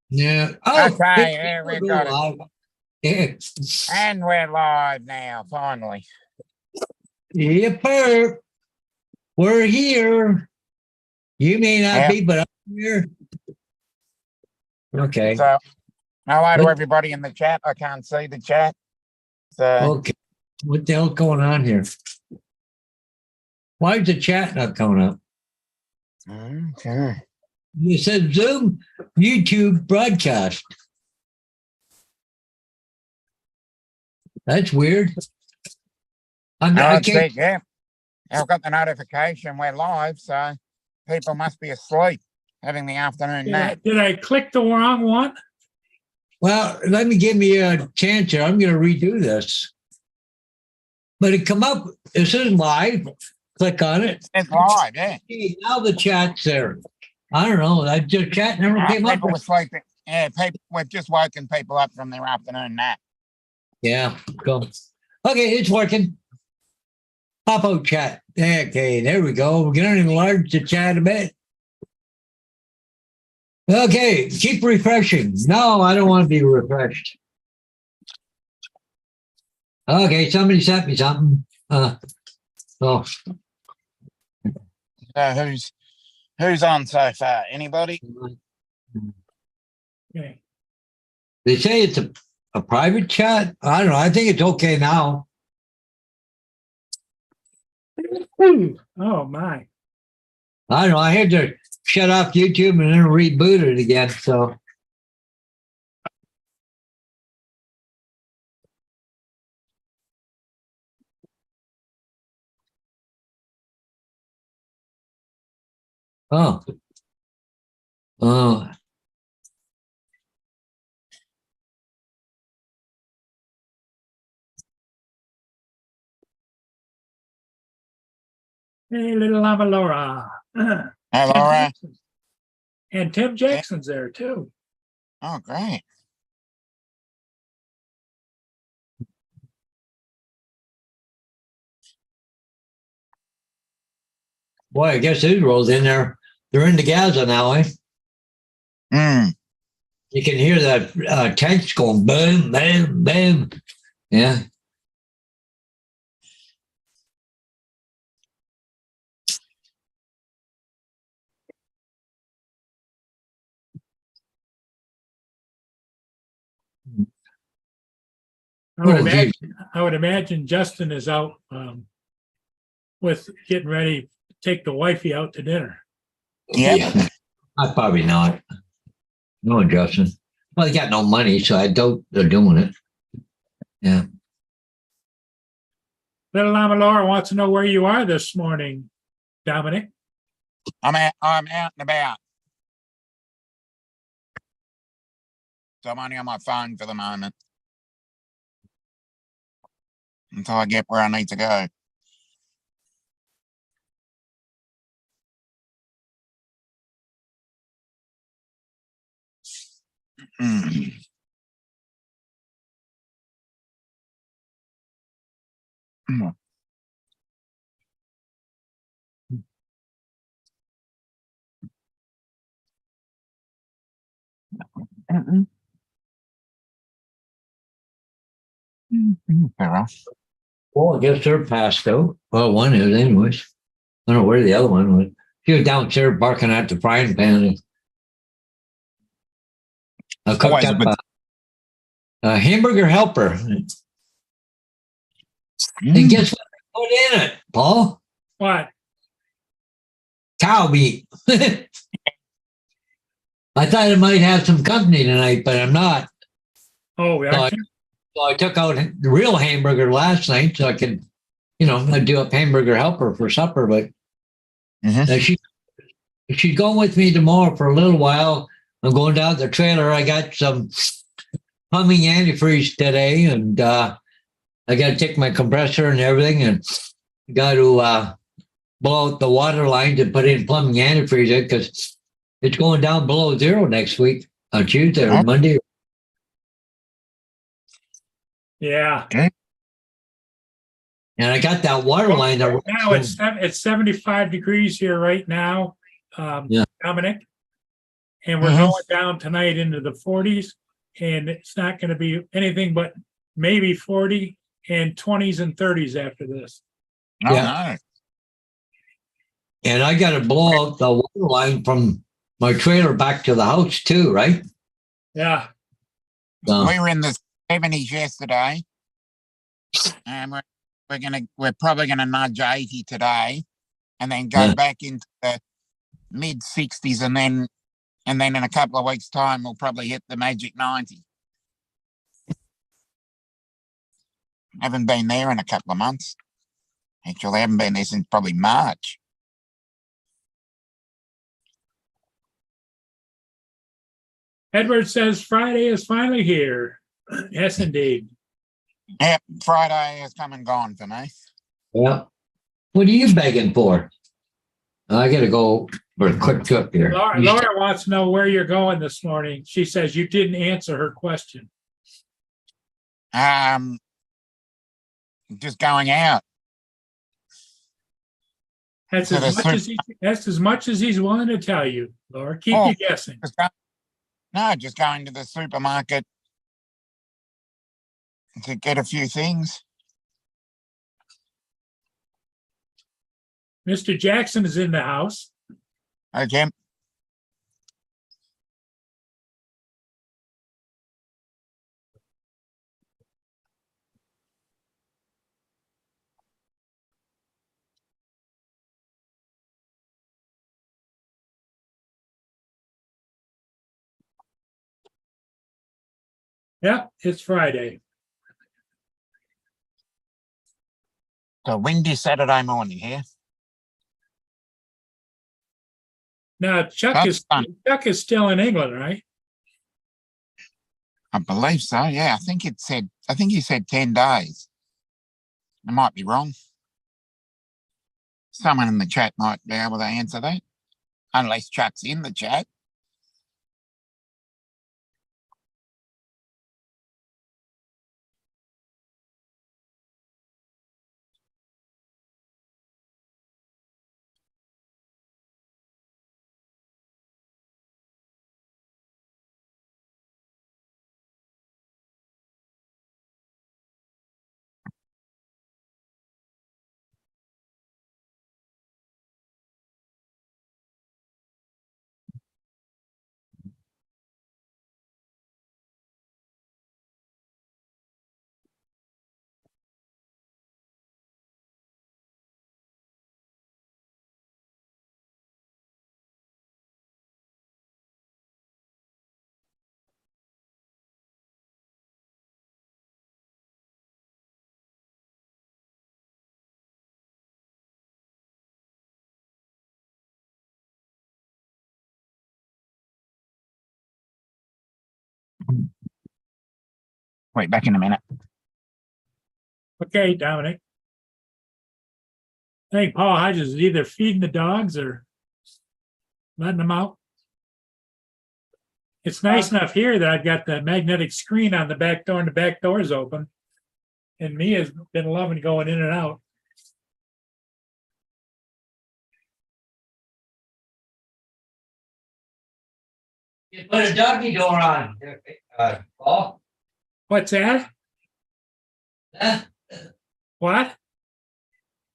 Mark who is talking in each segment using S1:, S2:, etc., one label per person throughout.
S1: Yeah. Oh,
S2: Okay, here we
S1: we're
S2: got it.
S1: live. Yeah.
S2: And we're live now, finally.
S1: Yipper. We're here. You may not
S2: Yep.
S1: be, but I'm here. Okay.
S2: So, hello to
S1: What-
S2: everybody in the chat. I can't see the chat. So,
S1: Okay. What the hell's going on here? Why is the chat not coming up?
S2: okay.
S1: You said Zoom, YouTube broadcast. That's weird. I
S2: Let's see,
S1: can't.
S2: yeah. I've got the notification we're live, so people must be asleep, having the afternoon nap.
S3: Did I click the wrong one?
S1: Well, let me give me a chance here. I'm going to redo this. But it come up. This is live. Click on it.
S2: It's live, yeah.
S1: Hey, now the chat's there. I don't know. That just chat never came up.
S2: People were sleeping. Yeah, we've just woken people up from their afternoon nap.
S1: Yeah, go. Okay, it's working. Pop out chat. Okay, there we go. We're going to enlarge the chat a bit. Okay, keep refreshing. No, I don't want to be refreshed. Okay, somebody sent me something. Oh,
S2: So who's on so far? Anybody?
S3: Okay.
S1: they say it's a private chat. I don't know. I think it's okay now.
S3: Oh my.
S1: I don't know. I had to shut off YouTube and then reboot it again. So, oh, oh,
S3: Hey, little Lava Laura.
S2: Hey, Laura.
S3: And Tim Jackson's there too.
S2: Oh, great.
S1: boy, I guess Israel's in there. They're into Gaza now, eh?
S2: Hmm.
S1: You can hear that tanks going boom, boom, boom. Yeah.
S3: I would imagine Justin is out with getting ready to take the wifey out to dinner.
S2: Yep.
S1: Yeah. Probably not. No, Justin. Well, they got no money, so I doubt they're doing it. Yeah.
S3: Little Lama Laura wants to know where you are this morning, Dominic.
S2: I'm out and about. So I'm only on my phone for the moment. Until I get where I need to go. Mm. Mm.
S1: Well, I guess they're passed out. Well, one is, anyways. I don't know where the other one was. She was downstairs barking at the frying pan. I cooked
S2: Always a
S1: up
S2: good-
S1: a hamburger helper. And guess what I put in it, Paul?
S3: What?
S1: Cow meat. I thought it might have some company tonight, but I'm not.
S3: Oh, yeah.
S1: So I took out the real hamburger last night so I could, I'd do a hamburger helper for supper. But she's going with me tomorrow for a little while. I'm going down to the trailer. I got some humming antifreeze today, and I got to take my compressor and everything, and got to blow out the water lines and put in plumbing antifreeze because it's going down below zero next week on Tuesday or Monday.
S3: Yeah.
S2: Okay.
S1: And I got that water line.
S3: Now it's 75 degrees here right now,
S1: Yeah.
S3: Dominic. And we're
S2: Mhm.
S3: going down tonight into the 40s, and it's not going to be anything but maybe 40 and 20s and 30s after this.
S2: Oh,
S1: Yeah.
S2: no.
S1: And I got to blow up the water line from my trailer back to the house too, right?
S3: Yeah.
S1: So,
S2: We were in the 70s yesterday, and we're probably gonna nudge 80 today, and then go
S1: Yeah.
S2: back into the mid 60s, and then in a couple of weeks' time, we'll probably hit the magic 90. Haven't been there in a couple of months. Actually, I haven't been there since probably March.
S3: Edward says Friday is finally here. Yes, indeed.
S2: Yep, Friday has come and gone for me.
S1: yeah. What are you begging for? I got to go for a quick trip here.
S3: Laura wants to know where you're going this morning. She says you didn't answer her question.
S2: Just going out.
S3: That's
S2: To
S3: as
S2: the
S3: much as that's as much as he's willing to tell you, Laura. Keep
S2: Oh.
S3: you guessing.
S2: Just going to the supermarket to get a few things.
S3: Mr. Jackson is in the house.
S2: Okay.
S3: Yep, it's Friday.
S2: So windy Saturday morning here.
S3: Now Chuck
S2: That's fun.
S3: is still in England, right?
S2: I believe so. Yeah, I think he said 10 days. I might be wrong. Someone in the chat might be able to answer that. Unless Chuck's in the chat. Wait, back in a minute.
S3: Okay, Dominic. I think Paul Hodges is either feeding the dogs or letting them out. It's nice enough here that I've got the magnetic screen on the back door and the back door is open. And Mia's been loving going in and out.
S1: You put a doggy door on, Paul.
S3: What's that?
S1: Huh?
S3: What?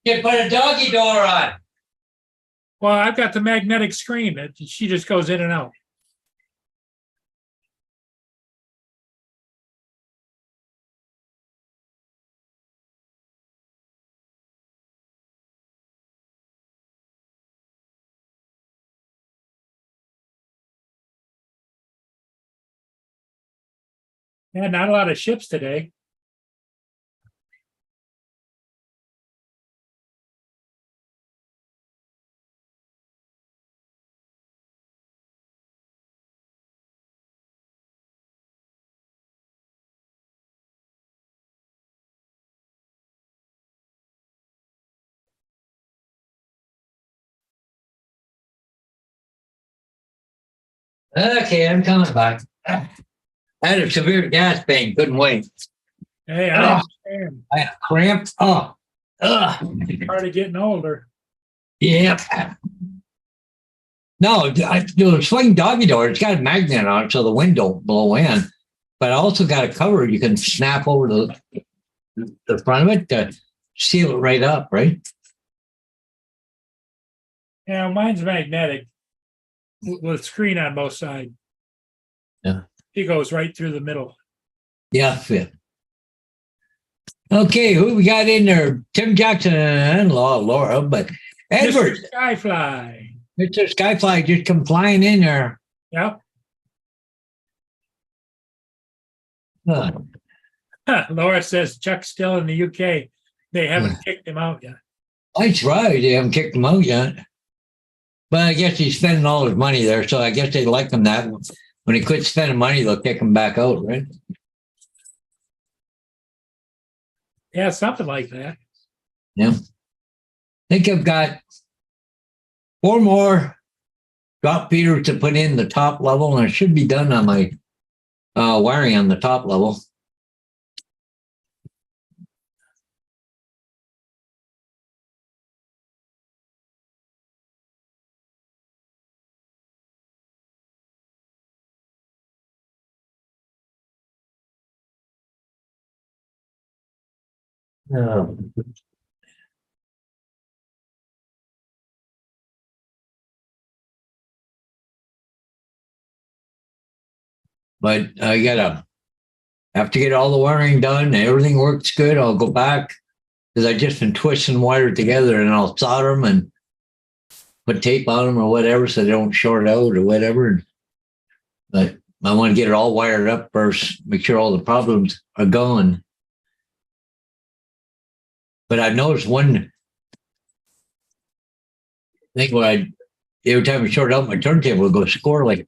S1: You put a doggy door on.
S3: Well, I've got the magnetic screen. She just goes in and out. Yeah, not a lot of ships today.
S1: Okay, I'm coming back. I had a severe gas pain, couldn't wait.
S3: Hey, I understand.
S1: I had a cramp. Oh,
S3: Part of getting older.
S1: yep. No, the swing doggy door, it's got a magnet on it so the wind don't blow in. But I also got a cover you can snap over the front of it to seal it right up, right?
S3: Yeah, mine's magnetic with screen on both sides.
S1: Yeah.
S3: It goes right through the middle.
S1: Yeah, fit. Okay, who we got in there? Tim Jackson and Laura, but Edward,
S3: Mr. Skyfly.
S1: Mr. Skyfly just come flying in there.
S3: Yep.
S1: Huh.
S3: Laura says Chuck's still in the UK. They haven't kicked him out yet.
S1: That's right. They haven't kicked him out yet. But I guess he's spending all his money there, so I guess they like him that. When he quits spending money, they'll kick him back out, right?
S3: Yeah, something like that.
S1: Yeah. I think I've got 4 more drop feeders to put in the top level, and it should be done on my wiring on the top level. But I gotta have to get all the wiring done. Everything works good. I'll go back because I just been twisting wire together, and I'll solder them and put tape on them or whatever so they don't short out or whatever. But I want to get it all wired up first, make sure all the problems are gone. But I've noticed one thing where every time I short out my turntable, it goes squirrely.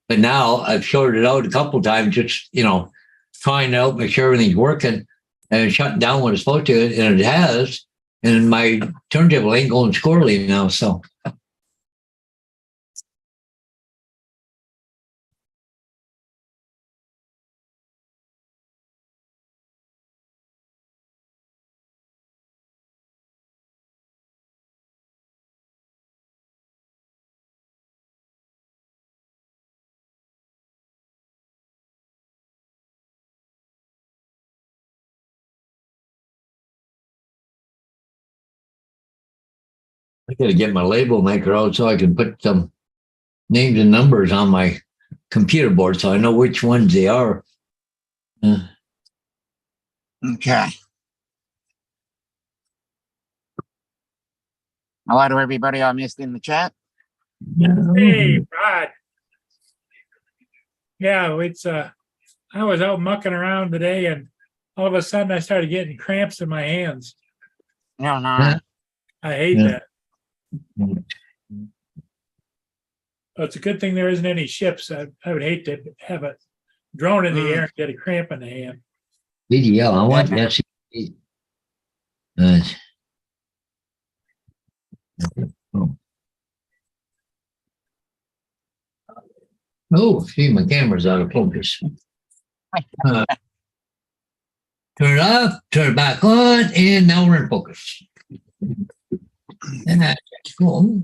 S1: But now I've shorted it out a couple of times, just, trying out, make sure everything's working and shutting down when it's supposed to. And it has. And my turntable ain't going squirrely now. So. I got to get my label maker out so I can put some names and numbers on my computer board so I know which ones they are.
S2: Okay. Hello to everybody I missed in the chat.
S3: Hey, Rod. Yeah, it's I was out mucking around today, and all of a sudden I started getting cramps in my hands.
S2: No, no.
S1: Yeah.
S3: I hate
S1: Yeah.
S3: that. Well, it's a good thing there isn't any ships. I would hate to have a drone in the air and get a cramp in the hand.
S1: Video. I want that. Oh, see, my camera's out of focus. Turn it off, turn it back on, and now we're in focus. And that's cool.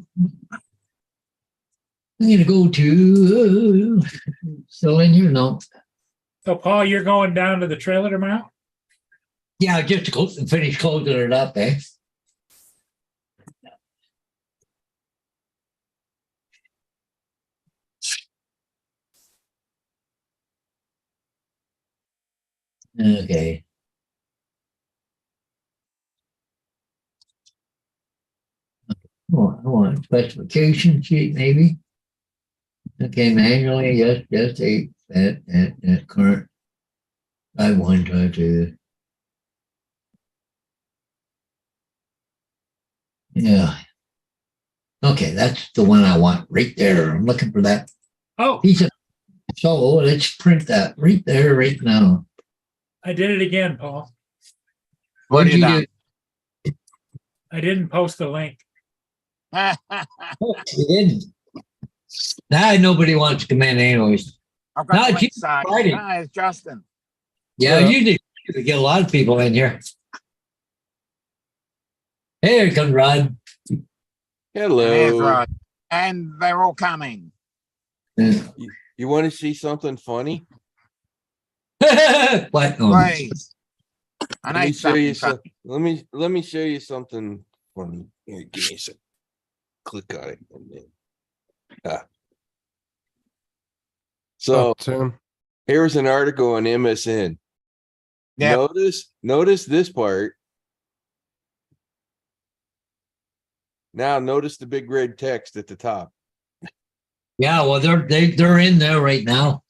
S1: I'm going to go to, still in here? No.
S3: So, Paul, you're going down to the trailer tomorrow?
S1: Yeah, just to finish closing it up, eh? Okay. Oh, I want a specification sheet, maybe. Okay, manually, yes, 8, that current. I want to. Yeah. Okay, that's the one I want right there. I'm looking for that
S3: Oh,
S1: piece of. So let's print that right there, right now.
S3: I did it again, Paul.
S1: What did you
S2: done?
S1: do?
S3: I didn't post the link.
S1: Oh, you didn't. Now nobody wants to come in anyways.
S2: I've
S1: No,
S2: got the
S1: it's
S2: link side.
S1: Friday.
S2: Hi, it's Justin.
S1: Yeah,
S4: Yeah.
S1: you did get a lot of people in here. Hey, here comes Rod.
S2: There's
S4: Hello.
S2: Rod. And they're all coming.
S4: You want to see something funny?
S1: What?
S2: Please. I
S4: Let me
S2: need
S4: show you
S2: something.
S4: some. Let me show you something funny. Here, give me a sec. Click on it. And then, So
S5: Oh, Tim,
S4: here's an article on MSN.
S2: Yep.
S4: Notice this part. Now notice the big red text at the top.
S1: Yeah, well, they're in there right now.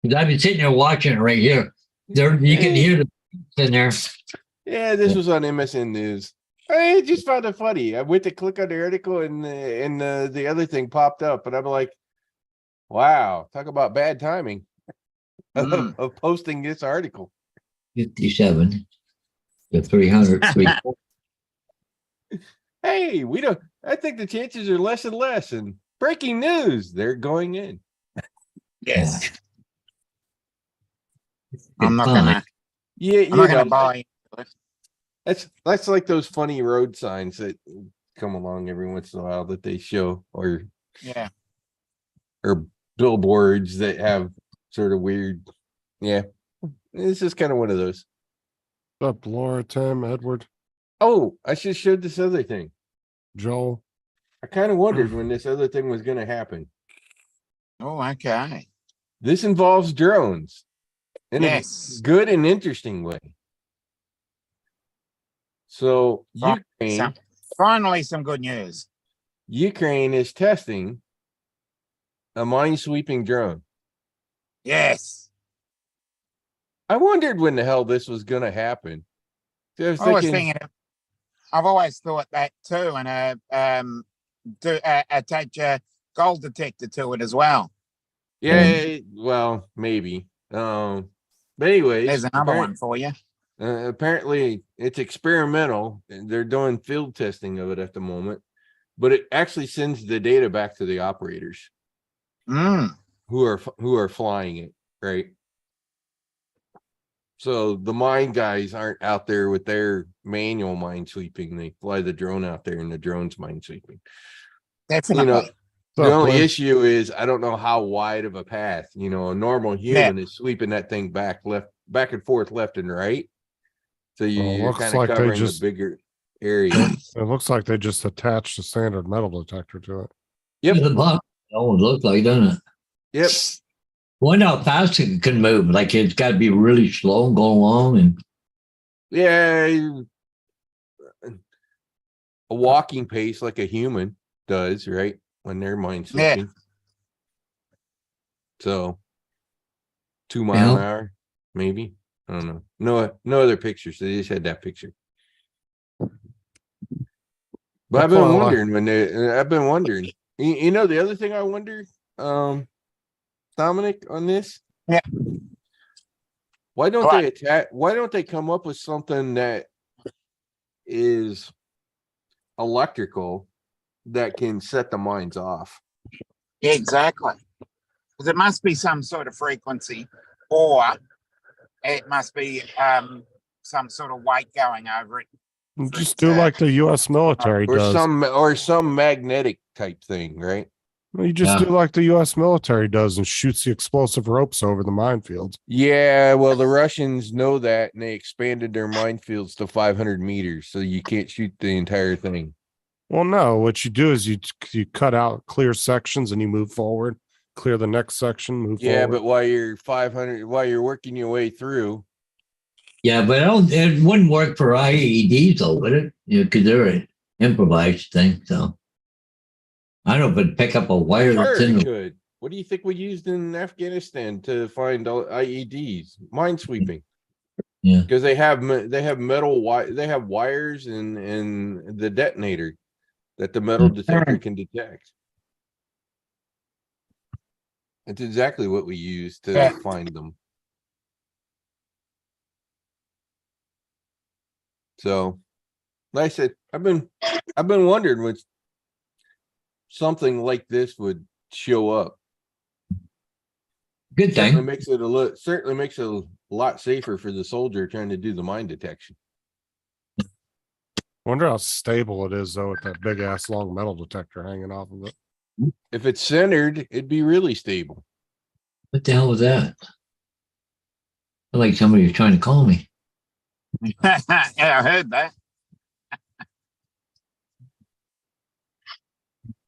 S1: 'Cause I've been sitting there watching it right here. You can hear the in there.
S4: Yeah, this was on MSN News. I just found it funny. I went to click on the article and the other thing popped up, and I'm like, "Wow, talk about bad timing of posting this article."
S1: 57 to 300.
S4: Hey, we don't. I think the chances are less and less. And breaking news, they're going in.
S2: Yes. I'm not gonna.
S4: Yeah,
S2: I'm not gonna buy.
S4: That's like those funny road signs that come along every once in a while that they show, or billboards that have sort of weird. Yeah, this is kind of one of those.
S5: what's up, Laura, Tim, Edward,
S4: Oh, I should show this other thing.
S5: Joel?
S4: I kind of wondered when this other thing was going to happen.
S2: Oh, okay.
S4: This involves drones in
S2: Yes.
S4: a good and interesting way. So
S2: Finally, some good news.
S4: Ukraine is testing a mine-sweeping drone.
S2: Yes.
S4: I wondered when the hell this was going to happen. I was
S2: I was
S4: thinking,
S2: thinking. I've always thought that too, and attach a gold detector to it as well.
S4: yeah, well, maybe. But anyways,
S2: There's another one for you.
S4: apparently it's experimental. And they're doing field testing of it at the moment, but it actually sends the data back to the operators who are flying it, right? So the mine guys aren't out there with their manual mine sweeping. They fly the drone out there and the drone's mine sweeping.
S2: Definitely.
S5: What's
S4: The
S5: up,
S4: only
S5: Glenn?
S4: issue is I don't know how wide of a path, a normal human is sweeping that thing back and forth, left and right. So you're
S5: looks
S4: kind of
S5: like they
S4: covering
S5: just-
S4: a bigger area.
S5: It looks like they just attached a standard metal detector to it.
S4: Yep.
S1: The bump. Oh, it looks like, doesn't it?
S4: Yep.
S1: Wonder how fast it can move. Like it's got to be really slow and go along. And
S4: Yeah. A walking pace like a human does, right? When they're mine sweeping. So 2 mile an hour, maybe. I don't know. No other pictures. They just had that picture. But I've been wondering the other thing I wonder, Dominic, on this.
S2: Yeah.
S4: Why don't they come up with something that is electrical that can set the mines off?
S2: Exactly. Because it must be some sort of frequency, or it must be some sort of weight going over it.
S5: Just do like the U.S. military
S4: Or
S5: does.
S4: some magnetic type thing, right?
S5: You just do like the U.S. military does and shoots the explosive ropes over the minefields.
S4: Yeah, well, the Russians know that, and they expanded their minefields to 500 meters, so you can't shoot the entire thing.
S5: Well, no, what you do is you cut out clear sections and you move forward, clear the next section, move
S4: Yeah,
S5: forward.
S4: but while you're working your way through,
S1: yeah, but it wouldn't work for IEDs though, would it? Because they're an improvised thing. So I don't know if it'd pick up a wire that's
S4: sure
S1: in
S4: it
S1: the
S4: could. What do you think we used in Afghanistan to find IEDs? Minesweeping.
S1: Yeah.
S4: Because they have metal they have wires and the detonator that the metal detector can detect. It's exactly what we use to find them. So, like I said, I've been wondering when something like this would show up.
S1: good
S4: Certainly
S1: thing.
S4: makes it a lot safer for the soldier trying to do the mine detection.
S5: Wonder how stable it is though with that big ass long metal detector hanging off of it.
S4: If it's centered, it'd be really stable.
S1: What the hell was that? Felt like somebody was trying to call me.
S2: Yeah, I heard that.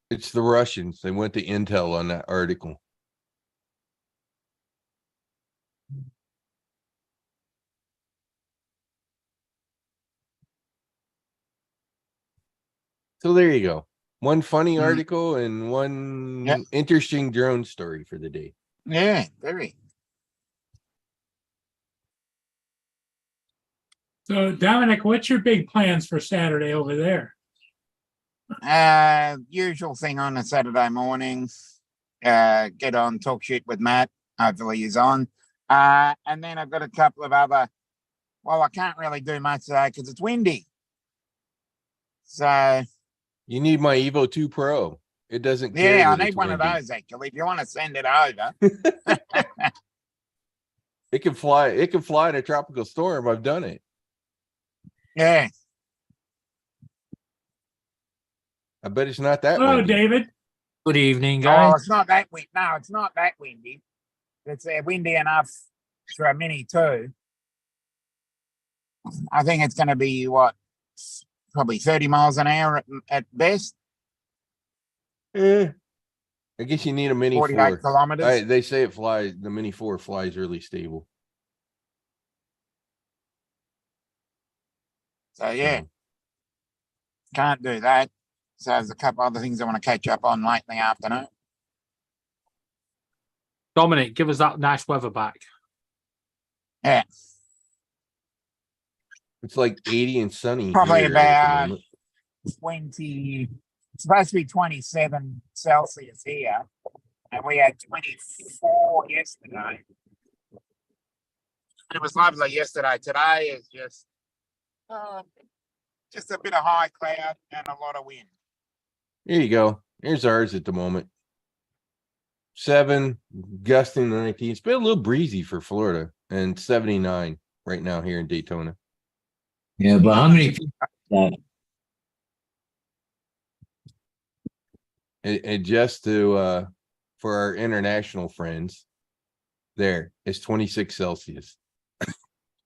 S4: It's the Russians. They went to Intel on that article. So there you go. One funny
S2: Mm.
S4: article and one
S2: Yep.
S4: interesting drone story for the day.
S2: Yeah, very.
S3: So Dominic, what's your big plans for Saturday over there?
S2: Usual thing on a Saturday morning. Get on, talk shit with Matt. Hopefully he's on. And then I've got a couple of other. Well, I can't really do much today because it's windy. So
S4: You need my Evo 2 Pro. It doesn't care.
S2: yeah, I
S4: that
S2: need
S4: it's
S2: one of
S4: windy.
S2: those actually. If you want to send it over,
S4: It can fly. It can fly in a tropical storm. I've done it.
S2: yeah.
S4: I bet it's not that
S3: Hello,
S4: windy.
S3: David.
S6: Good evening,
S2: Oh,
S6: guys.
S2: it's not that wind. No, it's not that windy. It's windy enough for a Mini 2. I think it's going to be what, probably 30 miles an hour at best,
S4: I guess you need a Mini
S2: 48
S4: 4.
S2: kilometers.
S4: They say it flies. The Mini 4 flies really stable.
S2: So yeah, can't do that. So there's a couple other things I want to catch up on late in the afternoon.
S6: Dominic, give us that nice weather back.
S2: Yeah,
S4: It's like 80 and sunny.
S2: Probably
S4: here at the
S2: about
S4: moment.
S2: 20. It's supposed to be 27 Celsius here, and we had 24 yesterday. It was lovely yesterday. Today is just a bit of high cloud and a lot of wind.
S4: Here you go. Here's ours at the moment. 7, gusting 19. It's been a little breezy for Florida, and 79 right now here in Daytona.
S1: Yeah, but how many feet is that?
S4: And just to for our international friends, there it's 26 Celsius.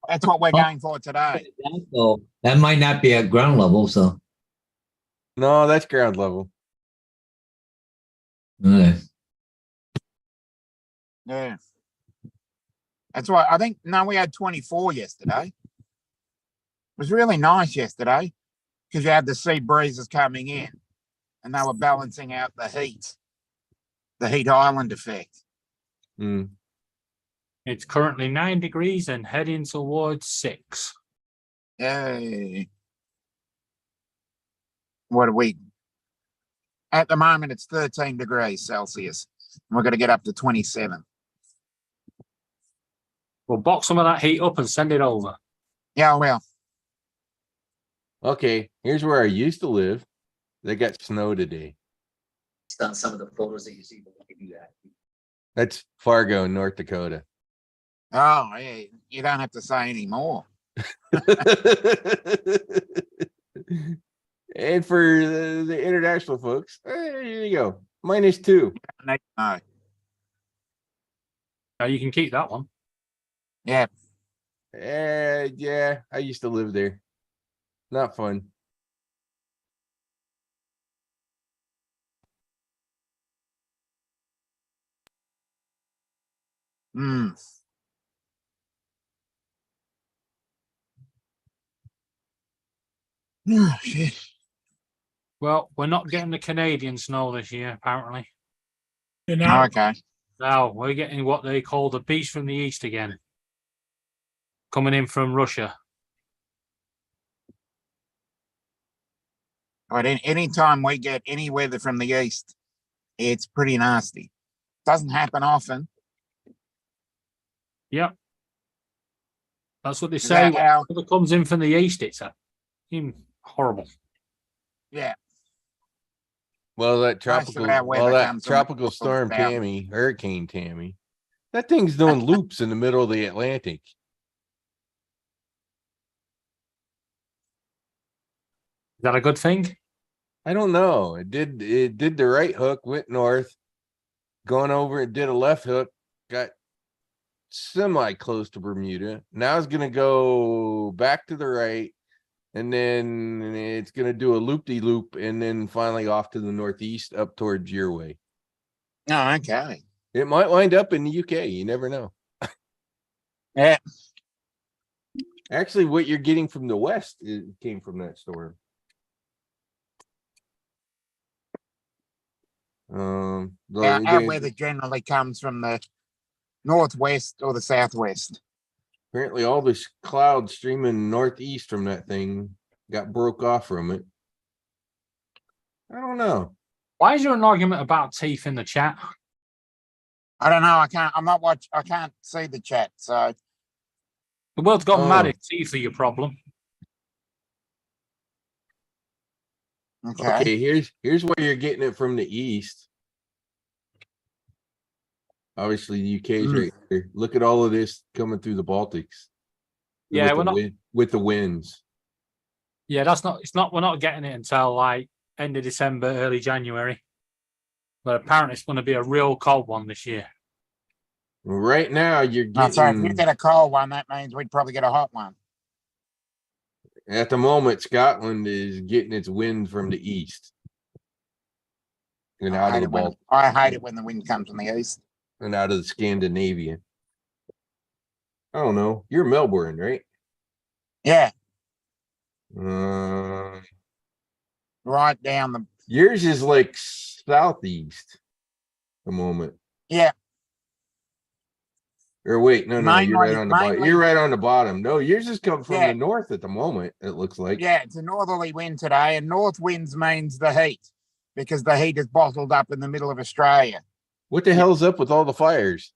S2: That's what we're going for today.
S1: So that might not be at ground level, so.
S4: No, that's ground level.
S1: Okay.
S2: Yeah. That's why I think, no, we had 24 yesterday. It was really nice yesterday because you had the sea breezes coming in and they were balancing out the heat island effect.
S4: Mm.
S6: It's currently 9 degrees and heading towards 6.
S2: Yay. What are we? At the moment, it's 13 degrees Celsius. And we're going to get up to 27.
S6: We'll box some of that heat up and send it over.
S2: Yeah, well,
S4: Okay, here's where I used to live. They got snow today.
S1: It's on some of the photos that you see, but we can do that.
S4: That's Fargo, North Dakota.
S2: oh, yeah, you don't have to say any more.
S4: And for the international folks, here you go. -2.
S2: No.
S6: Now you can keep that one.
S2: Yeah,
S4: Yeah, I used to live there. Not fun.
S2: mm. Oh, shit.
S6: Well, we're not getting the Canadian snow this year, apparently.
S3: And now,
S2: Okay.
S6: Now we're getting what they call the beast from the east again. Coming in from Russia.
S2: But anytime we get any weather from the east, it's pretty nasty. Doesn't happen often.
S6: Yep. That's what they
S2: Is
S6: say.
S2: that how-
S6: When it comes in from the east, it's horrible.
S2: Yeah.
S4: Well, that
S2: Most of
S4: tropical,
S2: that weather
S4: that
S2: comes from
S4: tropical
S2: the
S4: storm
S2: valley.
S4: Tammy, Hurricane Tammy, that thing's doing loops in the middle of the Atlantic.
S6: that a good thing?
S4: I don't know. It did the right hook, went north, gone over and did a left hook, got semi close to Bermuda. Now it's gonna go back to the right, and then it's gonna do a loop-de-loop, and then finally off to the northeast up towards your way.
S2: Oh, okay.
S4: It might wind up in the UK. You never know.
S2: Yeah.
S4: Actually, what you're getting from the west came from that storm.
S2: Our
S4: They-
S2: weather generally comes from the northwest or the southwest.
S4: apparently all this cloud streaming northeast from that thing got broke off from it. I don't know.
S6: Why is there an argument about teeth in the chat?
S2: I don't know. I can't see the chat. So
S6: The world's gone mad
S4: Oh.
S6: if teeth are your problem.
S2: okay.
S4: Okay, here's where you're getting it from the east. Obviously, the UK is right here. Look at all of this coming through the Baltics.
S6: Yeah,
S4: with
S6: we're
S4: the
S6: not.
S4: with the winds.
S6: Yeah, that's not. It's not. We're not getting it until like end of December, early January. But apparently, it's going to be a real cold one this year.
S4: Right now, you're
S2: No, so if you
S4: getting
S2: get a cold one, that means we'd probably get a hot one.
S4: at the moment. Scotland is getting its wind from the east and out of the Baltic
S2: I hate it when the wind comes from the east.
S4: and out of the Scandinavian. I don't know. You're Melbourne, right?
S2: Yeah,
S4: Uh,
S2: right down the.
S4: yours is like southeast. The moment.
S2: Yeah,
S4: Or wait, no, you're right
S2: Mainly-
S4: on the bottom.
S2: mainly-
S4: You're right on the bottom. No, yours is coming from
S2: Yeah.
S4: the north at the moment. It looks like.
S2: yeah, it's a northerly wind today, and north winds means the heat because the heat is bottled up in the middle of Australia.
S4: What the hell's up with all the fires?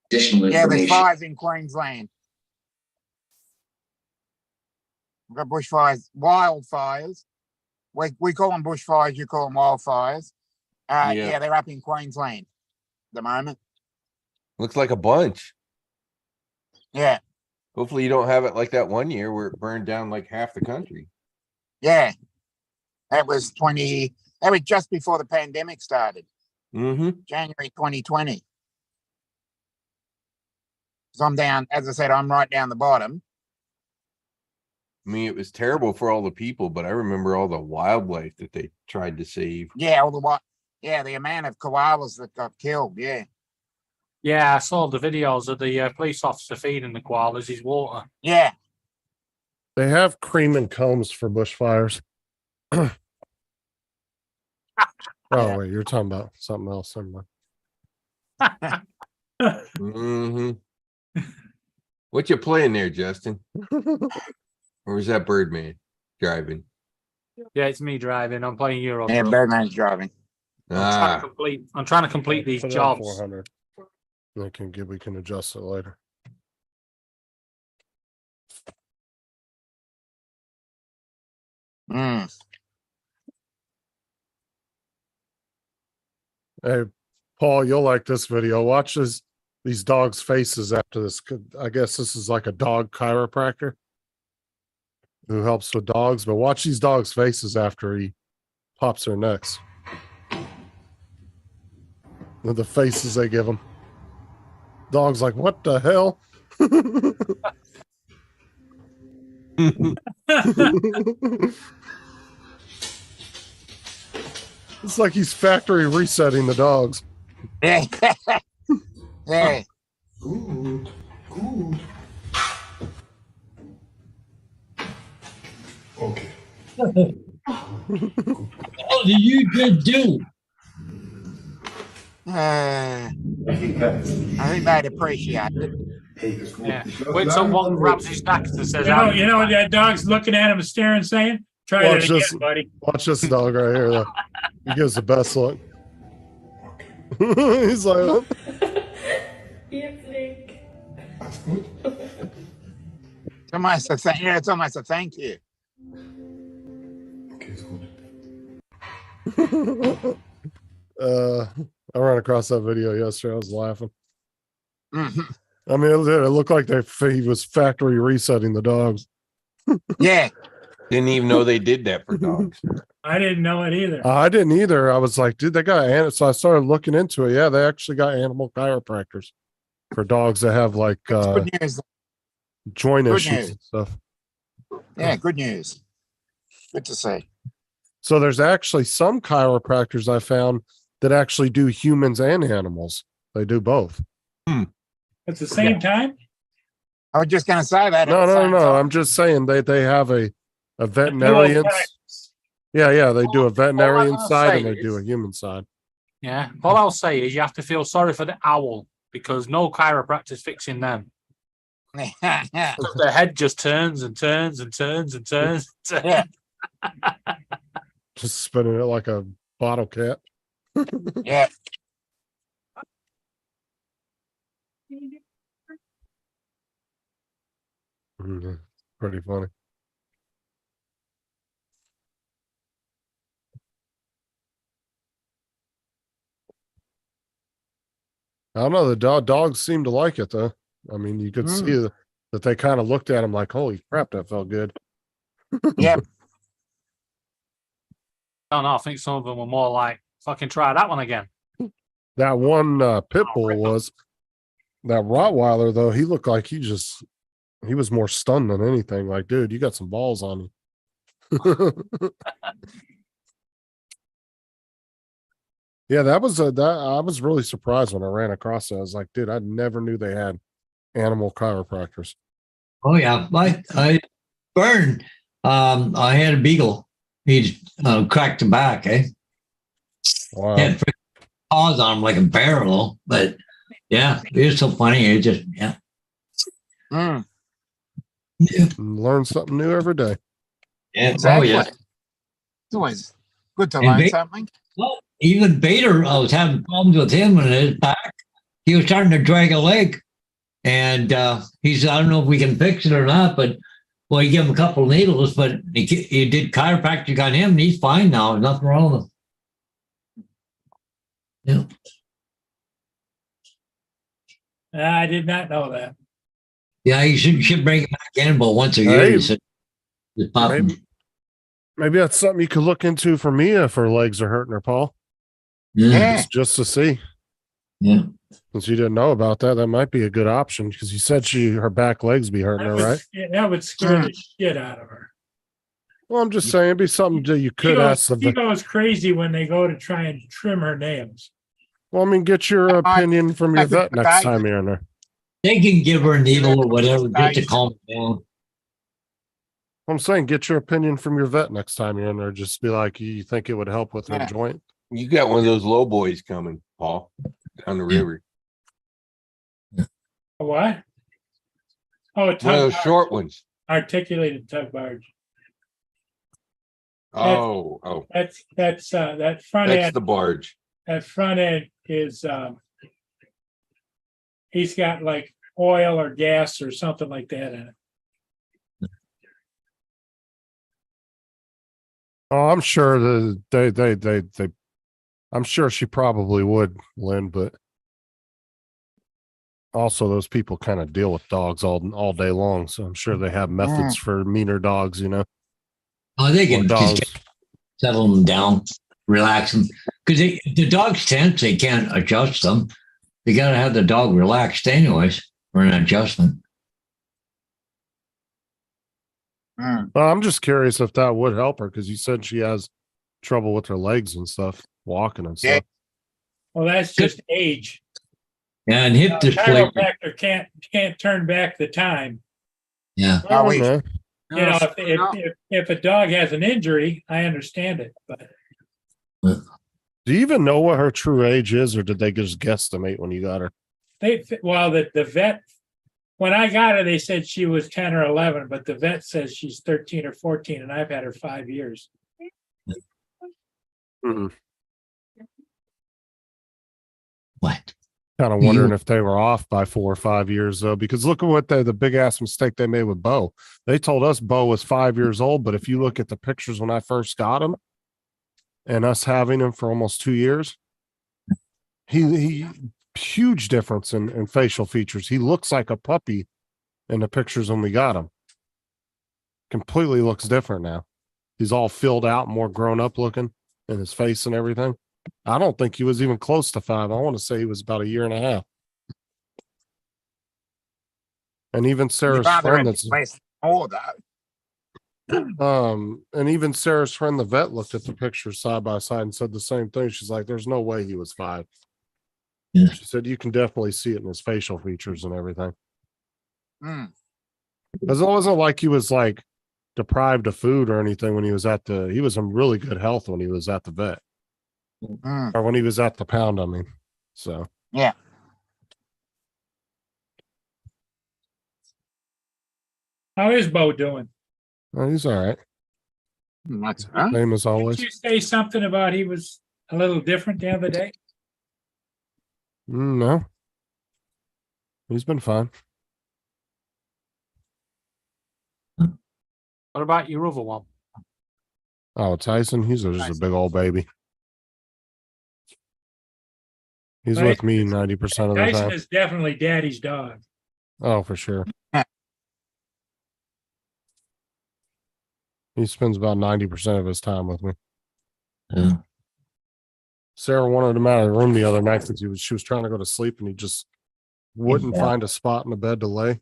S7: Additional
S2: Yeah, there's
S7: information.
S2: fires in Queensland. We've got bushfires, wildfires. We call them bushfires, you call them wildfires.
S4: Yeah.
S2: Yeah, they're up in Queensland at the moment.
S4: Looks like a bunch.
S2: Yeah,
S4: Hopefully you don't have it like that one year where it burned down like half the country.
S2: yeah. That was just before the pandemic started,
S4: Mm-hmm.
S2: January 2020. So I'm down, as I said, I'm right down the bottom.
S4: I mean, it was terrible for all the people, but I remember all the wildlife that they tried to save.
S2: Yeah, the amount of koalas that got killed. Yeah,
S6: Yeah, I saw the videos of the police officer feeding the koalas his water.
S2: yeah.
S5: They have cream and combs for bushfires. Oh, wait, you're talking about something else. Never mind.
S4: Mm-hmm. What you playing there, Justin? Or was that Birdman driving?
S6: Yeah, it's me driving. I'm playing Euro.
S2: Yeah,
S6: Truck.
S2: Birdman's driving.
S4: Ah,
S6: I'm trying to complete these
S5: Put it on
S6: jobs.
S5: 400. We can adjust it later.
S2: Mm.
S5: Hey, Paul, you'll like this video. Watch these dogs' faces after this. I guess this is like a dog chiropractor who helps with dogs, but watch these dogs' faces after he pops their necks. The faces they give them. Dog's like, what the hell? It's like he's factory resetting the dogs.
S2: Yeah, yeah.
S1: What did you just do?
S2: I think they'd appreciate it.
S6: Yeah. Wait till one grabs his neck and says,
S3: You know what that dog's looking at him, staring, saying, "Try
S5: Watch
S3: that again,
S5: this.
S3: buddy."
S5: Watch this dog right here. Though. He gives the best look. He's like, oh.
S2: It's almost a it's almost a thank you.
S5: I ran across that video yesterday. I was laughing.
S2: Mhm.
S5: I mean, it looked like he was factory resetting the dogs.
S2: Yeah,
S4: Didn't even know they did that for dogs.
S3: I didn't know it either.
S5: I didn't either. I was like, dude, they got so I started looking into it. Yeah, they actually got animal chiropractors for dogs that have like
S2: Good news.
S5: joint
S2: Good
S5: issues
S2: news.
S5: and stuff.
S2: Yeah, good news. Good to see.
S5: So there's actually some chiropractors I found that actually do humans and animals. They do both.
S3: At the same time?
S2: I was just gonna say that. at
S5: No,
S2: the
S5: no,
S2: same
S5: no.
S2: time.
S5: I'm just saying they have a veterinarian. Yeah, they do a veterinarian
S6: I'll
S5: side
S6: say
S5: and they do a
S6: is-
S5: human side.
S6: Yeah. All I'll say is you have to feel sorry for the owl because no chiropractor's fixing them. Their head just turns and turns and turns and turns.
S2: Yeah.
S5: Just spinning it like a bottle cap.
S2: Yeah.
S5: Mhm. Pretty funny. I don't know. The dogs seem to like it though. I mean, you could see that they kind of looked at him like, "Holy crap, that felt good."
S2: Yeah.
S6: I don't know. I think some of them were more like, fucking try that one again.
S5: That one pit bull was that Rottweiler though. He looked like he was more stunned than anything. Like, dude, you got some balls on you. Yeah, that I was really surprised when I ran across it. I was like, dude, I never knew they had animal chiropractors.
S1: Oh yeah, I burned. I had a beagle. He cracked the back.
S5: Wow.
S1: Had freaking paws on him like a barrel. But yeah, it was so funny. It just yeah.
S2: Mm,
S5: Learn something new every day.
S1: Yeah. Oh
S2: exactly.
S1: yeah.
S2: It's always good to
S1: And
S2: learn
S1: they-
S2: something.
S1: Well, even Bader, I was having problems with him and his back. He was starting to drag a leg. And he said, I don't know if we can fix it or not, but well, you give him a couple of needles, but he did chiropractic on him and he's fine now. Nothing wrong with him. Yeah.
S3: I did not know that.
S1: Yeah, you should bring him back in about once a year.
S5: Hey,
S1: He said, just pop him.
S5: Maybe that's something you could look into for Mia if her legs are hurting her, Paul.
S1: Yeah.
S2: Yeah.
S5: Just to see.
S1: Yeah.
S5: Since you didn't know about that, that might be a good option because you said her back legs be hurting her, right?
S3: That would scare the shit out of her.
S5: Well, I'm just saying it'd be something that you could ask the
S3: She goes crazy when they go to try and trim her nails.
S5: Well, I mean, get your opinion from your
S2: I think
S5: vet next time you're in there.
S1: They can give her a needle or whatever just to calm her down.
S5: I'm saying get your opinion from your vet next time you're in there. Just be like, you think it would help with her
S2: Yeah.
S5: joint?
S4: You got one of those low boys coming, Paul, down the river.
S3: A what? Oh, a
S4: One of
S3: tug
S4: those
S3: barge.
S4: short ones.
S3: Articulated tug barge.
S4: Oh,
S3: That's that front
S4: that's
S3: end.
S4: the barge.
S3: That front end is he's got like oil or gas or something like that in it.
S5: Oh, I'm sure they I'm sure she probably would, Lynn, but also those people kind of deal with dogs all day long. So I'm sure they have methods for meaner dogs, you know.
S1: Oh, they
S5: Or
S1: can
S5: dogs.
S1: just settle them down, relax them. Because the dog's tense, they can't adjust them. You got to have the dog relaxed anyways for an adjustment.
S2: Mm.
S5: Well, I'm just curious if that would help her because you said she has trouble with her legs and stuff, walking and
S2: Yeah.
S5: stuff.
S3: Well, that's just age.
S1: Yeah, and hip displacement.
S3: Chiropractor can't turn back the time.
S1: Yeah.
S5: I don't
S2: wait.
S5: know.
S3: You know, if a dog has an injury, I understand it, but
S5: Do you even know what her true age is, or did they just guesstimate when you got her?
S3: the vet, when I got her, they said she was 10 or 11, but the vet says she's 13 or 14, and I've had her 5 years.
S1: What?
S5: Kind of wondering if they were off by 4 or 5 years though, because look at what the big ass mistake they made with Bo. They told us Bo was 5 years old, but if you look at the pictures when I first got him and us having him for almost 2 years, he huge difference in facial features. He looks like a puppy in the pictures when we got him. completely looks different now. He's all filled out, more grown up looking in his face and everything. I don't think he was even close to 5. I want to say he was about a year and a half. And even
S2: Your
S5: Sarah's
S2: father
S5: friend
S2: had
S5: that's
S2: less more though.
S5: and even Sarah's friend the vet looked at the picture side by side and said the same thing. She's like, there's no way he was 5.
S1: Yeah.
S5: She said you can definitely see it in his facial features and everything.
S2: Mm.
S5: Because it wasn't like he was like deprived of food or anything when he was he was in really good health when he was at the vet.
S2: Mm.
S5: Or when he was at the pound, I mean. So
S2: Yeah.
S3: How is Bo doing?
S5: he's all right.
S2: That's huh?
S5: Same as
S3: Did
S5: always.
S3: you say something about he was a little different the other day?
S5: No. He's been fine.
S6: What about your other one?
S5: Oh, Tyson, he's just a big old baby. He's
S3: Right.
S5: with me 90% of the
S3: Tyson
S5: time.
S3: is definitely daddy's dog.
S5: Oh, for sure. He spends about 90% of his time with me.
S1: Yeah.
S5: Sarah wanted him out of the room the other night because she was trying to go to sleep and he just wouldn't
S1: Yeah.
S5: find a spot in the bed to lay.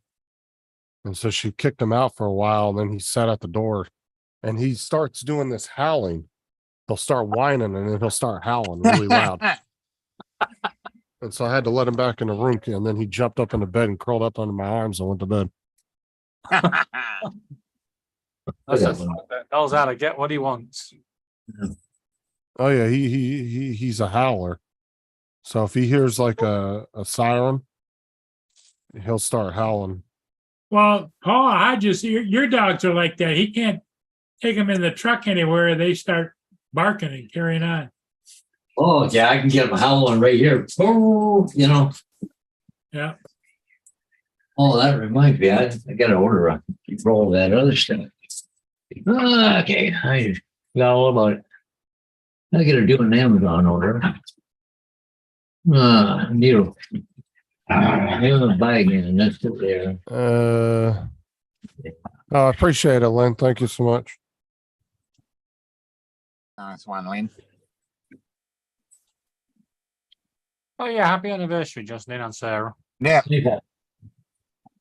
S5: And so she kicked him out for a while, and then he sat at the door and he starts doing this howling. He'll start whining and then he'll start howling really loud. And so I had to let him back in the room, and then he jumped up in the bed and curled up under my arms and went to bed.
S6: That's
S1: Yeah.
S6: a fuck that knows how to get what he wants.
S5: Oh yeah, he's a howler. So if he hears like a siren, he'll start howling.
S3: Well, Paul, your dogs are like that. He can't take them in the truck anywhere. They start barking and carrying on.
S1: Oh, yeah, I can get him howling right here. Oh, you know.
S3: Yeah.
S1: Oh, that reminds me. I got to order a roll of that other stuff. Okay, I got all about it. I got to do an Amazon order. Needle. I'm gonna buy again, and that's it there.
S5: I appreciate it, Lynn. Thank you so much.
S2: Nice one, Lynn.
S6: Oh yeah, happy anniversary, Justin and Sarah.
S2: Yeah.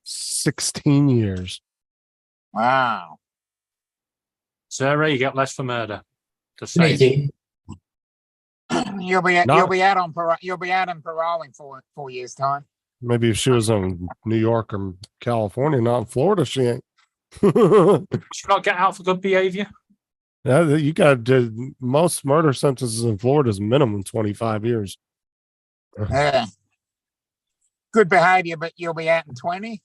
S5: 16 years.
S2: Wow.
S6: Sarah, you get less for murder. To say.
S1: 18.
S2: You'll be out on parole in 4 years time.
S5: Maybe if she was in New York or California, not in Florida, she ain't.
S6: Should not get out for good behavior.
S5: Yeah, you got most murder sentences in Florida is minimum 25 years.
S2: Yeah. Good behavior, but you'll be out in 20.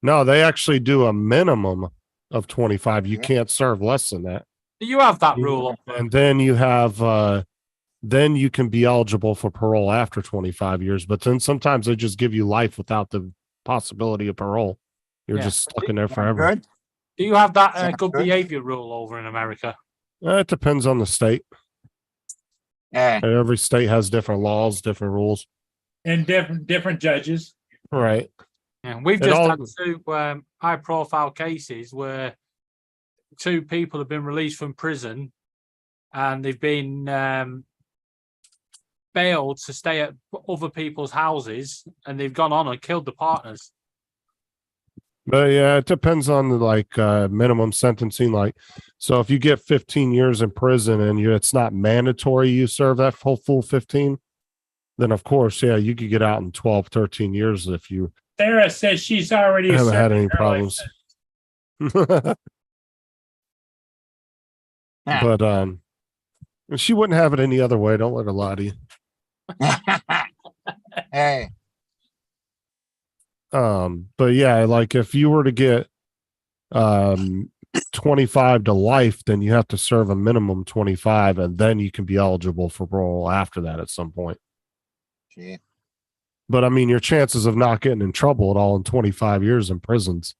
S5: No, they actually do a minimum of 25. You
S2: Yeah.
S5: can't serve less than that.
S6: Do you have that rule up there?
S5: And then you have then you can be eligible for parole after 25 years. But then sometimes they just give you life without the possibility of parole. You're
S6: Yeah.
S5: just stuck in there forever.
S2: Good.
S6: Do you have that
S2: Sounds
S6: good
S2: good.
S6: behavior rule over in America?
S5: It depends on the state.
S2: Yeah.
S5: Every state has different laws, different rules.
S3: And different judges.
S5: Right.
S6: Yeah, we've
S5: It
S6: just
S5: all-
S6: had 2 high-profile cases where 2 people have been released from prison, and they've been bailed to stay at other people's houses, and they've gone on and killed the partners.
S5: But yeah, it depends on the minimum sentencing. Like, so if you get 15 years in prison and it's not mandatory you serve that full 15, then of course, yeah, you could get out in 12, 13 years if you
S3: Sarah says she's already
S5: haven't had any
S3: serving her life
S5: problems.
S2: Yeah.
S5: But she wouldn't have it any other way. Don't let her lie to you.
S2: Hey.
S5: But yeah, like if you were to get 25 to life, then you have to serve a minimum 25, and then you can be eligible for parole after that at some point.
S2: Shit.
S5: But I mean, your chances of not getting in trouble at all in 25 years in prison's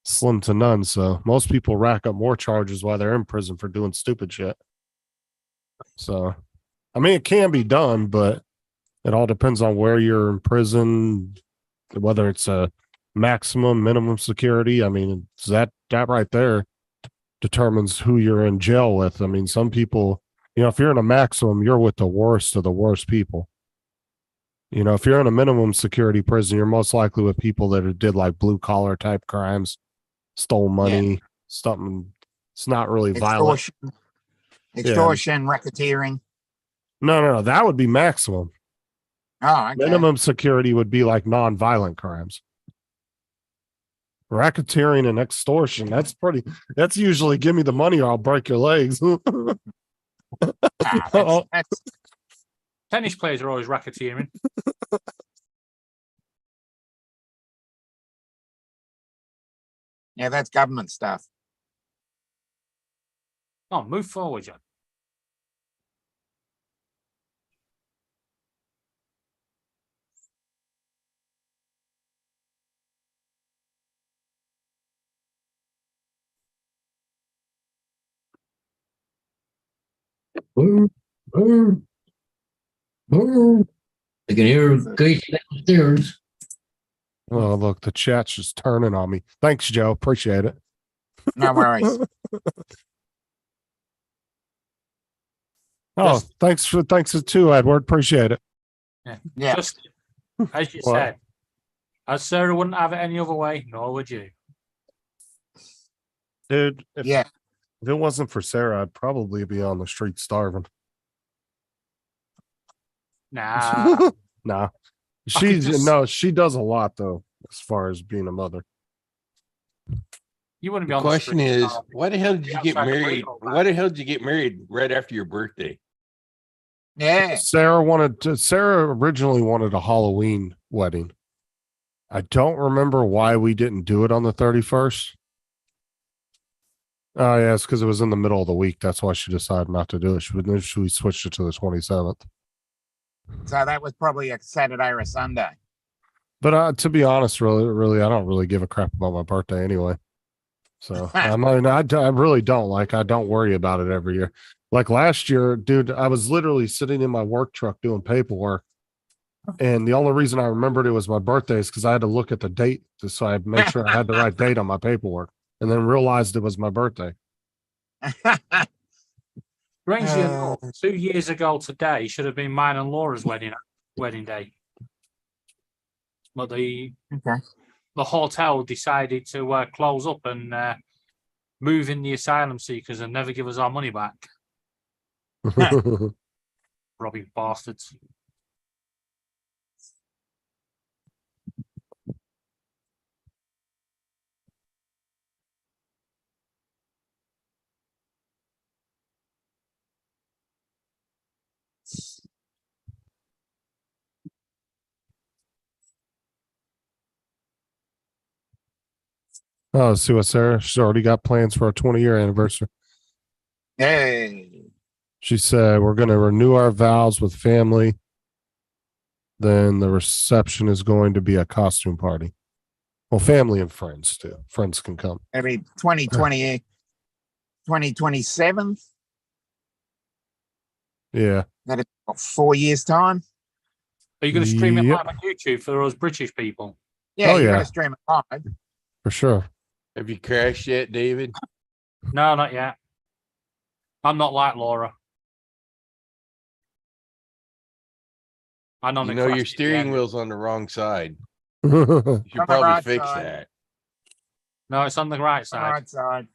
S5: slim to none. So most people rack up more charges while they're in prison for doing stupid shit. So, I mean, it can be done, but it all depends on where you're in prison, whether it's a maximum, minimum security. I mean, that right there determines who you're in jail with. I mean, some people, if you're in a maximum, you're with the worst of the worst people. If you're in a minimum security prison, you're most likely with people that did like blue collar type crimes, stole money, something. It's not really violent.
S2: Extortion, racketeering.
S5: No. That would be maximum.
S2: Oh, okay.
S5: Minimum security would be like non-violent crimes. Racketeering and extortion. That's usually give me the money or I'll break your legs.
S2: That's
S6: Tennis players are always racketeering.
S2: yeah, that's government stuff.
S6: Oh, move forward, John.
S1: Brr, brr, brr. I can hear Grace downstairs.
S5: Oh, look, the chat's just turning on me. Thanks, Joe. Appreciate it.
S2: No worries.
S5: Oh,
S6: Just-
S5: thanks too, Edward. Appreciate it.
S2: Yeah.
S6: Just as you
S5: What?
S6: said, as Sarah wouldn't have it any other way, nor would you.
S5: Dude, if
S2: Yeah.
S5: it wasn't for Sarah, I'd probably be on the street starving.
S6: Nah,
S5: Nah.
S6: I could just-
S5: She does a lot though, as far as being a mother.
S6: you wouldn't be
S4: The
S6: on
S4: question
S6: the street.
S4: is, why the hell did you get
S6: Outside the
S4: married?
S6: window,
S4: Why the hell did you get married right after your birthday?
S2: Yeah.
S5: Sarah originally wanted a Halloween wedding. I don't remember why we didn't do it on the 31st. Oh, yeah, it's because it was in the middle of the week. That's why she decided not to do it. She switched it to the 27th.
S2: So that was probably a Saturday or a Sunday.
S5: But to be honest, really, I don't really give a crap about my birthday anyway. So I really don't. I don't worry about it every year. Like last year, dude, I was literally sitting in my work truck doing paperwork. And the only reason I remembered it was my birthday is because I had to look at the date just so I make sure I had the right date on my paperwork, and then realized it was my birthday.
S6: Strangely enough, 2 years ago today should have been mine and Laura's wedding day. But the hotel decided to close up and move in the asylum seekers and never give us our money back. Robbing bastards.
S5: Oh, see what Sarah? She's already got plans for our 20-year anniversary.
S2: Hey.
S5: She said we're going to renew our vows with family. Then the reception is going to be a costume party. Well, family and friends too. Friends can come.
S2: It'll be 2027.
S5: Yeah.
S2: That is 4 years' time.
S6: Are you going to stream it
S5: Yep.
S6: live on YouTube for us British people?
S2: Yeah,
S5: Oh,
S2: you're
S5: yeah.
S2: gonna stream it live.
S5: For sure.
S4: Have you crashed yet, David?
S6: No, not yet. I'm not like Laura. I know
S4: You know your steering wheel's on the wrong side.
S5: Oh,
S4: You
S2: On
S4: should
S2: the
S4: probably
S2: right
S4: fix
S2: side.
S4: that.
S6: No, it's on the right
S2: On the
S6: side.
S2: right side.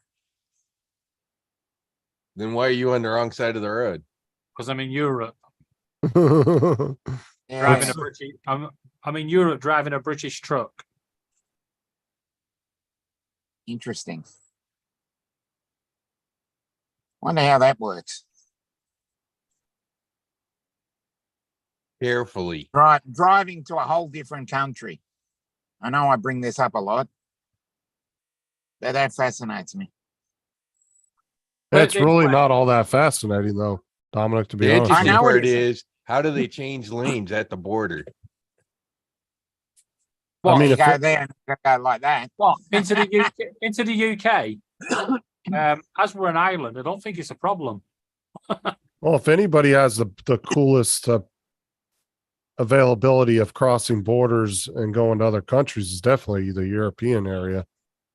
S4: Then why are you on the wrong side of the road?
S6: Because I'm in Europe
S2: Yeah.
S6: driving a British. I'm in Europe driving a British truck.
S2: Interesting. Wonder how that works.
S4: Carefully.
S2: Driving to a whole different country. I know I bring this up a lot, but that fascinates me.
S5: It's
S6: But
S5: really
S6: it's-
S5: not all that fascinating, though, Dominic, to be
S4: The
S5: honest.
S2: I
S4: interesting
S2: know it
S4: part
S2: isn't.
S4: is, how do they change lanes at the border?
S6: What,
S5: I mean,
S2: You
S5: if
S2: go
S5: it-
S2: there and you go like that.
S6: what into the UK? Into the UK? As we're an island, I don't think it's a problem.
S5: Well, if anybody has the coolest availability of crossing borders and going to other countries is definitely the European area,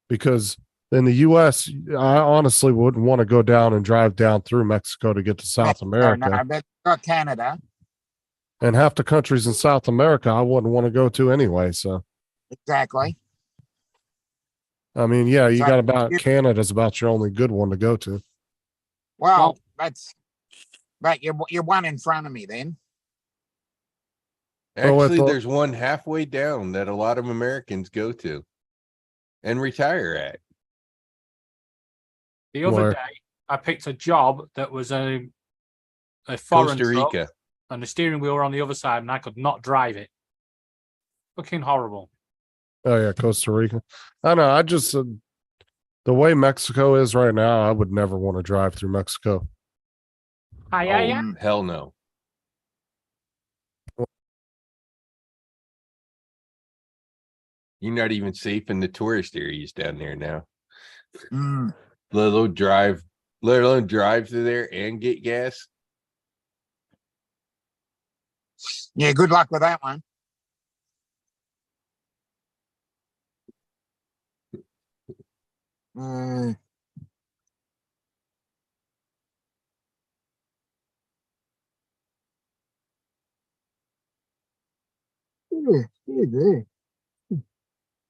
S5: because in the US, I honestly wouldn't want to go down and drive down through Mexico to get to South America.
S2: No, but got Canada.
S5: And half the countries in South America, I wouldn't want to go to anyway. So,
S2: Exactly.
S5: I mean, yeah, you
S2: So
S5: got about
S2: you-
S5: Canada's about your only good one to go to.
S2: Well, but you're one in front of me then.
S5: Oh, I
S4: Actually,
S5: thought-
S4: there's one halfway down that a lot of Americans go to and retire at.
S6: The other
S5: Where?
S6: day, I picked a job that was a foreign
S4: Costa
S6: truck,
S4: Rica.
S6: and the steering wheel were on the other side, and I could not drive it. Fucking horrible.
S5: Oh yeah, Costa Rica. I know. I just the way Mexico is right now, I would never want to drive through Mexico.
S4: Oh, hell no. You're not even safe in the tourist areas down there now.
S2: Mm.
S4: Let alone drive through there and get gas.
S2: Yeah, good luck with that one. Mm.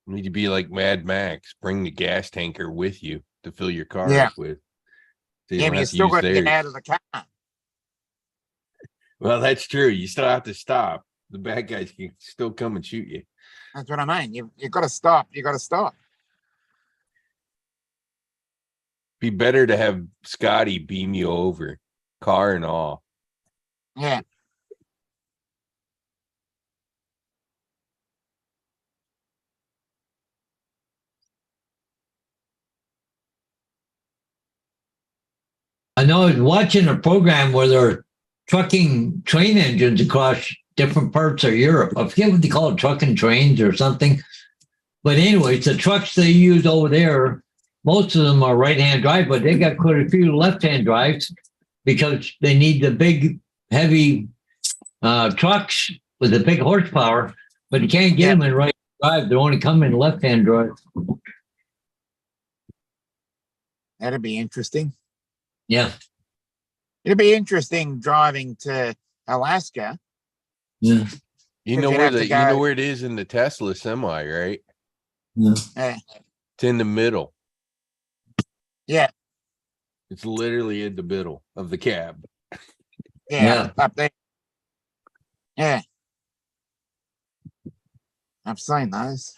S4: Need to be like Mad Max. Bring the gas tanker with you to fill your car
S2: Yeah.
S4: up with. So
S2: Yeah,
S4: don't
S2: but you
S4: have to
S2: still
S4: use
S2: got to get
S4: theirs.
S2: out of the car.
S4: Well, that's true. You still have to stop. The bad guys can still come and shoot you.
S2: That's what I mean. You've got to stop. You got to stop.
S4: Be better to have Scotty beam you over, car and all.
S2: Yeah.
S1: I know I was watching a program where they're trucking train engines across different parts of Europe. I forget what they call it, trucking trains or something. But anyways, the trucks they use over there, most of them are right-hand drive, but they got quite a few left-hand drives because they need the big, heavy trucks with the big horsepower, but you can't get them in right drive. They only come in left-hand drive.
S2: That'd be interesting.
S1: Yeah.
S2: It'd be interesting driving to Alaska.
S1: Yeah.
S4: You
S2: If
S4: know
S2: you'd
S4: where
S2: have to
S4: you know
S2: go-
S4: where it is in the Tesla semi, right?
S2: Yeah.
S4: It's in the middle.
S2: Yeah.
S4: It's literally in the middle of the cab.
S2: Yeah. Up there. Yeah. I've seen those.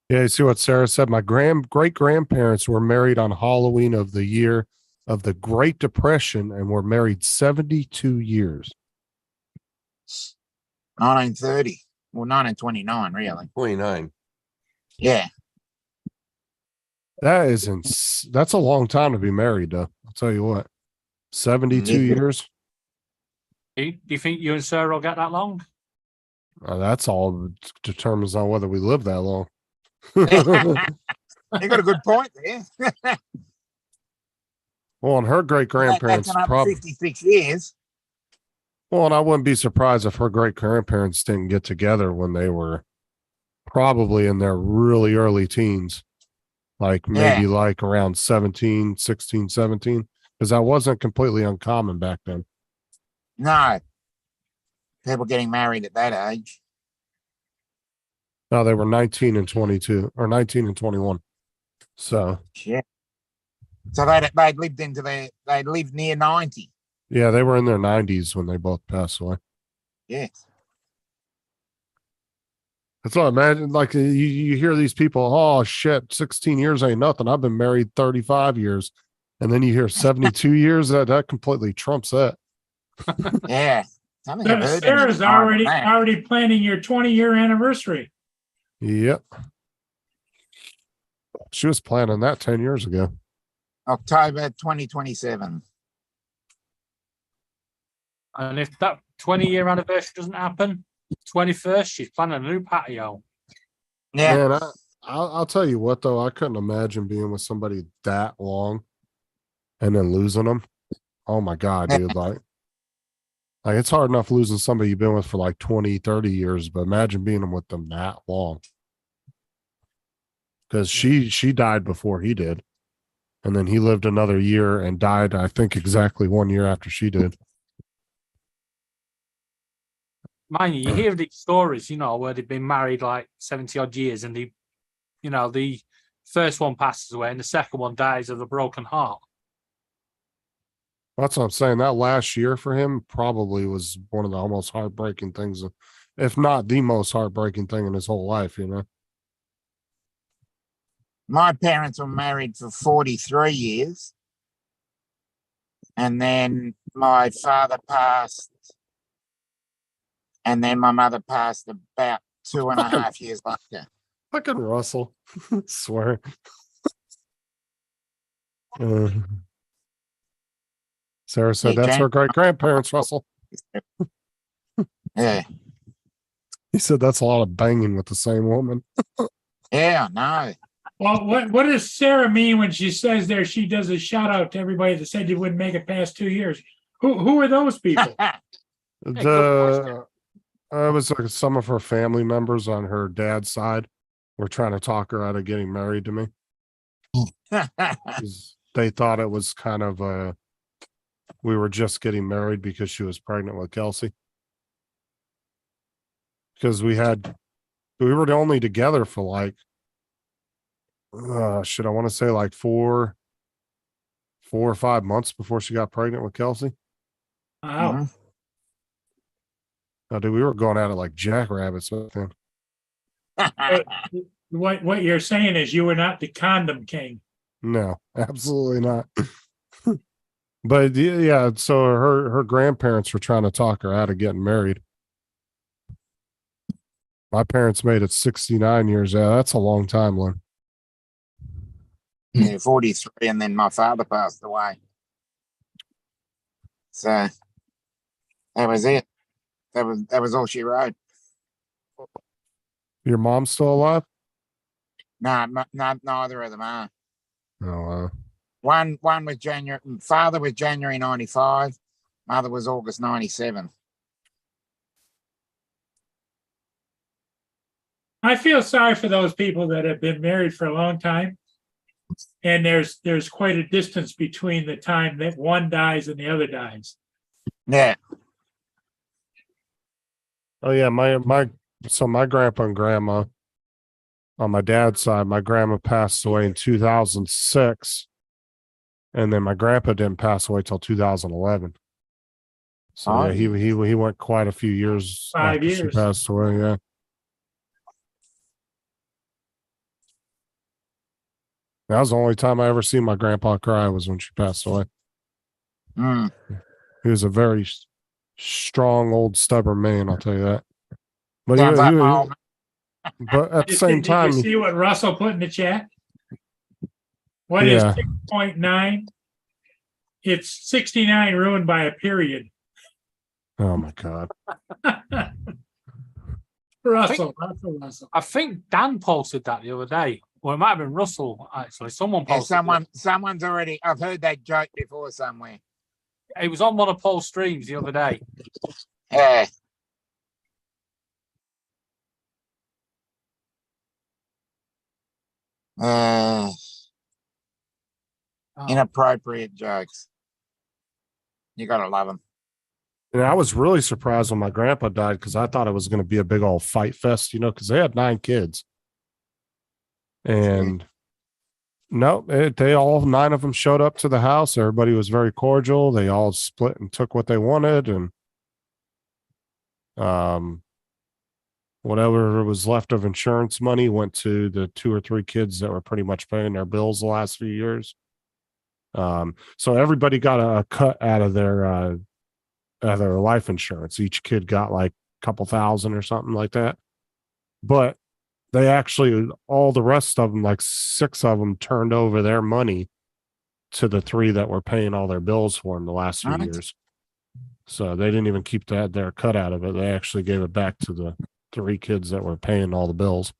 S5: Yeah, you see what Sarah said? My great grandparents were married on Halloween of the year of the Great Depression and were married 72 years.
S2: 1930. Well, 1929, really.
S4: 29.
S2: Yeah.
S5: That is that's a long time to be married, though. I'll tell you what. 72
S2: Yeah.
S5: years.
S6: Do you think you and Sarah will get that long?
S5: That's all determines on whether we live that long.
S2: You got a good point there.
S5: Well, and her great grandparents
S2: That's another
S5: probably.
S2: 56 years.
S5: Well, and I wouldn't be surprised if her great grandparents didn't get together when they were probably in their really early teens, like maybe like around 17, 16, 17, because that wasn't completely uncommon back then.
S2: No. People getting married at that age.
S5: No, they were 19 and 22 or 19 and 21. So,
S2: Shit. So they'd lived near 90.
S5: yeah, they were in their 90s when they both passed away.
S2: Yes.
S5: That's what I imagine. Like you hear these people, oh shit, 16 years ain't nothing. I've been married 35 years. And then you hear 72 years. That completely trumps that.
S2: Yeah. Something I've heard
S3: Sarah's
S2: anything like that.
S3: already planning your 20-year anniversary.
S5: Yep. She was planning that 10 years ago.
S2: October 2027.
S6: And if that 20-year anniversary doesn't happen, 21st, she's planning a new patio.
S2: Yeah.
S5: Man, I'll tell you what, though, I couldn't imagine being with somebody that long and then losing them. Oh my God, dude. Like it's hard enough losing somebody you've been with for like 20, 30 years, but imagine being with them that long. Because she died before he did. And then he lived another year and died, I think, exactly 1 year after she did.
S6: Mind you, you hear these stories, where they've been married like 70 odd years and the first one passes away and the second one dies of a broken heart.
S5: That's what I'm saying. That last year for him probably was one of the almost heartbreaking things, if not the most heartbreaking thing in his whole life,
S2: My parents were married for 43 years. And then my father passed. And then my mother passed about 2.5 years later.
S5: Fucking Russell. Swear. Sarah said
S2: Yeah,
S5: that's her
S2: Jan-
S5: great grandparents, Russell.
S2: Yeah.
S5: He said that's a lot of banging with the same woman.
S2: Yeah, no.
S3: Well, what does Sarah mean when she says there she does a shout out to everybody that said you wouldn't make it past 2 years? Who are those people?
S5: It was like some of her family members on her dad's side were trying to talk her out of getting married to me. 'Cause they thought it was kind of we were just getting married because she was pregnant with Kelsey. Because we were only together for like, I want to say like 4 or 5 months before she got pregnant with Kelsey.
S3: Wow.
S2: Mhm.
S5: Oh, dude, we were going at it like jackrabbits back then.
S3: What you're saying is you were not the condom king.
S5: No, absolutely not. But yeah, so her grandparents were trying to talk her out of getting married. My parents made it 69 years. Yeah, that's a long time, Lynn.
S2: Yeah, 43, and then my father passed away. So that was it. That was all she wrote.
S5: Your mom's still alive?
S2: No, neither of them are.
S5: Oh,
S2: One was January. Father was January 95. Mother was August 97.
S3: I feel sorry for those people that have been married for a long time. And there's quite a distance between the time that one dies and the other dies.
S2: Yeah.
S5: Oh yeah, my grandpa and grandma on my dad's side, my grandma passed away in 2006, and then my grandpa didn't pass away till 2011. So
S2: Oh,
S5: yeah, he went quite a few years
S3: 5
S5: after she
S3: years.
S5: passed away. Yeah, that was the only time I ever seen my grandpa cry was when she passed away.
S2: Mm.
S5: He was a very strong, old, stubborn man. I'll tell you that. But
S2: Sounds like my old
S5: but at the same
S3: Did
S5: time,
S3: you see what Russell put in the chat? What is
S5: Yeah.
S3: 6.9? It's 69 ruined by a period.
S5: oh my god,
S3: Russell.
S6: I think Dan posted that the other day. Or it might have been Russell, actually. Someone
S2: Yeah,
S6: posted it.
S2: someone's already. I've heard that joke before somewhere.
S6: It was on one of Paul's streams the other day.
S2: Yeah. Inappropriate jokes. You gotta love them.
S5: and I was really surprised when my grandpa died because I thought it was going to be a big old fight fest, because they had 9 kids, and no, they all 9 of them showed up to the house. Everybody was very cordial. They all split and took what they wanted, and whatever was left of insurance money went to the 2 or 3 kids that were pretty much paying their bills the last few years. So everybody got a cut out of their life insurance. Each kid got like a couple thousand or something like that. But they actually, all the rest of them, like 6 of them, turned over their money to the 3 that were paying all their bills for them the last few
S2: Nice.
S5: years. So they didn't even keep their cut out of it. They actually gave it back to the 3 kids that were paying all the bills,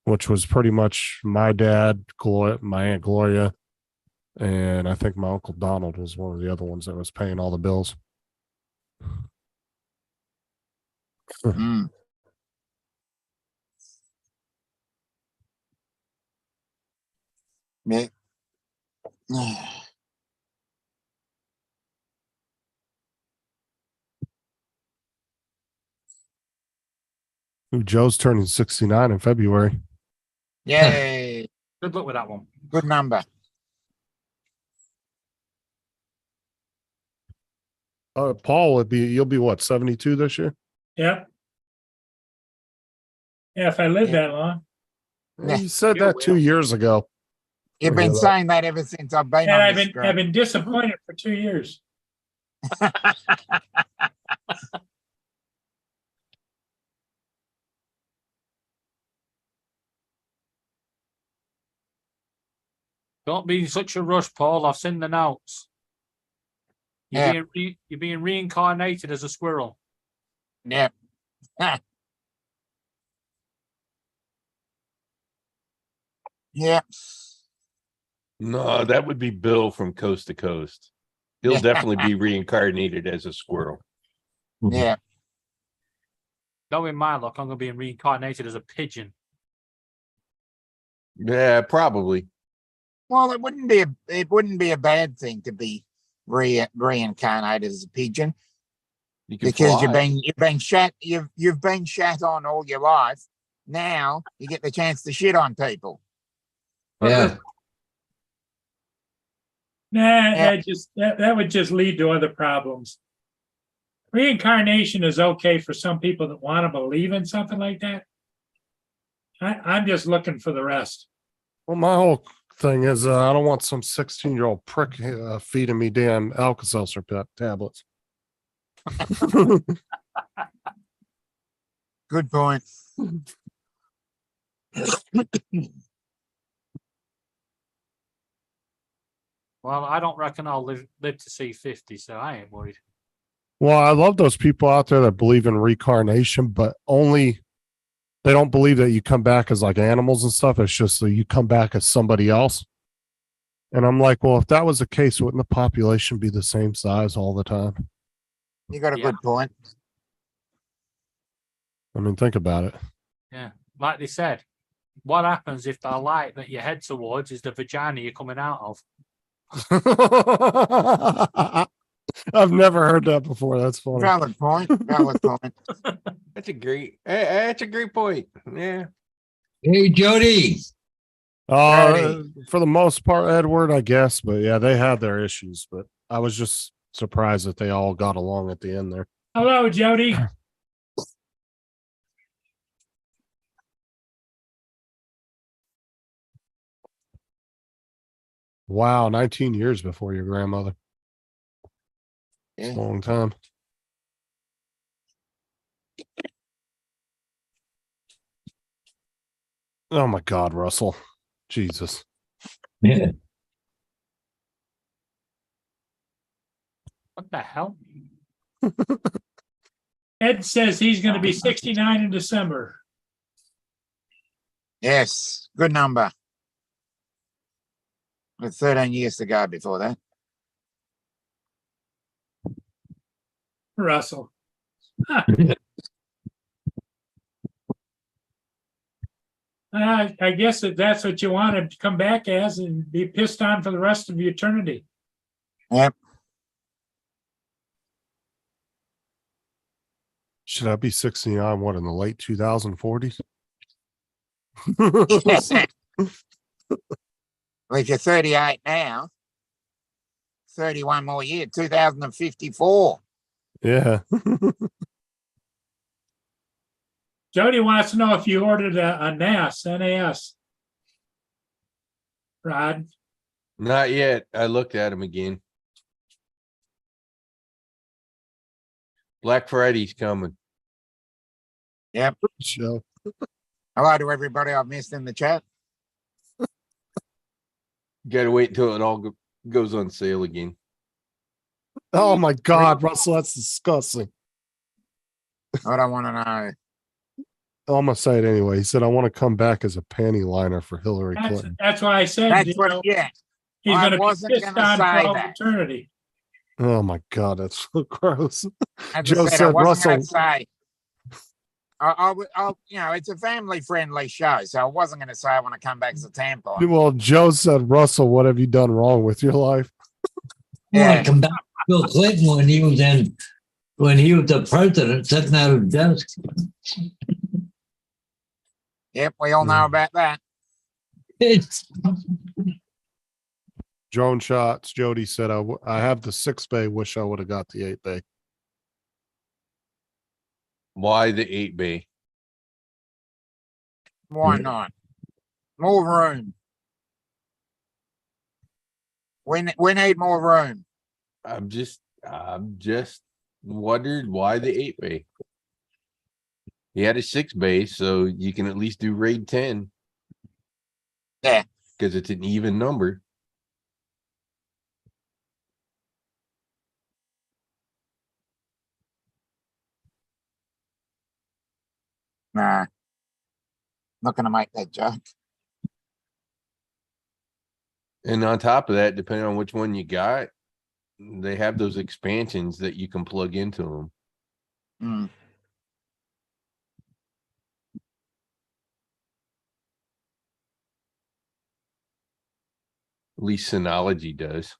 S5: which was pretty much my dad, my Aunt Gloria, And I think my Uncle Donald was one of the other ones that was paying all the bills.
S2: Mm. Yeah.
S5: Ooh, Joe's turning 69 in February.
S2: Yay.
S6: Good luck with that one.
S2: Good number.
S5: Paul would be, you'll be what, 72 this year?
S3: Yep. Yeah, if I live
S2: Yeah.
S3: that long.
S2: Yeah.
S5: You said
S6: You
S5: that 2
S6: will.
S5: years ago.
S2: You've been saying that ever since I've been
S3: And
S2: on
S3: I've
S2: this
S3: been, I've been disappointed for 2 years.
S6: Don't be in such a rush, Paul. I've seen the notes.
S2: Yeah.
S6: You're being reincarnated as a squirrel.
S2: Yep. Yeah.
S4: No, that would be Bill from Coast to Coast. He'll
S2: Yeah.
S4: definitely be reincarnated as a squirrel.
S2: Yeah.
S6: Knowing my luck, I'm going to be reincarnated as a pigeon.
S4: Yeah, probably.
S2: Well, it wouldn't be a bad thing to be reincarnated as a pigeon,
S4: You can
S2: because
S4: fly.
S2: you've been shat on all your life. Now you get the chance to shit on people.
S1: Yeah.
S3: Nah,
S2: Yeah.
S3: that would just lead to other problems. Reincarnation is okay for some people that want to believe in something like that. I'm just looking for the rest.
S5: Well, my whole thing is I don't want some 16-year-old prick feeding me damn Alka-Seltzer tablets.
S2: Good point.
S6: Well, I don't reckon I'll live to see 50, so I ain't worried.
S5: Well, I love those people out there that believe in reincarnation, but only they don't believe that you come back as like animals and stuff. It's just that you come back as somebody else. And I'm like, well, if that was the case, wouldn't the population be the same size all the time?
S2: You got a
S6: Yeah.
S2: good point.
S5: I mean, think about it.
S6: Yeah. Like they said, what happens if the light that you head towards is the vagina you're coming out of?
S5: I've never heard that before. That's funny.
S2: Valid point. Valid point.
S4: That's a great point. Yeah.
S1: Hey, Jody.
S5: For the most part, Edward, I guess, but yeah, they had their issues, but I was just surprised that they all got along at the end there.
S3: Hello, Jody.
S5: Wow, 19 years before your grandmother.
S2: Yeah.
S5: It's a long time. Oh my God, Russell. Jesus.
S1: Yeah.
S6: What the hell?
S3: Ed says he's going to be 69 in December.
S2: Yes. Good number. With 13 years to go before that.
S3: Russell. I guess that's what you wanted to come back as and be pissed on for the rest of eternity.
S2: Yep.
S5: Should I be 69? What, in the late 2040s?
S2: Well, if you're 38 now, 31 more years, 2054.
S5: Yeah.
S3: Jody wants to know if you ordered a NAS. Rod.
S4: Not yet. I looked at him again. Black Friday's coming.
S2: Yep.
S5: Show.
S2: Hello to everybody I've missed in the chat.
S4: Gotta wait until it all goes on sale again.
S5: Oh my God, Russell, that's disgusting.
S2: I don't want to know.
S5: I'm gonna say it anyway. He said, "I want to come back as a panty liner for Hillary
S3: That's,
S5: Clinton."
S3: that's why I said,
S2: That's
S3: you
S2: what,
S3: know,
S2: yeah.
S3: He's
S2: I
S3: gonna be
S2: wasn't
S3: pissed
S2: gonna
S3: on for
S2: say
S3: all
S2: that.
S3: eternity.
S5: Oh my God, that's so gross.
S2: As
S5: Joe
S2: I said, I
S5: said,
S2: wasn't gonna
S5: Russell,
S2: say. It's a family-friendly show, so I wasn't gonna say I want to come back as a tampon.
S5: well, Joe said, Russell, what have you done wrong with your life?
S1: Yeah.
S2: Yeah.
S1: Come back to Bill Clinton when he was the president sitting at his desk.
S2: Yep, we all know about that.
S1: It's
S5: Drone shots. Jody said, I have the 6-bay. Wish I would have got the 8-bay.
S4: Why the 8B?
S2: Why not? More room. We need more room.
S4: I'm just wondered why the 8B. He had a 6-bay, so you can at least do raid 10.
S2: Yeah.
S4: Because it's an even number.
S2: Nah. Not gonna make that joke.
S4: And on top of that, depending on which one you got, they have those expansions that you can plug into them.
S2: Mm.
S4: At least Synology does.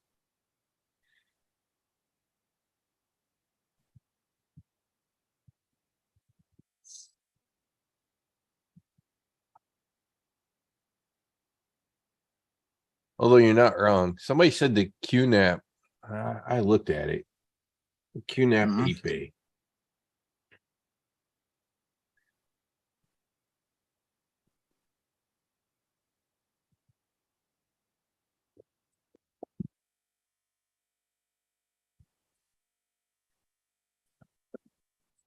S4: Although you're not wrong. Somebody said the QNAP. I looked at it. The QNAP
S2: Mhm.
S4: 8B.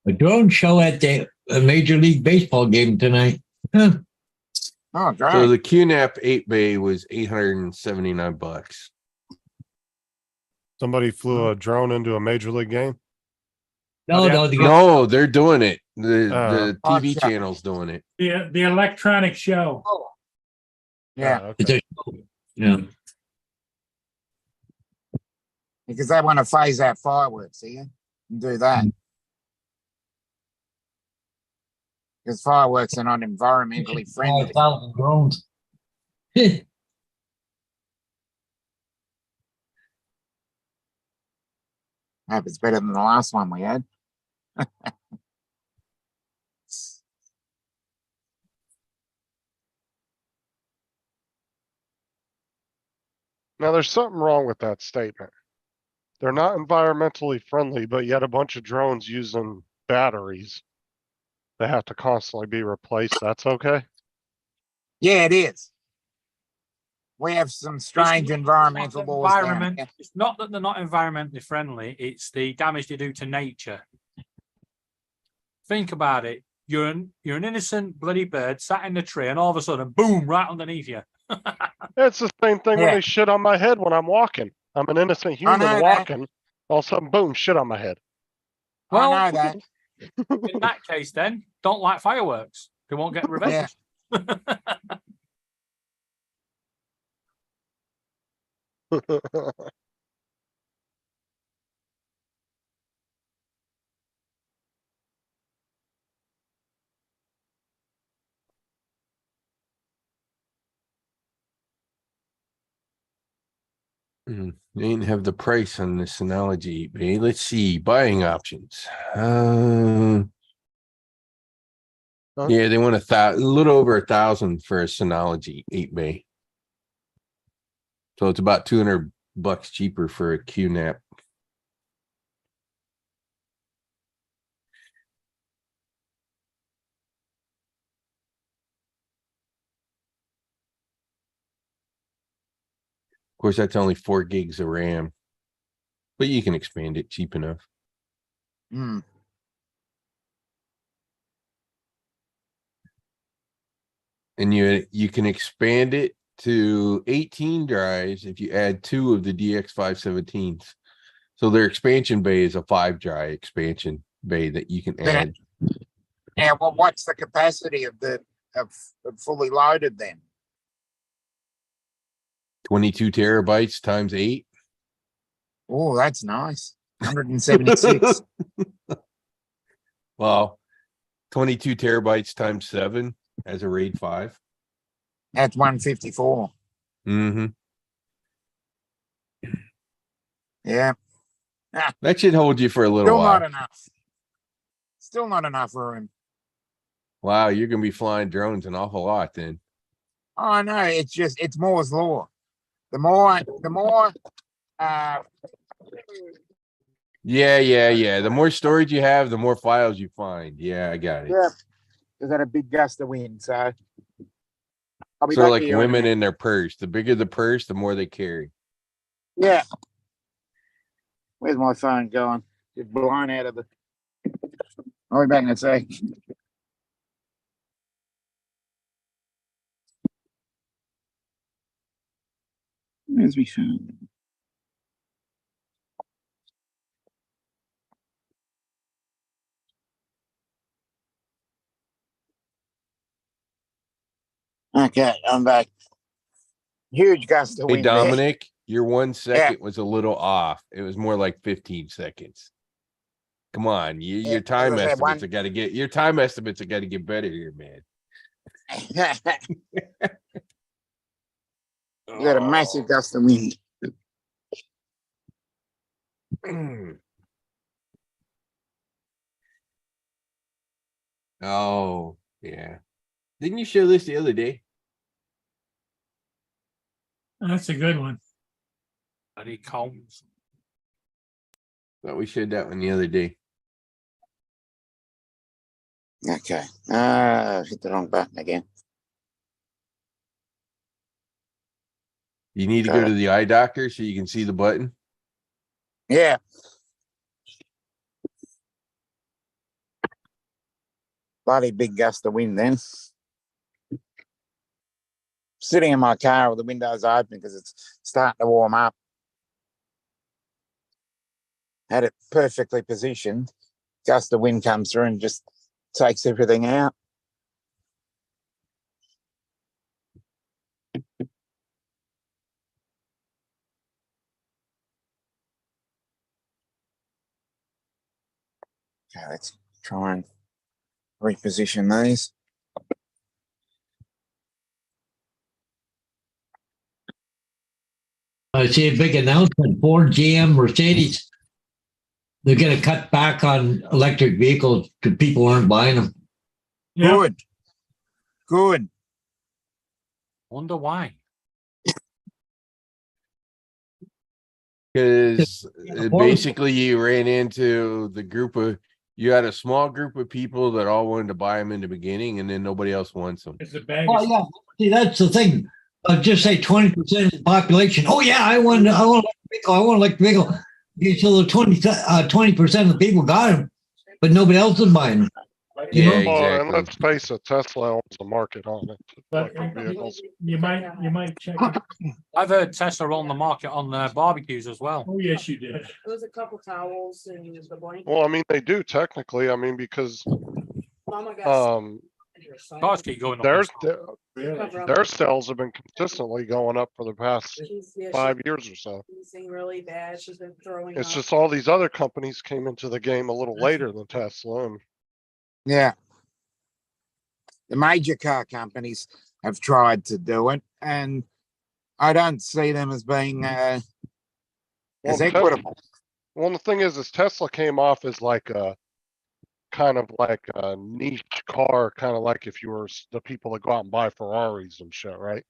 S1: a drone show at the Major League Baseball game tonight. Huh.
S2: Oh, great.
S4: So the QNAP 8B was $879.
S5: Somebody flew a drone into a major league game.
S1: No,
S6: yeah.
S1: no, the guy,
S4: No, they're doing it. The
S2: Oh,
S4: TV
S2: sure.
S4: channel's doing it.
S3: The electronic show.
S2: Yeah,
S5: Oh,
S1: it's
S5: okay.
S1: a show. Yeah.
S2: because they want to phase out fireworks here and do that. Because fireworks are not environmentally friendly.
S1: 5,000 drones.
S2: I hope it's better than the last one we had.
S5: Now, there's something wrong with that statement. They're not environmentally friendly, but yet a bunch of drones using batteries that have to constantly be replaced. That's okay.
S2: Yeah, it is. We have some strange
S6: not-
S2: environmental
S6: it's not
S2: laws down
S6: environment-
S2: here.
S6: It's not that they're not environmentally friendly, it's the damage they do to nature. Think about it. You're an innocent bloody bird sat in the tree and all of a sudden, boom, right underneath you.
S5: It's the same thing when
S2: Yeah.
S5: they shit on my head when I'm walking. I'm an innocent human
S2: know that.
S5: walking. All of a sudden, boom, shit on my head.
S6: Well,
S2: I know that.
S6: in that case, then don't light fireworks. They won't get revenge.
S4: They didn't have the price on the Synology 8B. Let's see, buying options. Yeah, they want a little over 1,000 for a Synology 8B. So it's about $200 cheaper for a QNAP. Of course, that's only 4 gigs of RAM, but you can expand it cheap enough.
S2: Hmm.
S4: And you can expand it to 18 drives if you add 2 of the DX517s. So their expansion bay is a 5-drive expansion bay that you can
S2: Then
S4: add.
S2: Yeah, well, what's the capacity of fully loaded then?
S4: 22 terabytes times 8.
S2: Oh, that's nice. 176.
S4: Well, 22 terabytes times 7 as a RAID 5.
S2: That's 154.
S4: Mm-hmm.
S2: Yeah.
S4: That should hold you for a little
S2: Still
S4: while.
S2: not enough. Still not enough room.
S4: Wow, you're gonna be flying drones an awful lot then.
S2: Oh no, it's Moore's law. The more
S4: Yeah. The more storage you have, the more files you find. Yeah, I got it.
S2: yeah, there's that a big gust of wind, so I'll be
S4: So
S2: back
S4: like
S2: here in a
S4: women
S2: minute.
S4: in their purse. The bigger the purse, the more they carry.
S2: Yeah. Where's my phone going? It's blown out of the. I'll be back in a sec. Where's my phone? Okay, I'm back. Huge gust of
S4: Hey
S2: wind there.
S4: Dominic, your 1 second was a little off. It was more like 15 seconds. Come on, your time
S2: as I said,
S4: estimates are gotta get better here, man.
S2: You got a massive gust of wind.
S4: Oh, yeah. Didn't you show this the other day?
S3: That's a good one.
S6: Bloody Combs.
S4: Thought we showed that one the other day.
S2: Okay. Hit the wrong button again.
S4: You need to go to the eye doctor so you can see the button.
S2: Yeah. Bloody big gust of wind then. Sitting in my car with the windows open because it's starting to warm up. Had it perfectly positioned. Gust of wind comes through and just takes everything out. Okay, let's try and reposition these.
S1: I see a big announcement, Ford, GM, Mercedes. They're gonna cut back on electric vehicles because people aren't buying them.
S3: Yeah,
S2: Good. Good.
S6: Wonder why.
S4: Because
S1: affordable.
S4: basically you ran into you had a small group of people that all wanted to buy them in the beginning and then nobody else wants them.
S3: it's a bag.
S1: Oh, yeah. See, that's the thing. Just say 20% of the population. Oh, yeah, I want electric vehicle. I want electric vehicle. Okay, so the 20% of the people got them, but nobody else is buying them.
S4: Yeah,
S5: Well, and
S4: exactly.
S5: let's face it, Tesla owns the market on it.
S3: But
S5: Electric vehicles.
S3: you might check it.
S6: I've heard Tesla on the market on barbecues as well.
S3: Oh, yes, you did.
S7: There was a couple towels and the blanket.
S5: Well, I mean, they do technically. I mean, because
S7: Mama got.
S6: Cars keep going up.
S5: their
S3: Really?
S5: their sales have been consistently going up for the past 5 years or so.
S7: She's really bad. She's been throwing
S5: It's
S7: up.
S5: just all these other companies came into the game a little later than Tesla. And
S2: Yeah. The major car companies have tried to do it, and I don't see them as being as
S5: Well,
S2: equitable.
S5: Well, the thing is Tesla came off as like a kind of like a niche car, kind of like if you were the people that go out and buy Ferraris and shit, right?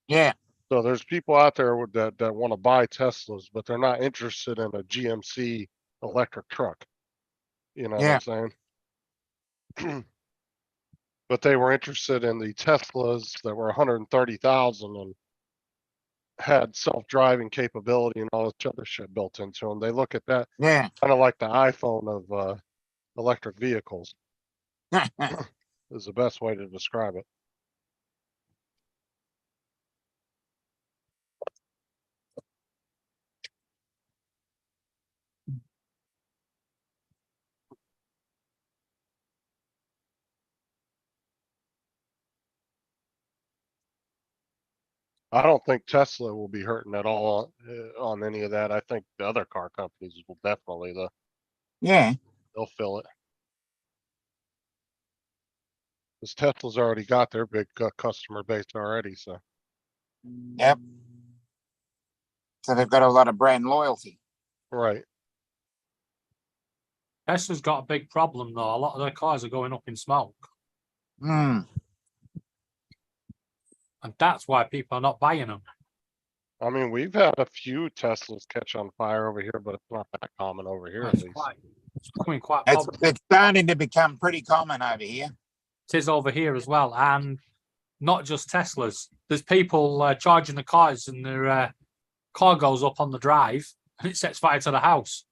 S2: Yeah.
S5: So there's people out there that want to buy Teslas, but they're not interested in a GMC electric truck. You know
S2: Yeah.
S5: what I'm saying? But they were interested in the Teslas that were 130,000 and had self-driving capability and all this other shit built into them. They look at that
S2: Yeah.
S5: kind of like the iPhone of electric vehicles is the best way to describe it. I don't think Tesla will be hurting at all on any of that. I think the other car companies will definitely,
S2: Yeah,
S5: they'll fill it. Because Tesla's already got their big customer base already, so.
S2: yep. So they've got a lot of brand loyalty.
S5: Right.
S6: Tesla's got a big problem though. A lot of their cars are going up in smoke,
S2: Hmm.
S6: and that's why people are not buying them.
S5: I mean, we've had a few Teslas catch on fire over here, but it's not that common over here at least.
S6: It's becoming quite
S2: It's
S6: popular.
S2: it's starting to become pretty common over here.
S6: It is over here as well, and not just Teslas. There's people charging the cars, and their car goes up on the drive, and it sets fire to the house.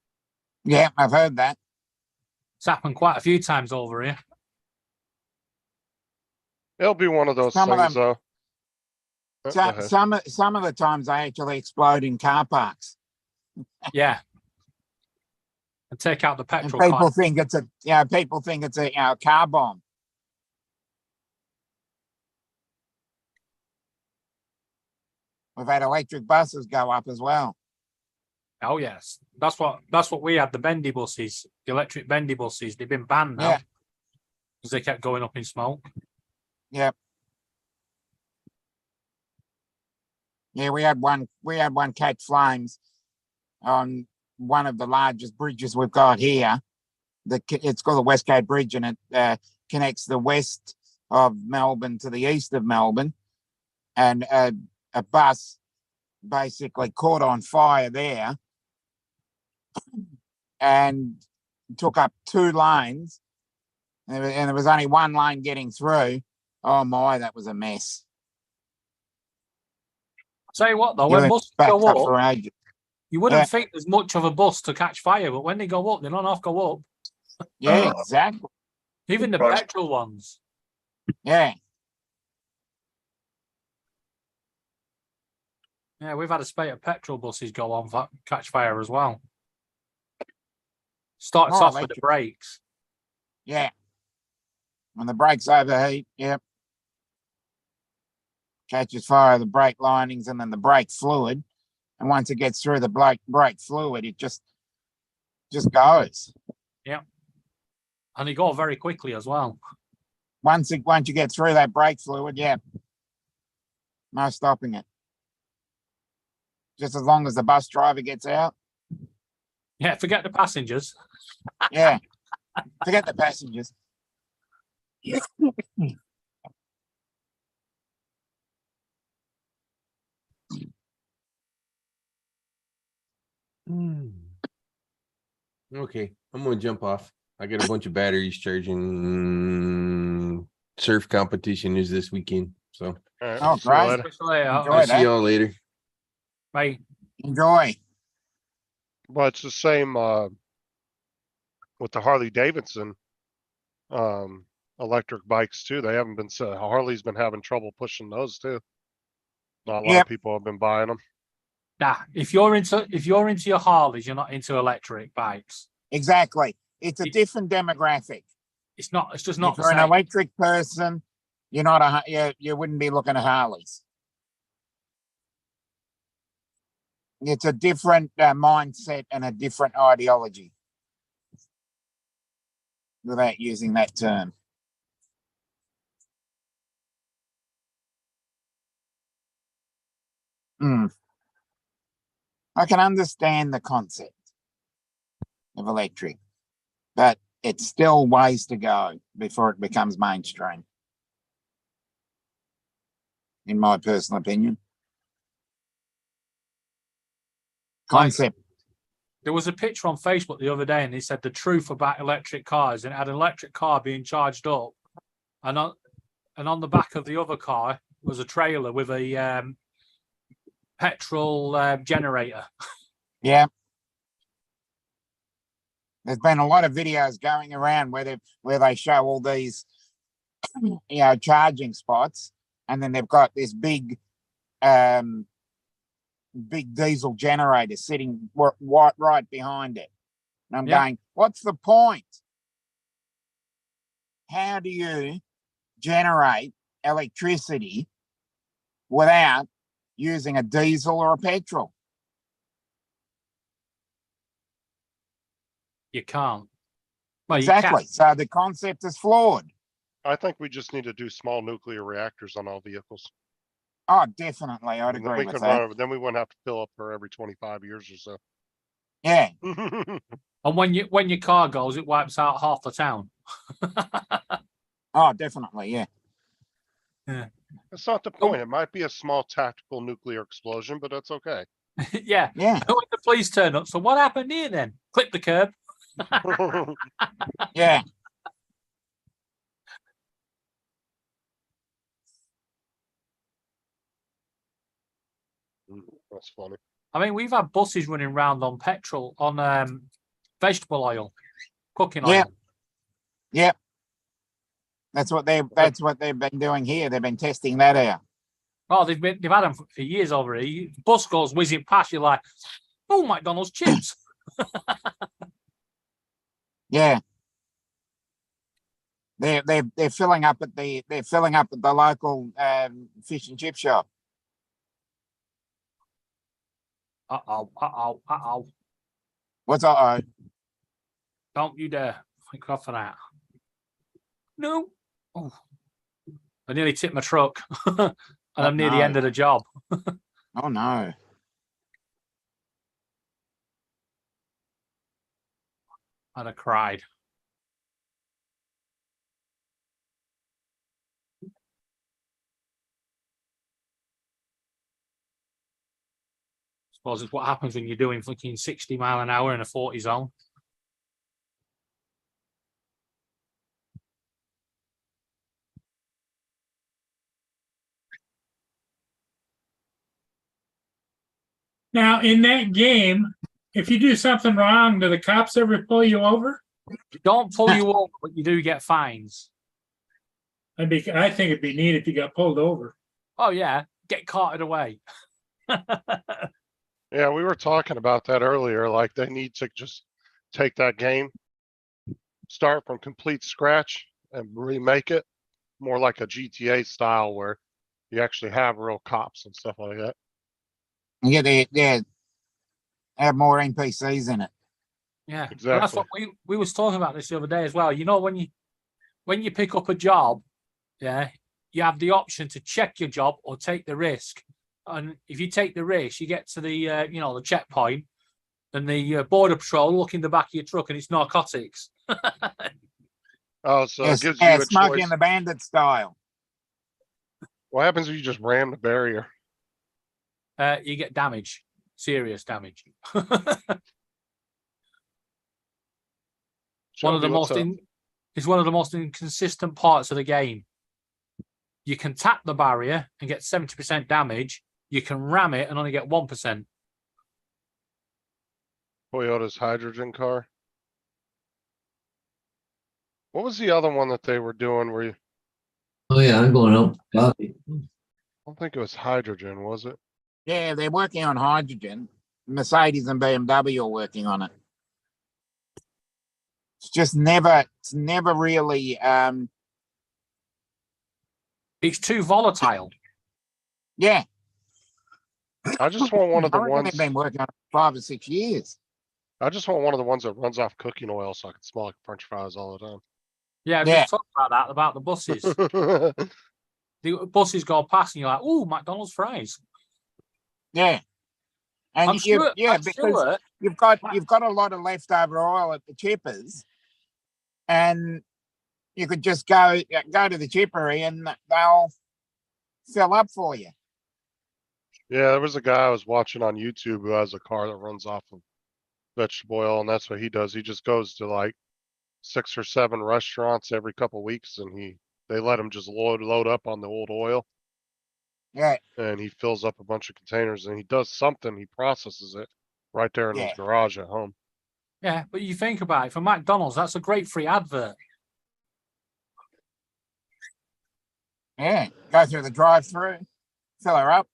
S2: Yeah, I've heard that.
S6: It's happened quite a few times over here.
S5: It'll be one of those
S2: Some of
S5: things,
S2: them-
S5: though. Go
S2: So,
S5: ahead.
S2: some of the times they actually explode in car parks,
S6: Yeah. And take out the
S2: and
S6: petrol
S2: people
S6: car.
S2: think it's a car bomb. We've had electric buses go up as well.
S6: Oh yes, that's what we had. The bendy buses, the electric bendy buses, they've been banned now
S2: Yeah.
S6: because they kept going up in smoke.
S2: Yep. Yeah, we had one catch flames on one of the largest bridges we've got here. It's called the Westgate Bridge, and it connects the west of Melbourne to the east of Melbourne. And a bus basically caught on fire there and took up 2 lanes, and there was only 1 lane getting through. Oh my, that was a mess.
S6: Tell you what though,
S2: You
S6: when
S2: were
S6: buses
S2: backed
S6: go
S2: up
S6: up,
S2: for ages.
S6: you wouldn't
S2: Yeah.
S6: think there's much of a bus to catch fire, but when they go up, they don't half go up.
S2: Yeah, exactly.
S6: Even the petrol ones.
S2: Yeah.
S6: Yeah, we've had a spate of petrol buses go on catch fire as well. Starts
S2: More
S6: off with the
S2: electric.
S6: brakes.
S2: Yeah. When the brakes overheat, yep. Catches fire, the brake linings, and then the brake fluid. And once it gets through the brake fluid, it just goes.
S6: And they go very quickly as well.
S2: Once you get through that brake fluid, yeah. No stopping it. Just as long as the bus driver gets out.
S6: Yeah, forget the passengers.
S2: Yeah. Forget the passengers.
S4: Okay, I'm gonna jump off. I got a bunch of batteries charging. Surf competition is this weekend, so
S5: All right,
S2: Oh,
S5: see you
S2: great.
S5: later.
S6: Especially,
S2: Enjoy
S4: I'll
S2: that.
S4: see y'all later.
S6: right.
S2: Enjoy.
S5: Well, it's the same, with the Harley Davidson, electric bikes too. They haven't been, Harley's been having trouble pushing those too. Not a lot
S2: Yep.
S5: of people have been buying them.
S6: Nah, if you're into your Harleys, you're not into electric bikes.
S2: Exactly. It's a
S6: It-
S2: different demographic.
S6: It's not. It's just
S2: If
S6: not the
S2: you're an
S6: same.
S2: electric person, you're not you wouldn't be looking at Harleys. It's a different mindset and a different ideology. Without using that term. I can understand the concept of electric, but it's still ways to go before it becomes mainstream. In my personal opinion. Concept.
S6: There was a picture on Facebook the other day, and they said the truth about electric cars, and it had an electric car being charged up, and on the back of the other car was a trailer with a petrol generator.
S2: Yeah. There's been a lot of videos going around where they show all these charging spots, and then they've got this big diesel generator sitting right behind it. And I'm
S6: Yeah.
S2: going, what's the point? How do you generate electricity without using a diesel or a petrol.
S6: You can't. Well, you can.
S2: Exactly. So the concept is flawed.
S8: I think we just need to do small nuclear reactors on all vehicles.
S2: Oh, definitely. I'd
S8: And then
S2: agree
S8: we
S2: with
S8: can
S2: that.
S8: run, then we wouldn't have to fill up for every 25 years or so.
S2: Yeah.
S6: And when your car goes, it wipes out half the town.
S2: Oh, definitely. Yeah.
S8: That's not the point. It might be a small tactical nuclear explosion, but that's okay.
S6: Yeah.
S2: Yeah.
S6: When the police turn up, so what happened here then? Clip the curb.
S2: Yeah.
S8: That's funny.
S6: I mean, we've had buses running around on petrol, on vegetable oil, cooking oil.
S2: Yeah. Yep. That's what they've been doing here. They've been testing that out.
S6: Oh, they've had them for years already. Bus goes whizzing past you like, oh, McDonald's chips.
S2: Yeah. They're filling up at the local fish and chip shop.
S6: Uh-oh.
S2: What's up?
S6: Don't you dare. Thank God for that. No. Oh. I nearly tipped my truck. And I'm near the
S2: no.
S6: end of the job.
S2: Oh no.
S6: I'd have cried. Suppose it's what happens when you're doing fucking 60 mile an hour in a 40 zone.
S3: Now, in that game, if you do something wrong, do the cops ever pull you over?
S6: Don't pull you over, but you do get fines.
S3: I think it'd be neat if you got pulled over.
S6: Oh yeah, get carted away.
S8: Yeah, we were talking about that earlier. Like they need to just take that game, start from complete scratch and remake it more like a GTA style where you actually have real cops and stuff like that.
S2: Yeah. Have more NPCs in it.
S6: Yeah,
S8: Exactly.
S6: Well, that's what we was talking about this the other day as well. You know, when you pick up a job, yeah, you have the option to check your job or take the risk. And if you take the risk, you get to the the checkpoint, and the border patrol look in the back of your truck, and it's narcotics.
S8: Oh, so
S2: Yes,
S8: it gives you a
S2: smoking
S8: choice.
S2: the bandit style.
S8: What happens if you just ram the barrier?
S6: You get damage, serious damage. One of the
S8: Shelby, what's up?
S6: it's one of the most inconsistent parts of the game. You can tap the barrier and get 70% damage. You can ram it and only get 1%.
S8: Toyota's hydrogen car. What was the other one that they were doing where you,
S1: Oh yeah, I'm going out. Coffee.
S8: I don't think it was hydrogen, was it?
S2: Yeah, they're working on hydrogen. Mercedes and BMW are working on it. It's never really
S6: It's too volatile.
S2: yeah.
S8: I just want one of the
S2: I reckon
S8: ones,
S2: they've been working on it for 5 or 6 years.
S8: I just want one of the ones that runs off cooking oil so I can smell like French fries all the
S6: Yeah,
S2: Yeah.
S6: just talk about that, about the buses.
S8: time.
S6: The buses go past and you're like, oh, McDonald's fries.
S2: Yeah. And
S6: I'm sure,
S2: because you've got a lot of leftover oil at the chippers, and you could just go to the chippery and they'll fill up for you.
S8: Yeah, there was a guy I was watching on YouTube who has a car that runs off of vegetable oil, and that's what he does. He just goes to like 6 or 7 restaurants every couple weeks, and they let him just load up on the old oil,
S2: Yeah.
S8: and he fills up a bunch of containers, and he does something. He processes it right there in
S2: Yeah.
S8: his garage at home.
S6: Yeah, but you think about it, for McDonald's, that's a great free advert.
S2: Yeah. Go through the drive-through, fill her up.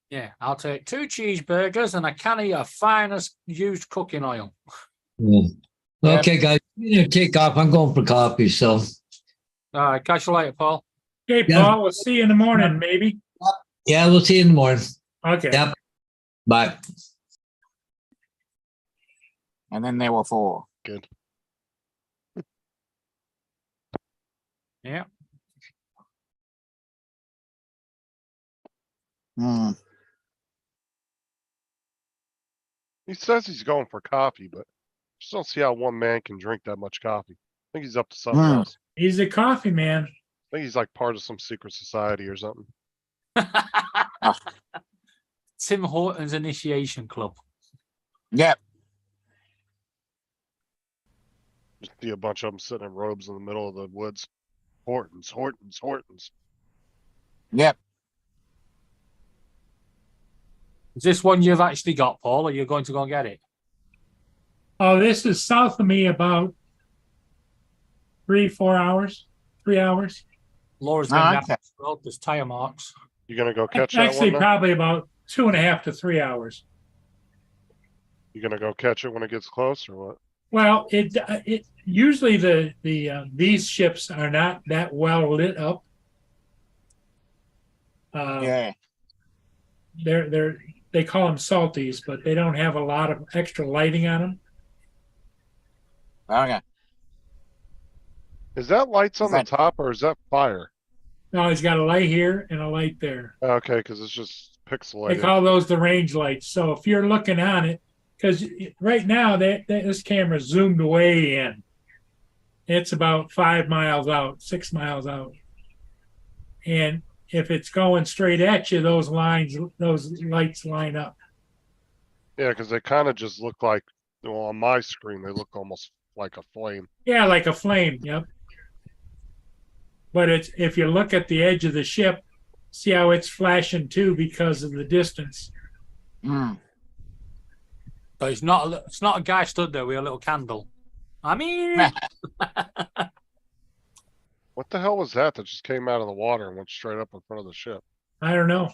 S6: Yeah, I'll take 2 cheeseburgers and a can of your finest used cooking oil.
S1: Yeah.
S2: Yeah.
S1: Okay, guys, I'm gonna take off. I'm going for coffee. So
S6: All right, catch you later, Paul.
S3: Okay,
S1: Yeah.
S3: Paul, we'll see you in the morning, maybe.
S1: Yeah, we'll see you in the morning.
S3: Okay.
S1: Yep. Bye.
S2: And then there were 4.
S8: Good.
S6: Yeah.
S2: Hmm.
S8: He says he's going for coffee, but just don't see how one man can drink that much coffee. I think he's up to something
S2: Hmm.
S8: else.
S3: He's a coffee man.
S8: I think he's like part of some secret society or something.
S6: Tim Hortons Initiation Club.
S2: Yep.
S8: Just see a bunch of them sitting in robes in the middle of the woods. Hortons, Hortons, Hortons.
S2: Yep.
S6: Is this one you've actually got, Paul, or you're going to go and get it?
S3: Oh, this is south of me about 3 hours.
S6: Laura's
S2: Oh,
S6: going down
S2: okay.
S6: this road. There's tire marks.
S8: You gonna go catch that
S3: Actually,
S8: one? Now?
S3: probably about 2.5 to 3 hours.
S8: You gonna go catch it when it gets close, or what?
S3: Well, it usually these ships are not that well lit up.
S2: Yeah.
S3: They call them salties, but they don't have a lot of extra lighting on them.
S2: Okay.
S8: Is that lights on the
S2: That-
S8: top, or is that fire?
S3: No, he's got a light here and a light there.
S8: Okay, because it's just
S3: They
S8: pixelated.
S3: call those the range lights. So if you're looking on it, because right now this camera's zoomed way in. It's about 5 miles out, 6 miles out. And if it's going straight at you, those lights line up.
S8: Yeah, because they kind of just look like, well, on my screen, they look almost like a flame.
S3: Yeah, like a flame. Yep. But if you look at the edge of the ship, see how it's flashing too because of the distance.
S2: Hmm.
S6: But it's not a guy stood there with a little candle. I mean,
S8: What the hell was that just came out of the water and went straight up in front of the ship?
S3: I don't know.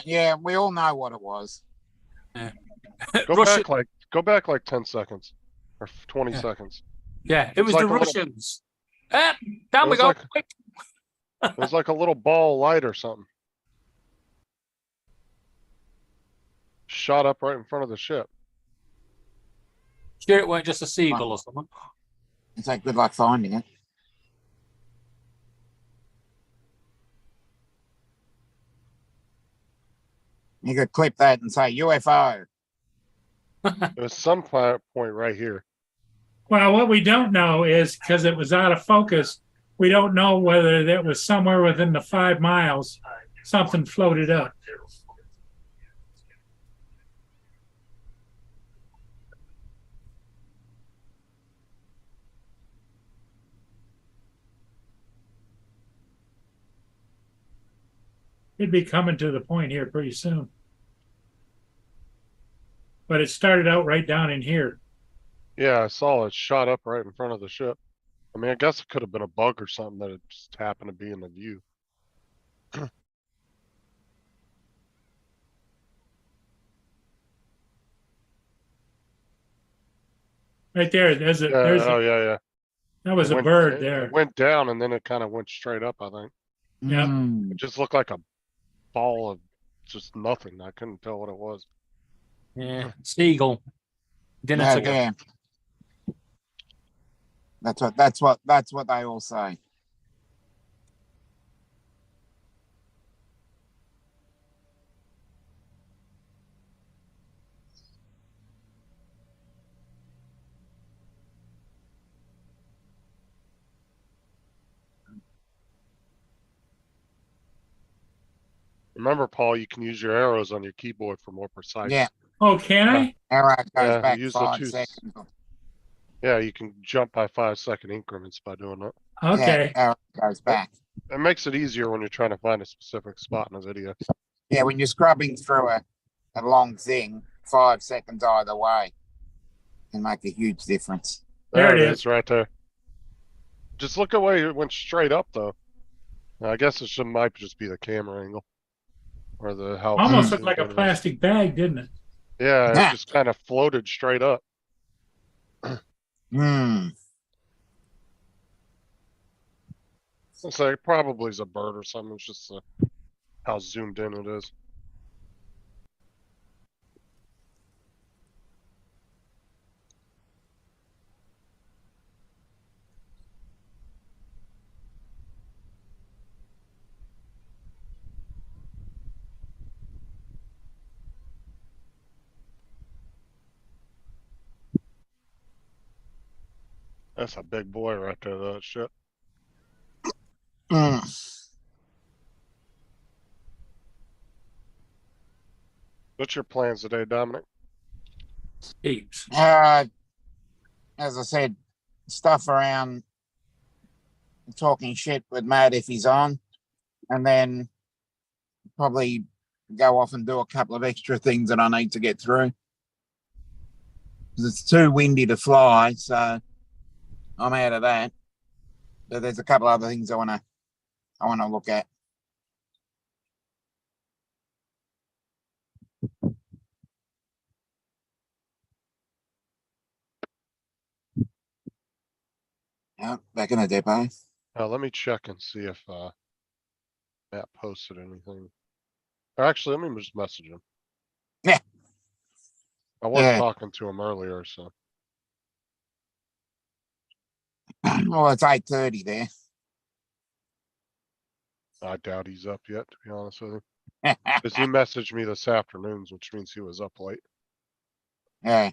S2: Yeah, we all know what it was.
S8: Go back like 10 seconds or 20
S6: Yeah.
S8: seconds.
S6: yeah, it was
S8: like
S6: the
S8: a little-
S6: Russians. Down we
S8: was
S6: go.
S8: like-
S6: Quick.
S8: It was like a little ball of light or something. Shot up right in front of the ship.
S6: Sure, it weren't just a seagull or something.
S2: It's like good luck finding it. You could clip that and say UFO.
S8: There was some point right here.
S3: Well, what we don't know is because it was out of focus, we don't know whether that was somewhere within the 5 miles something floated up. It'd be coming to the point here pretty soon. But it started out right down in here.
S8: Yeah, I saw it shot up right in front of the ship. I mean, I guess it could have been a bug or something that it just happened to be in the view.
S3: Right there, there's
S8: Yeah, yeah.
S3: that was
S8: It
S3: a
S8: went-
S3: bird
S8: it
S3: there.
S8: went down and then it kind of went straight up, I think.
S3: Yep.
S2: Hmm.
S8: It just looked like a ball of just nothing. I couldn't tell what it was.
S6: Yeah, seagull. Dinner
S2: Yeah,
S6: together.
S2: yeah. That's what they all say.
S8: Remember, Paul, you can use your arrows on your keyboard for more precise.
S2: Yeah.
S3: Oh, can I?
S2: Arrow goes
S8: Yeah,
S2: back
S8: use the
S2: 5
S8: two-
S2: seconds.
S8: Yeah, you can jump by 5-second increments by doing that.
S3: Okay.
S2: Yeah, arrow goes back.
S8: It makes it easier when you're trying to find a specific spot in a video.
S2: Yeah, when you're scrubbing through a long thing, 5 seconds either way can make a huge difference.
S3: There it
S8: is, right there. Just look at where it went straight up, though. I guess it might just be the camera angle. Or the how.
S3: Almost looked like a plastic bag, didn't it?
S8: Yeah,
S2: Yeah.
S8: it just kind of floated straight up.
S2: Hmm.
S8: I'll say it probably is a bird or something. It's just how zoomed in it is. That's a big boy right there, though. Shit.
S2: Mm.
S8: What's your plans today, Dominic?
S6: Heaps.
S2: As I said, stuff around talking shit with Matt if he's on, and then probably go off and do a couple of extra things that I need to get through. 'Cause it's too windy to fly, so I'm out of that. But there's a couple other things I wanna look at. Yeah, back in the depot.
S8: Let me check and see if Matt posted anything. Or actually, let me just message him.
S2: Yeah.
S8: I was
S2: Yeah.
S8: talking to him earlier, so
S2: Well, it's 8:30 there.
S8: I doubt he's up yet, to be honest with you. Because he messaged me this afternoon, which means he was up late.
S2: Yeah.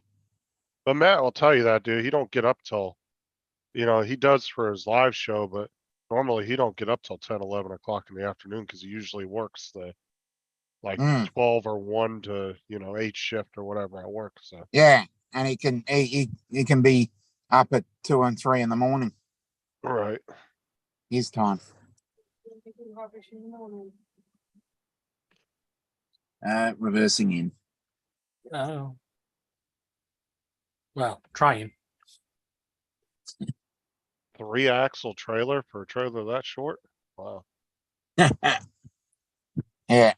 S8: But Matt will tell you that, dude. He don't get up till, he does for his live show, but normally he don't get up till 10, 11 o'clock in the afternoon because he usually works the like
S2: Mm.
S8: 12 or 1 to, 8 shift or whatever at work. So
S2: Yeah, and he can be up at 2 and 3 in the morning.
S8: right.
S2: His time. Reversing in.
S6: Oh. Well, trying.
S8: 3-axle trailer for a trailer that short? Wow.
S2: Yeah.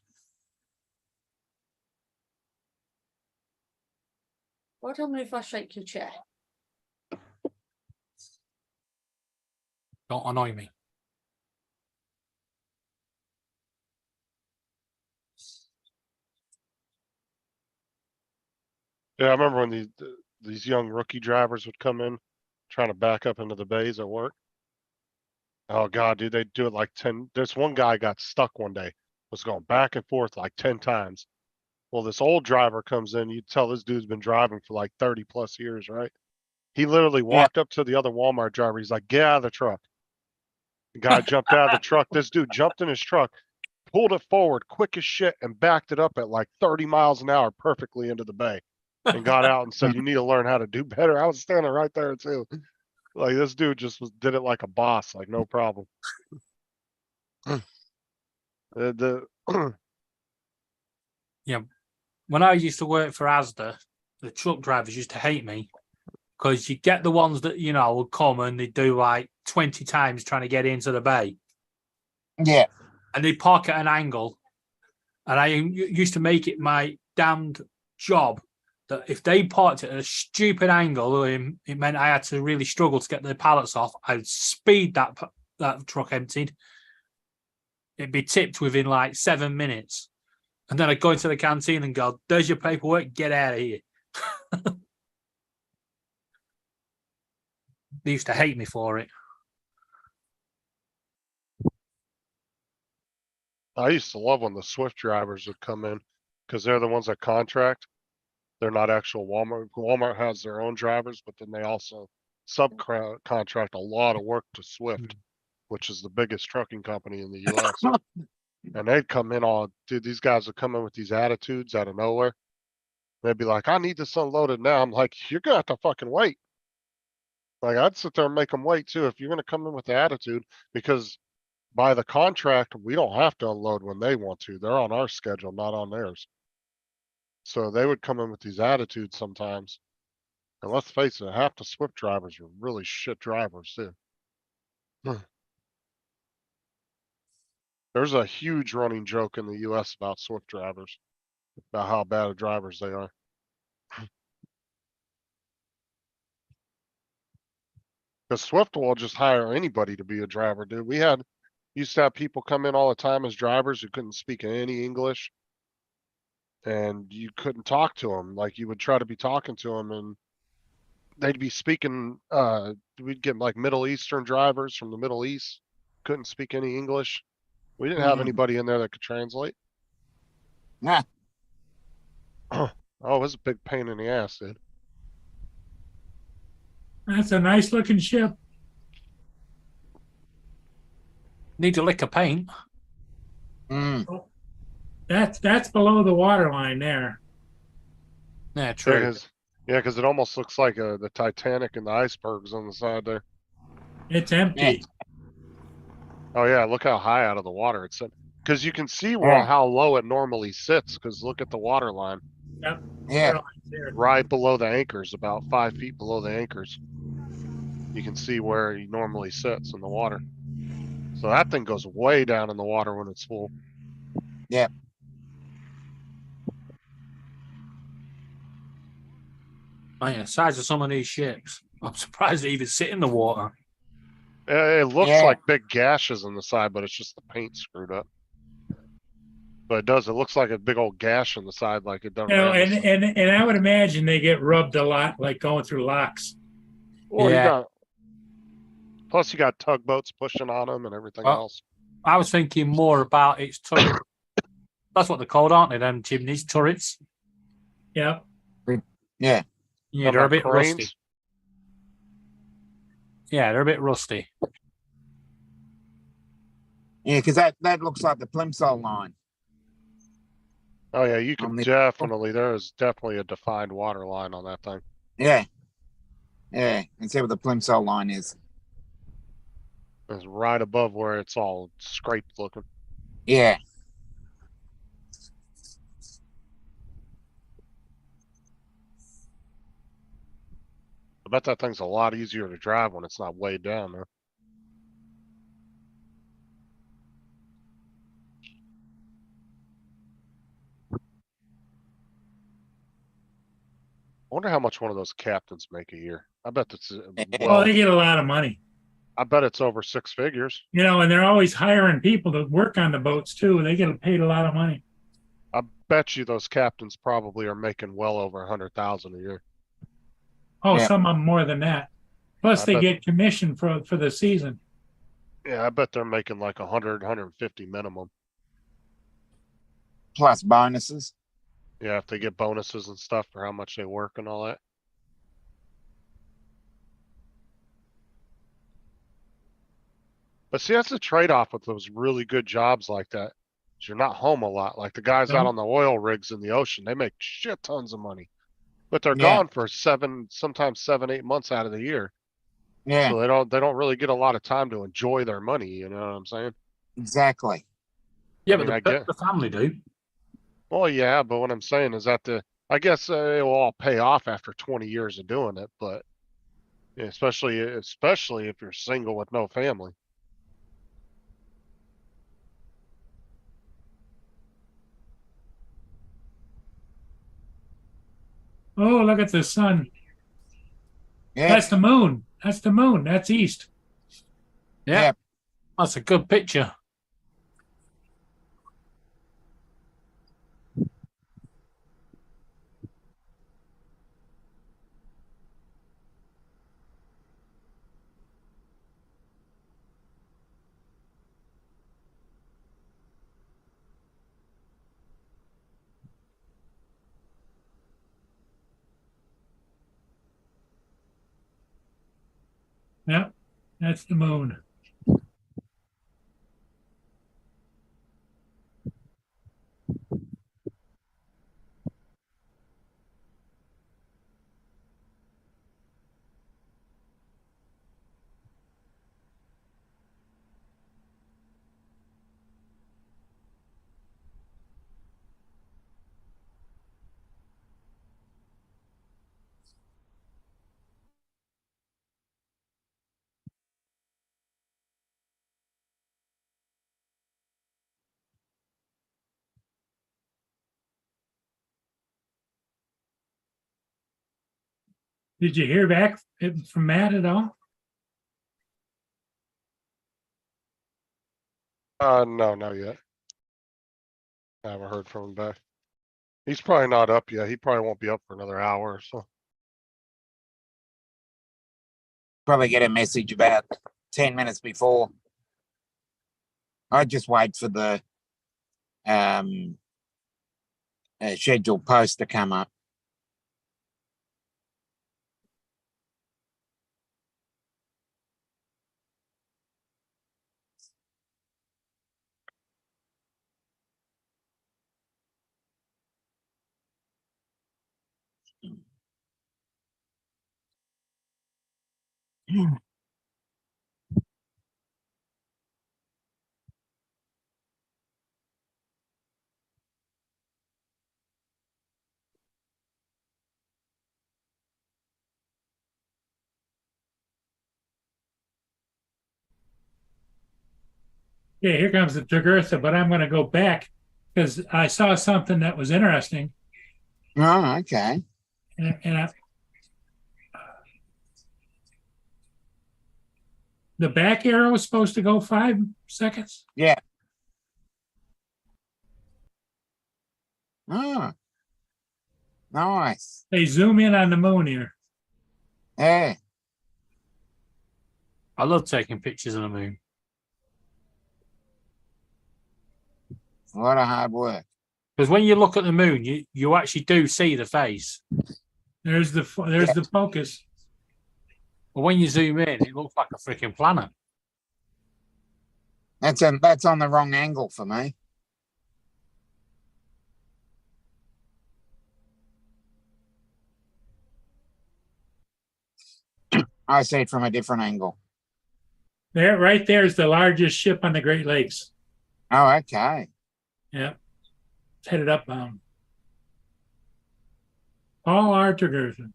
S7: What tell me if I shake your chair?
S6: Don't annoy me.
S8: Yeah, I remember when these young rookie drivers would come in trying to back up into the bays at work. Oh God, dude, they do it like 10. This one guy got stuck one day, was going back and forth like 10 times. Well, this old driver comes in, you tell this dude's been driving for like 30 plus years, right? He literally walked up to the other Walmart driver. He's like, get out of the truck. The guy jumped out of the truck. This dude jumped in his truck, pulled it forward quick as shit, and backed it up at like 30 miles an hour perfectly into the bay and got out and said, you need to learn how to do better. I was standing right there too. Like this dude just did it like a boss, like no problem.
S6: When I used to work for Asda, the truck drivers used to hate me because you get the ones that, would come and they do like 20 times trying to get into the bay.
S2: Yeah.
S6: And they park at an angle. And I used to make it my damned job that if they parked at a stupid angle, it meant I had to really struggle to get the pallets off. I'd speed that truck emptied. It'd be tipped within like 7 minutes. And then I'd go into the canteen and go, there's your paperwork, get out of here. They used to hate me for it.
S8: I used to love when the Swift drivers would come in because they're the ones that contract. They're not actual Walmart. Walmart has their own drivers, but then they also subcontract a lot of work to Swift, which is the biggest trucking company in the US. And they'd come in dude, these guys would come in with these attitudes out of nowhere. They'd be like, I need this unloaded now. I'm like, you're gonna have to fucking wait. Like I'd sit there and make them wait too if you're gonna come in with the attitude, because by the contract, we don't have to unload when they want to. They're on our schedule, not on theirs. So they would come in with these attitudes sometimes. And let's face it, half the Swift drivers are really shit drivers too. There's a huge running joke in the US about Swift drivers, about how bad of drivers they are. Because Swift will just hire anybody to be a driver, dude. We had Used to have people come in all the time as drivers who couldn't speak any English. And you couldn't talk to them. Like you would try to be talking to them and they'd be speaking, we'd get like Middle Eastern drivers from the Middle East, couldn't speak any English. We didn't have
S2: Mhm.
S8: anybody in there that could translate.
S2: Yeah.
S8: Oh, it was a big pain in the ass, dude.
S3: That's a nice looking ship.
S6: Need a lick of paint.
S2: Mm.
S3: That's below the water line there.
S6: Yeah, true.
S8: Yeah, cause it almost looks like the Titanic and the icebergs on the side there.
S3: It's empty.
S8: Oh yeah, look how high out of the water it's in. Cause you can see
S2: Yeah.
S8: how low it normally sits, cause look at the water line.
S3: Yep.
S2: Yeah.
S3: Water line's there.
S8: Right below the anchors, about 5 feet below the anchors. You can see where he normally sits in the water. So that thing goes way down in the water when it's full.
S6: Man, the size of some of these ships. I'm surprised they even sit in the water.
S8: It looks
S2: Yeah.
S8: like big gashes on the side, but it's just the paint screwed up. But it does. It looks like a big old gash on the side, like it done.
S3: You know,
S8: ran
S3: and,
S8: this-
S3: and I would imagine they get rubbed a lot, like going through locks.
S8: Well,
S6: Yeah.
S8: you got. Plus, you got tugboats pushing on them and everything
S6: Oh.
S8: else.
S6: I was thinking more about its turret. That's what they're called, aren't they? Them chimneys, turrets.
S3: Yep.
S2: Yeah.
S6: Yeah, they're a bit
S8: Cranes.
S6: rusty. Yeah, they're a bit rusty.
S2: Yeah, because that looks like the Plimsoll line.
S8: Oh yeah, you
S2: On
S8: can
S2: the-
S8: definitely. There is definitely a defined water line on that thing.
S2: Yeah. Yeah. And see what the Plimsoll line is.
S8: It's right above where it's all scraped looking.
S2: Yeah.
S8: I bet that thing's a lot easier to drive when it's not way down there. I wonder how much one of those captains make a year. I bet that's
S3: Well,
S8: well.
S3: they get a lot of money,
S8: I bet it's over 6 figures.
S3: you know, and they're always hiring people to work on the boats too. They get paid a lot of money.
S8: I bet you those captains probably are making well over 100,000 a year.
S3: Oh,
S2: Yeah.
S3: some of them more than that. Plus,
S8: I
S3: they
S8: bet-
S3: get commission for the season.
S8: Yeah, I bet they're making like 100, 150 minimum.
S2: Plus bonuses.
S8: Yeah, if they get bonuses and stuff for how much they work and all that. But see, that's the trade-off with those really good jobs like that. Is you're not home a lot. Like the guys out
S3: No.
S8: on the oil rigs in the ocean, they make shit tons of money. But they're
S2: Yeah.
S8: gone for sometimes 7, 8 months out of the year.
S2: Yeah.
S8: So they don't really get a lot of time to enjoy their money, you know what I'm saying?
S2: Exactly.
S6: Yeah,
S8: mean, I
S6: but
S8: get-
S6: the family do.
S8: Well, yeah, but what I'm saying is that I guess it will all pay off after 20 years of doing it, but yeah, especially if you're single with no family.
S3: Oh, look at the sun.
S2: Yeah.
S3: That's the moon. That's the moon. That's east.
S6: Yeah.
S2: Yeah.
S6: That's a good picture.
S3: Yep. That's the moon. Did you hear back from Matt at all?
S8: No, not yet. I haven't heard from him back. He's probably not up yet. He probably won't be up for another hour or so.
S2: Probably get a message about 10 minutes before. I just wait for the scheduled post to come up.
S3: Yeah, here comes the Jugurtha, but I'm going to go back because I saw something that was interesting.
S2: Oh, okay.
S3: And the back arrow is supposed to go 5 seconds.
S2: Yeah. Oh, nice.
S3: They zoom in on the moon here.
S2: Yeah.
S6: I love taking pictures of the moon.
S2: A lot of hard work.
S6: Because when you look at the moon, you actually do see the face.
S3: There's the focus.
S6: But when you zoom in, it looks like a freaking planet.
S2: That's on the wrong angle for me. I see it from a different angle.
S3: There, right there is the largest ship on the Great Lakes.
S2: Oh, okay.
S3: Yeah, it's headed upbound. All are Jugurtha.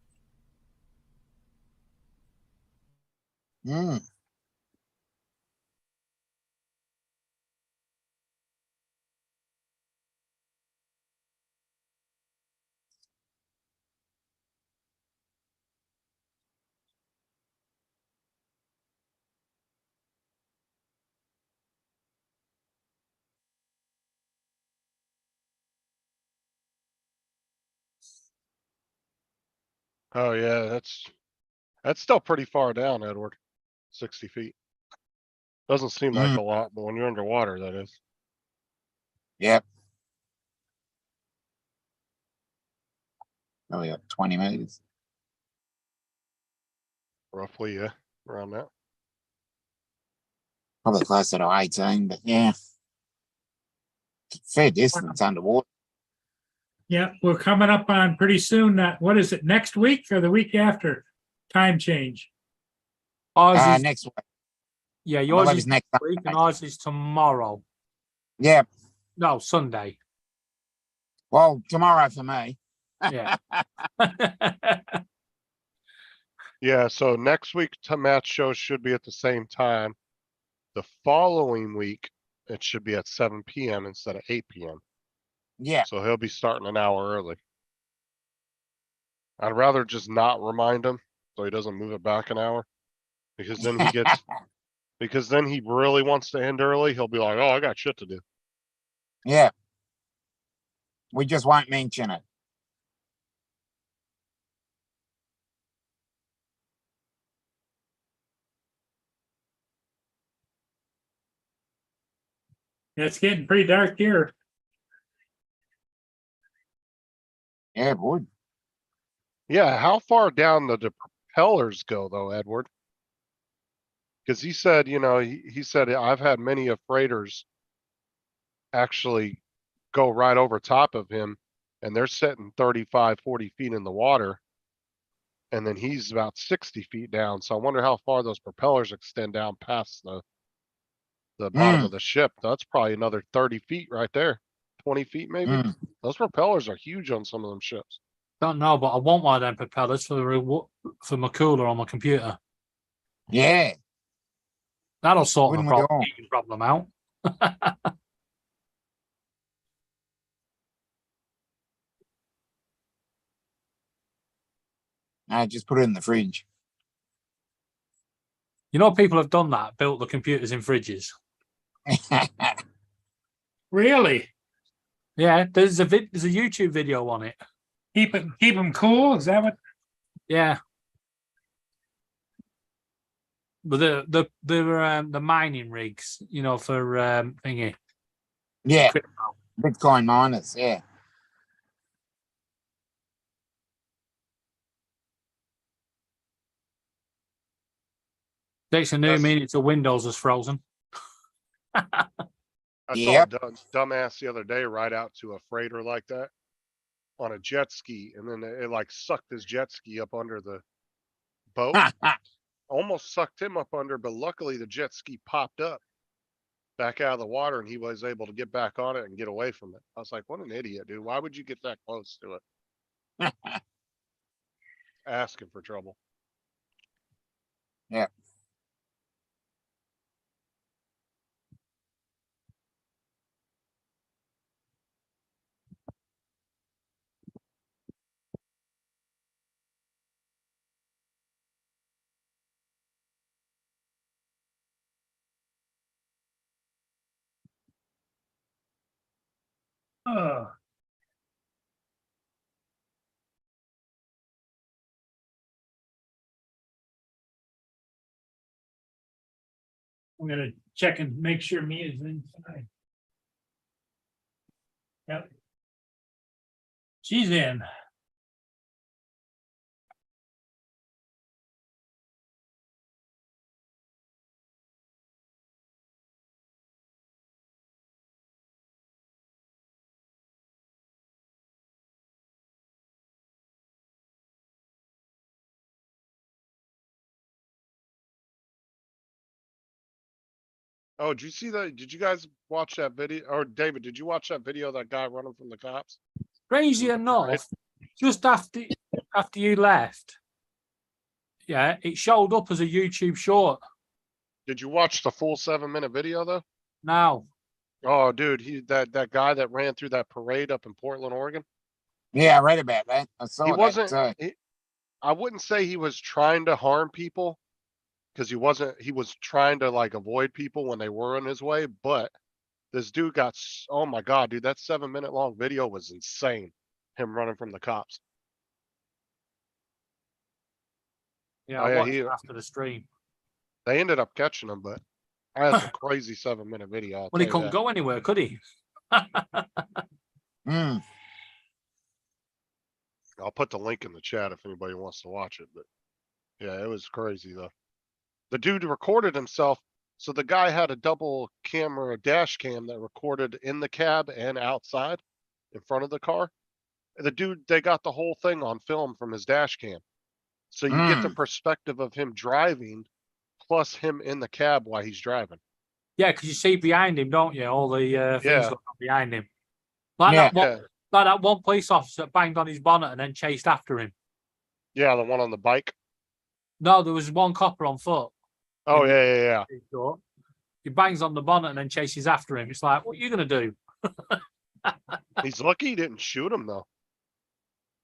S2: Mm.
S8: Oh yeah, that's still pretty far down, Edward. 60 feet. Doesn't seem like
S2: Mm.
S8: a lot, but when you're underwater, that is.
S2: Yep. Probably up 20 meters.
S8: Roughly, yeah, around that.
S2: Probably closer to 18, but yeah. Fair distance underwater.
S3: Yeah, we're coming up on pretty soon. What is it, next week or the week after? Time change.
S6: Ours is,
S2: Next week.
S6: yeah,
S2: I
S6: yours
S2: believe
S6: is
S2: it's next
S6: week and
S2: Sunday.
S6: ours is tomorrow.
S2: Yeah.
S6: No, Sunday.
S2: Well, tomorrow for me.
S6: Yeah.
S8: Yeah, so next week Matt's show should be at the same time. The following week, it should be at 7 p.m. instead of 8 p.m.
S2: Yeah.
S8: So he'll be starting an hour early. I'd rather just not remind him so he doesn't move it back an hour. Because then he gets because then he really wants to end early. He'll be like, oh, I got shit to do.
S2: Yeah. We just won't mention it.
S3: It's getting pretty dark here.
S2: Yeah, it would.
S8: Yeah, how far down the propellers go though, Edward? Because he said, you know, he said I've had many of freighters actually go right over top of him and they're sitting 35, 40 feet in the water. And then he's about 60 feet down. So I wonder how far those propellers extend down past the bottom of the ship. That's probably another 30 feet right there. 20 feet maybe.
S2: Mm.
S8: Those propellers are huge on some of them ships.
S6: Don't know, but I want one of them propellers for my cooler on my computer.
S2: Yeah.
S6: That'll sort
S2: Wouldn't
S6: the
S2: we all?
S6: problem out.
S2: I just put it in the fridge.
S6: You know, people have done that, built the computers in fridges.
S3: Really?
S6: Yeah, there's a YouTube video on it.
S3: Keep them cool. Is that what?
S6: Yeah. But the mining rigs, you know, for thingy.
S2: Yeah,
S6: Crypto.
S2: Bitcoin miners. Yeah.
S6: Takes a new
S8: That's-
S6: meaning to Windows is frozen.
S8: I saw a
S2: Yep.
S8: dumbass the other day ride out to a freighter like that on a jet ski, and then it like sucked his jet ski up under the boat. Almost sucked him up under, but luckily the jet ski popped up back out of the water and he was able to get back on it and get away from it. I was like, what an idiot, dude. Why would you get that close to it? Asking for trouble.
S2: Yeah.
S3: Oh. I'm gonna check and make sure Mia's inside. Yep. She's in.
S8: Oh, did you see that? Did you guys watch that video? Or David, did you watch that video of that guy running from the cops?
S6: Crazy enough, just after you left, yeah, it showed up as a YouTube short.
S8: Did you watch the full 7-minute video though?
S6: Now,
S8: Oh, dude, that guy that ran through that parade up in Portland, Oregon.
S2: Yeah, I read about that. I saw
S8: He
S2: that.
S8: wasn't.
S2: too.
S8: I wouldn't say he was trying to harm people, because he wasn't. He was trying to like avoid people when they were in his way. But this dude got. Oh my god, dude, that 7-minute long video was insane. Him running from the cops.
S6: yeah,
S8: Oh
S6: I
S8: yeah,
S6: watched it after the stream.
S8: they ended up catching him, but that's a crazy 7-minute video. I'll
S6: Well, he
S8: tell you
S6: couldn't
S8: that.
S6: go anywhere, could he?
S2: Mm.
S8: I'll put the link in the chat if anybody wants to watch it. But yeah, it was crazy though. The dude recorded himself. So the guy had a double camera dash cam that recorded in the cab and outside in front of the car. The dude, they got the whole thing on film from his dash cam. So you get the perspective of him driving plus him in the cab while he's driving.
S6: Yeah, because you see behind him, don't you? All the things
S8: Yeah.
S6: going on behind him. Like
S2: Yeah.
S6: that one police officer banged on his bonnet and then chased after him.
S8: Yeah, the one on the bike.
S6: No, there was one copper on foot.
S8: Oh yeah.
S6: He bangs on the bonnet and then chases after him. It's like, what are you gonna do?
S8: He's lucky he didn't shoot him though.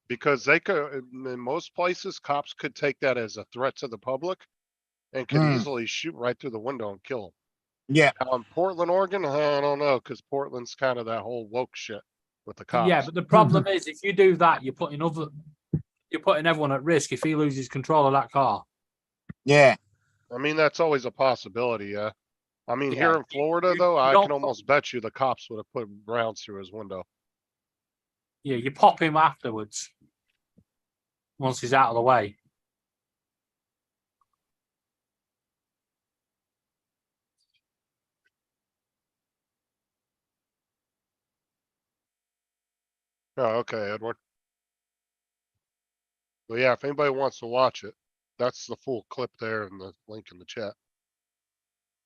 S8: Because they could, in most places, cops could take that as a threat to the public and could easily shoot right through the window and kill him.
S2: Yeah.
S8: Now in Portland, Oregon, I don't know, because Portland's kind of that whole woke shit with the cops.
S6: Yeah, but the problem is if you do that, you're putting everyone at risk if he loses control of that car.
S2: Yeah.
S8: I mean, that's always a possibility, yeah. I mean,
S6: Yeah,
S8: here in Florida, though, I
S6: don't
S8: can almost bet you the cops would have put rounds through his window.
S6: Yeah, you pop him afterwards. Once he's out of the way.
S8: Oh, okay, Edward. Well, yeah, if anybody wants to watch it, that's the full clip there and the link in the chat.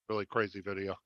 S8: Really crazy video.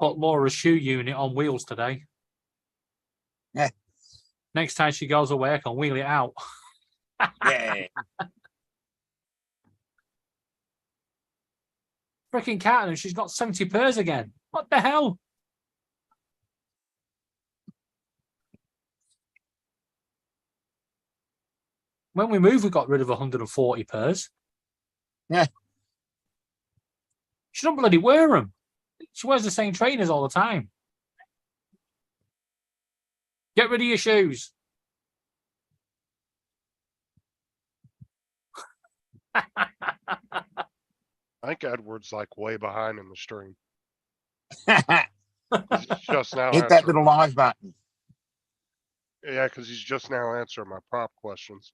S6: put Laura's shoe unit on wheels today.
S2: Yeah.
S6: Next time she goes away, I can wheel it out.
S2: Yeah.
S6: Freaking cat, and she's got 70 pairs again. What the hell? When we moved, we got rid of 140 pairs.
S2: Yeah.
S6: She don't bloody wear them. She wears the same trainers all the time. Get rid of your shoes.
S8: I think Edward's like way behind in the stream.
S2: Hit
S8: He's just now
S2: that
S8: answering.
S2: little live button.
S8: Yeah, because he's just now answering my prop questions.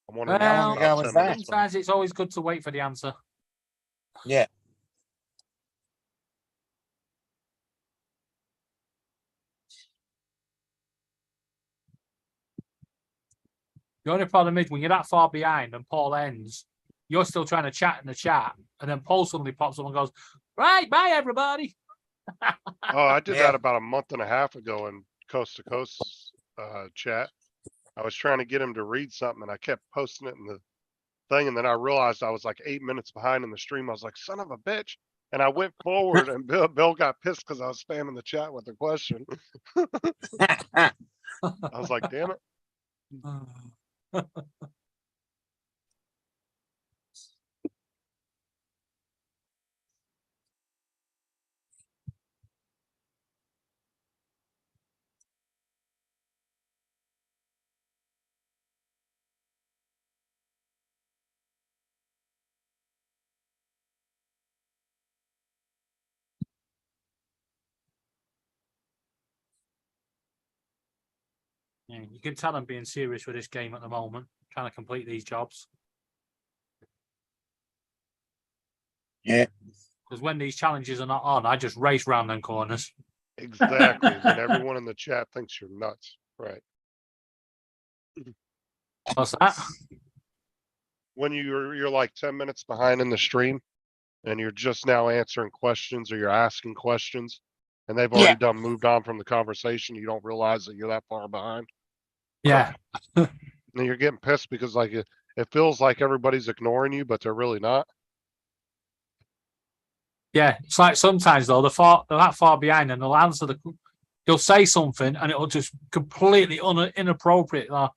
S8: I'm wondering
S6: Well,
S8: how
S2: long ago was that?
S6: Sometimes it's always good to wait for the answer.
S2: Yeah.
S6: The only problem is when you're that far behind and Paul ends, you're still trying to chat in the chat, and then Paul suddenly pops up and goes, "Right, bye everybody."
S8: Oh, I did
S2: Yeah.
S8: that about a month and a half ago in Coast to Coast chat. I was trying to get him to read something and I kept posting it in the thing. And then I realized I was like 8 minutes behind in the stream. I was like, son of a bitch. And I went forward and Bill got pissed because I was spamming the chat with the question. I was like, damn it.
S6: Yeah, you can tell I'm being serious with this game at the moment, trying to complete these jobs.
S2: Yeah.
S6: Because when these challenges are not on, I just race round them corners.
S8: Exactly. Then everyone in the chat thinks you're nuts. Right.
S6: What's that?
S8: When you're like 10 minutes behind in the stream and you're just now answering questions or you're asking questions and they've already moved on from the conversation, you don't realize that you're that far behind.
S6: Yeah.
S8: And you're getting pissed because like it feels like everybody's ignoring you, but they're really not.
S6: Yeah, it's like sometimes though they're that far behind and they'll answer they'll say something and it'll just completely inappropriate. Like,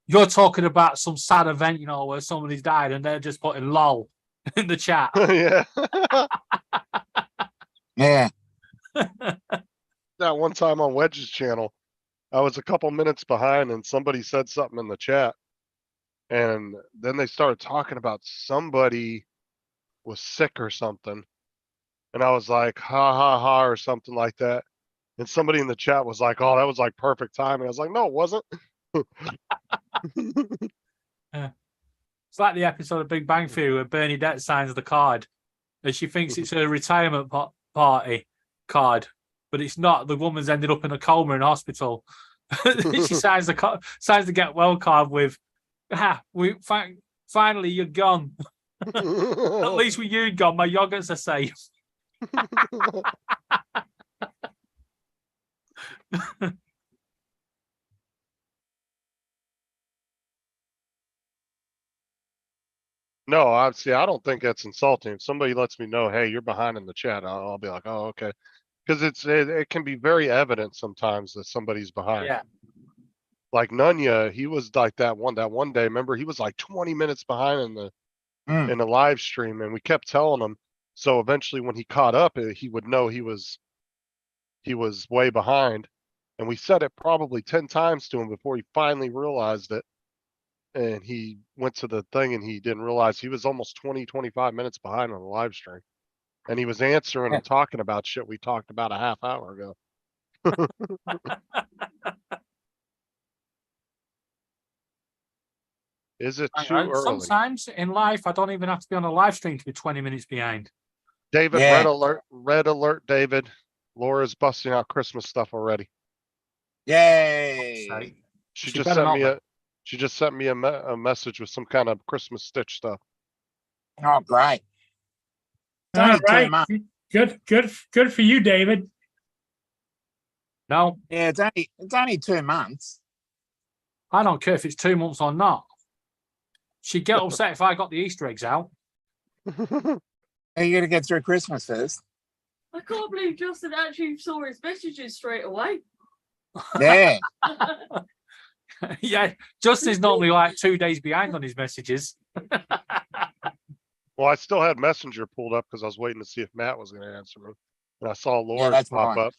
S6: you're talking about some sad event, you know, where somebody's died, and they're just putting "lol" in the chat.
S8: Yeah.
S2: Yeah.
S8: That one time on Wedge's channel, I was a couple minutes behind and somebody said something in the chat. And then they started talking about somebody was sick or something. And I was like, ha ha ha, or something like that. And somebody in the chat was like, oh, that was like perfect timing. I was like, no, it wasn't.
S6: Yeah. It's like the episode of Big Bang Theory where Bernadette signs the card and she thinks it's a retirement party card, but it's not. The woman's ended up in a coma in hospital. She signs the get well card with, finally you're gone. At least with you gone, my yogurts are safe.
S8: No, I don't think that's insulting. If somebody lets me know, hey, you're behind in the chat, I'll be like, oh, okay. Because it can be very evident sometimes that somebody's behind.
S6: Yeah.
S8: Like Nunya, he was like that one day. Remember, he was like 20 minutes behind in the live stream, and we kept telling him. So eventually, when he caught up, he would know he was way behind. And we said it probably 10 times to him before he finally realized it. And he went to the thing and he didn't realize he was almost 20-25 minutes behind on the live stream. And he was answering and talking about shit we talked about a half hour ago. Is it too early?
S6: Sometimes in life, I don't even have to be on a live stream to be 20 minutes behind.
S8: David,
S2: Yeah.
S8: red alert, David. Laura's busting out Christmas stuff already.
S2: Yay.
S8: She
S6: She
S8: just
S6: better
S8: sent
S6: not
S8: me she just sent me a message with some kind of Christmas stitch stuff.
S2: Oh, great. It's only
S3: All
S2: 2
S3: right.
S2: months.
S3: Good for you, David.
S6: No,
S2: Yeah, it's only 2 months.
S6: I don't care if it's 2 months or not. She'd get upset if I got the Easter eggs out.
S2: You got to get through Christmas first.
S7: I can't believe Justin actually saw his messages straight away.
S2: Yeah.
S6: Yeah, Justin's normally like 2 days behind on his messages.
S8: Well, I still had Messenger pulled up because I was waiting to see if Matt was going to answer me. And I saw Laura's
S2: that's
S8: pop
S2: right.
S8: up.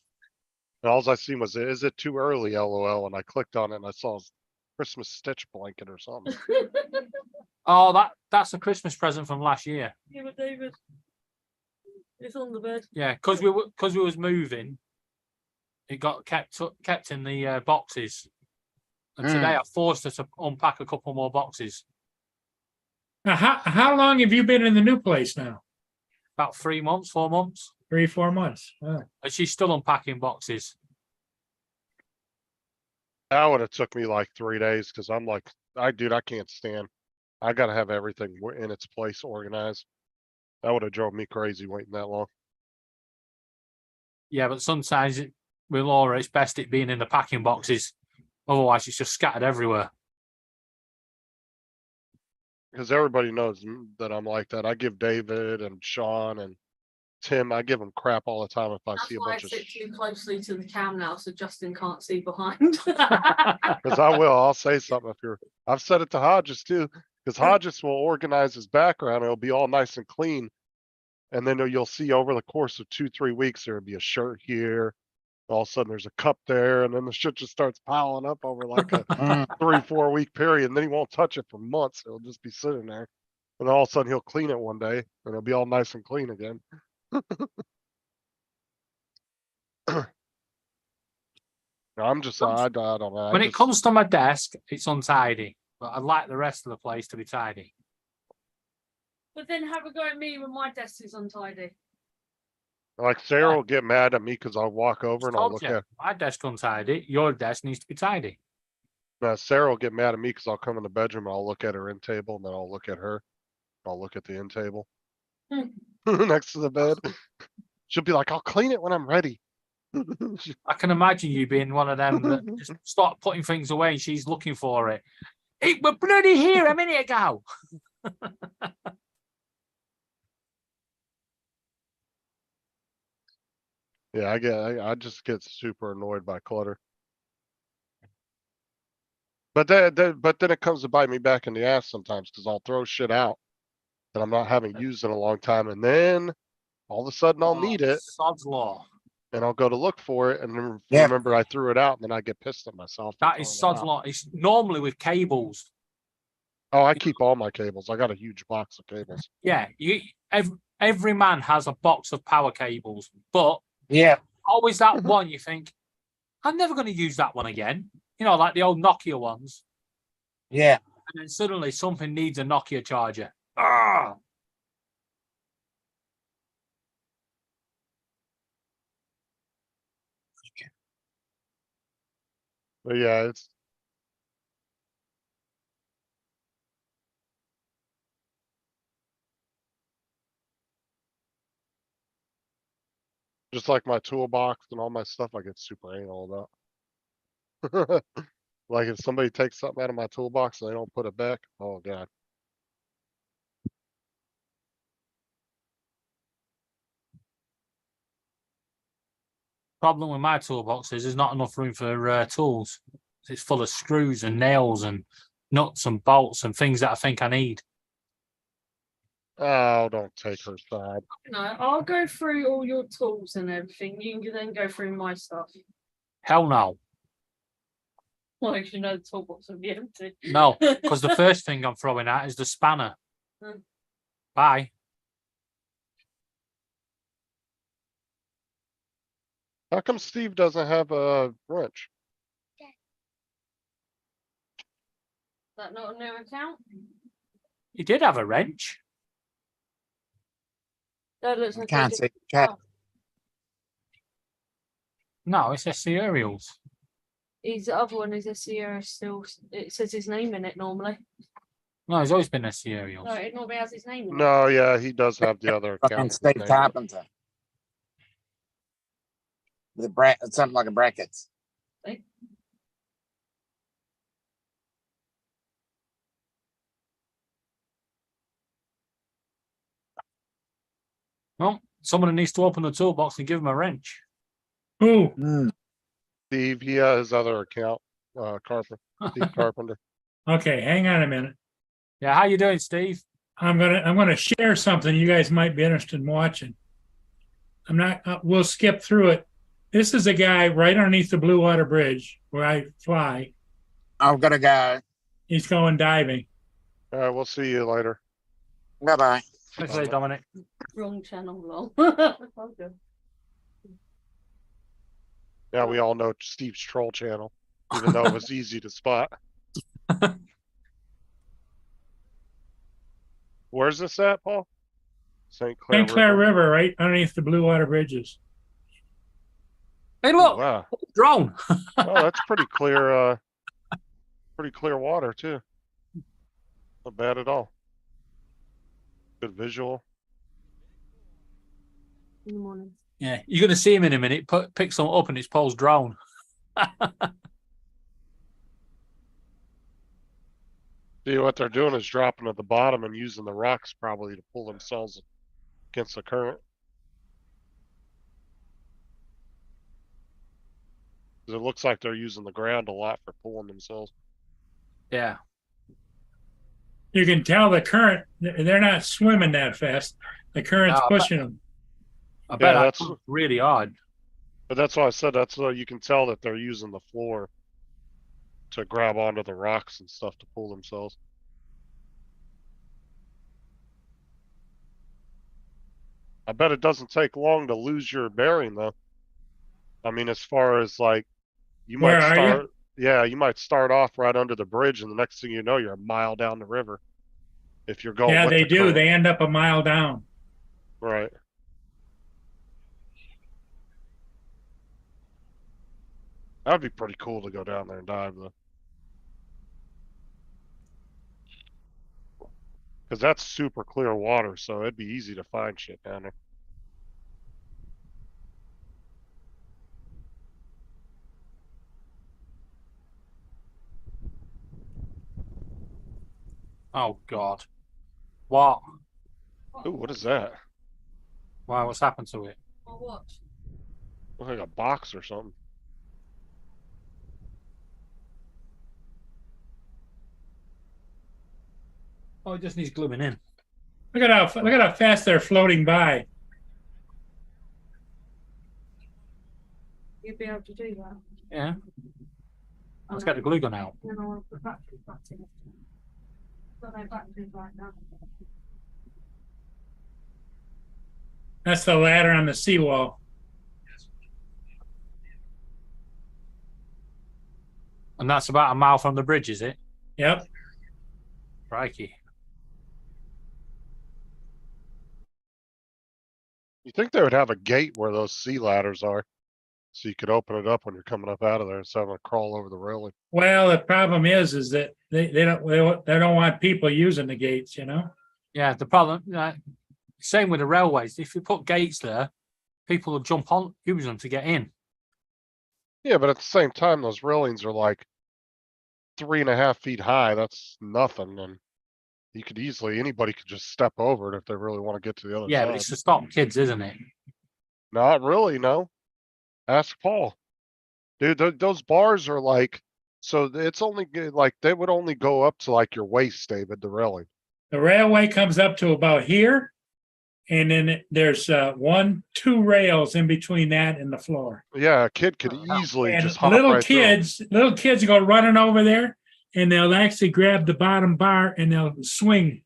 S8: And all I seen was, is it too early, LOL? And I clicked on it and I saw Christmas stitch blanket or something.
S6: Oh, that's a Christmas present from last year.
S7: Yeah, but David, it's on the bed.
S6: Yeah, because we was moving, it got kept in the boxes. And today I forced her to unpack a couple more boxes.
S3: Now, how long have you been in the new place now?
S6: About 3 months, 4 months.
S3: 3-4 months. Oh.
S6: And she's still unpacking boxes.
S8: That would have took me like 3 days because I'm like, I can't stand. I got to have everything in its place organized. That would have drove me crazy waiting that long.
S6: Yeah, but sometimes with Laura, it's best it being in the packing boxes. Otherwise, it's just scattered everywhere.
S8: Because everybody knows that I'm like that. I give David and Sean and Tim, I give them crap all the time if I
S7: That's
S8: see a
S7: why I
S8: bunch of.
S7: sit too closely to the cam now, so Justin can't see behind.
S8: Because I will, I'll say something if you're. I've said it to Hodges too, because Hodges will organize his background. It'll be all nice and clean, and then you'll see over the course of 2-3 weeks there'll be a shirt here. All of a sudden there's a cup there, and then the shit just starts piling up over like a 3-4 week period, and then he won't touch it for months. It'll just be sitting there, and all of a sudden he'll clean it one day, and it'll be all nice and clean again. I'm just, I don't know.
S6: When it comes to my desk, it's untidy, but I'd like the rest of the place to be tidy.
S7: But then have a go at me when my desk is untidy.
S8: Like Sarah will get mad at me because I'll walk over and I'll
S6: Told
S8: look
S6: you,
S8: at.
S6: my desk untidy. Your desk needs to be tidy.
S8: Sarah will get mad at me because I'll come in the bedroom and I'll look at her end table and then I'll look at her. I'll look at the end table next to the bed. She'll be like, "I'll clean it when I'm ready."
S6: I can imagine you being one of them that just start putting things away and she's looking for it. It were bloody here a minute ago.
S8: Yeah, I just get super annoyed by clutter. But then it comes to bite me back in the ass sometimes because I'll throw shit out that I'm not having used in a long time, and then all of a sudden I'll need it
S6: Sod's law.
S8: and I'll go to look for it and then
S2: Yeah.
S8: remember I threw it out and then I get pissed at myself. for
S6: That is
S8: throwing it
S6: sod's
S8: out.
S6: law. It's normally with cables.
S8: Oh, I keep all my cables. I got a huge box of cables.
S6: Yeah, every man has a box of power cables, but
S2: Yeah.
S6: always that one you think, I'm never going to use that one again. You know, like the old Nokia ones.
S2: Yeah.
S6: And then suddenly something needs a Nokia charger. Ah!
S8: But yeah, it's just like my toolbox and all my stuff. I get super anal about. Like if somebody takes something out of my toolbox and they don't put it back, oh god.
S6: Problem with my toolbox is there's not enough room for tools. It's full of screws and nails and nuts and bolts and things that I think I need.
S8: Oh, don't take her side.
S7: No, I'll go through all your tools and everything. You can then go through my stuff.
S6: Hell no.
S7: Well, you know the toolbox will be empty.
S6: No, because the first thing I'm throwing at is the spanner.
S7: Mm.
S6: Bye.
S8: How come Steve doesn't have a wrench?
S7: That not a new account?
S6: He did have a wrench.
S7: That looks
S2: I
S7: like
S2: can't
S7: a
S2: see the chat.
S6: No, it's SC Aerials.
S7: His other one is a Sierra still. It says his name in it normally.
S6: No, he's always been SC Aerials.
S7: No, it not has his name in it.
S8: No, yeah, he does have the other
S2: Fucking
S8: account.
S2: Steve Carpenter. The something like a brackets.
S6: Well, somebody needs to open the toolbox and give him a wrench.
S3: Who?
S2: Mm.
S8: Steve, he has his other account, Carpenter, Steve Carpenter.
S3: Okay, hang on a minute.
S6: Yeah, how you doing, Steve?
S3: I'm gonna share something you guys might be interested in watching. I'm not. We'll skip through it. This is a guy right underneath the Blue Water Bridge where I fly.
S2: I've got to go.
S3: He's going diving.
S8: All right, we'll see you later.
S2: Bye bye.
S6: Thanks, Dominic.
S7: Wrong channel, lol. Okay.
S8: Yeah, we all know Steve's troll channel, even though it was easy to spot. Where's this at, Paul? St. Clair.
S3: St. Clair River, right underneath the Blue Water Bridges.
S6: Hey,
S8: Oh,
S6: look,
S8: wow.
S6: drone.
S8: Oh, that's pretty clear. Pretty clear water too. Not bad at all. Good visual.
S7: In the morning.
S6: Yeah, you're going to see him in a minute. Pick some up and it's Paul's drone.
S8: See, what they're doing is dropping at the bottom and using the rocks probably to pull themselves against the current. 'Cause it looks like they're using the ground a lot for pulling themselves.
S6: Yeah.
S3: You can tell the current. They're not swimming that fast. The current's
S6: No, I bet-
S3: pushing them.
S6: I bet
S8: that's-
S6: that's really hard.
S8: But that's why I said that's why you can tell that they're using the floor to grab onto the rocks and stuff to pull themselves. I bet it doesn't take long to lose your bearing though. I mean, as far as like, you
S3: Where
S8: might
S3: are you?
S8: start, yeah, you might start off right under the bridge and the next thing you know, you're a mile down the river. If you're going
S3: Yeah,
S8: with
S3: they
S8: the
S3: do.
S8: current.
S3: They end up a mile down.
S8: Right. That'd be pretty cool to go down there and dive though. Cause that's super clear water, so it'd be easy to find shit down there.
S6: Oh, God. What?
S8: Ooh, what is that?
S6: Why? What's happened to it?
S7: Or what?
S8: Looks like a box or something.
S6: Oh, it just needs gluing in.
S3: Look at how fast they're floating by.
S7: You'd be able to do that.
S6: Yeah. Let's get the glue gun out.
S7: Then I'll have the battery back in. Got no batteries right now.
S3: That's the ladder on the seawall.
S6: And that's about a mile from the bridge, is it?
S3: Yep.
S6: Crikey.
S8: You think they would have a gate where those sea ladders are? So you could open it up when you're coming up out of there instead of having to crawl over the railing.
S3: Well, the problem is that they don't want people using the gates. You know.
S6: Yeah, the problem, same with the railways. If you put gates there, people will jump on, use them to get in.
S8: Yeah, but at the same time, those railings are like 3.5 feet high. That's nothing. And you could easily, anybody could just step over it if they really want to get to the other
S6: Yeah,
S8: side.
S6: but it's to stop kids, isn't it?
S8: Not really, no. Ask Paul. Dude, those bars are like, so it's only like, they would only go up to like your waist, David, the railing.
S3: The railway comes up to about here, and then there's 2 rails in between that and the floor.
S8: Yeah, a kid could easily
S3: And
S8: just hop
S3: little
S8: right through 'em.
S3: kids go running over there, and they'll actually grab the bottom bar and they'll swing.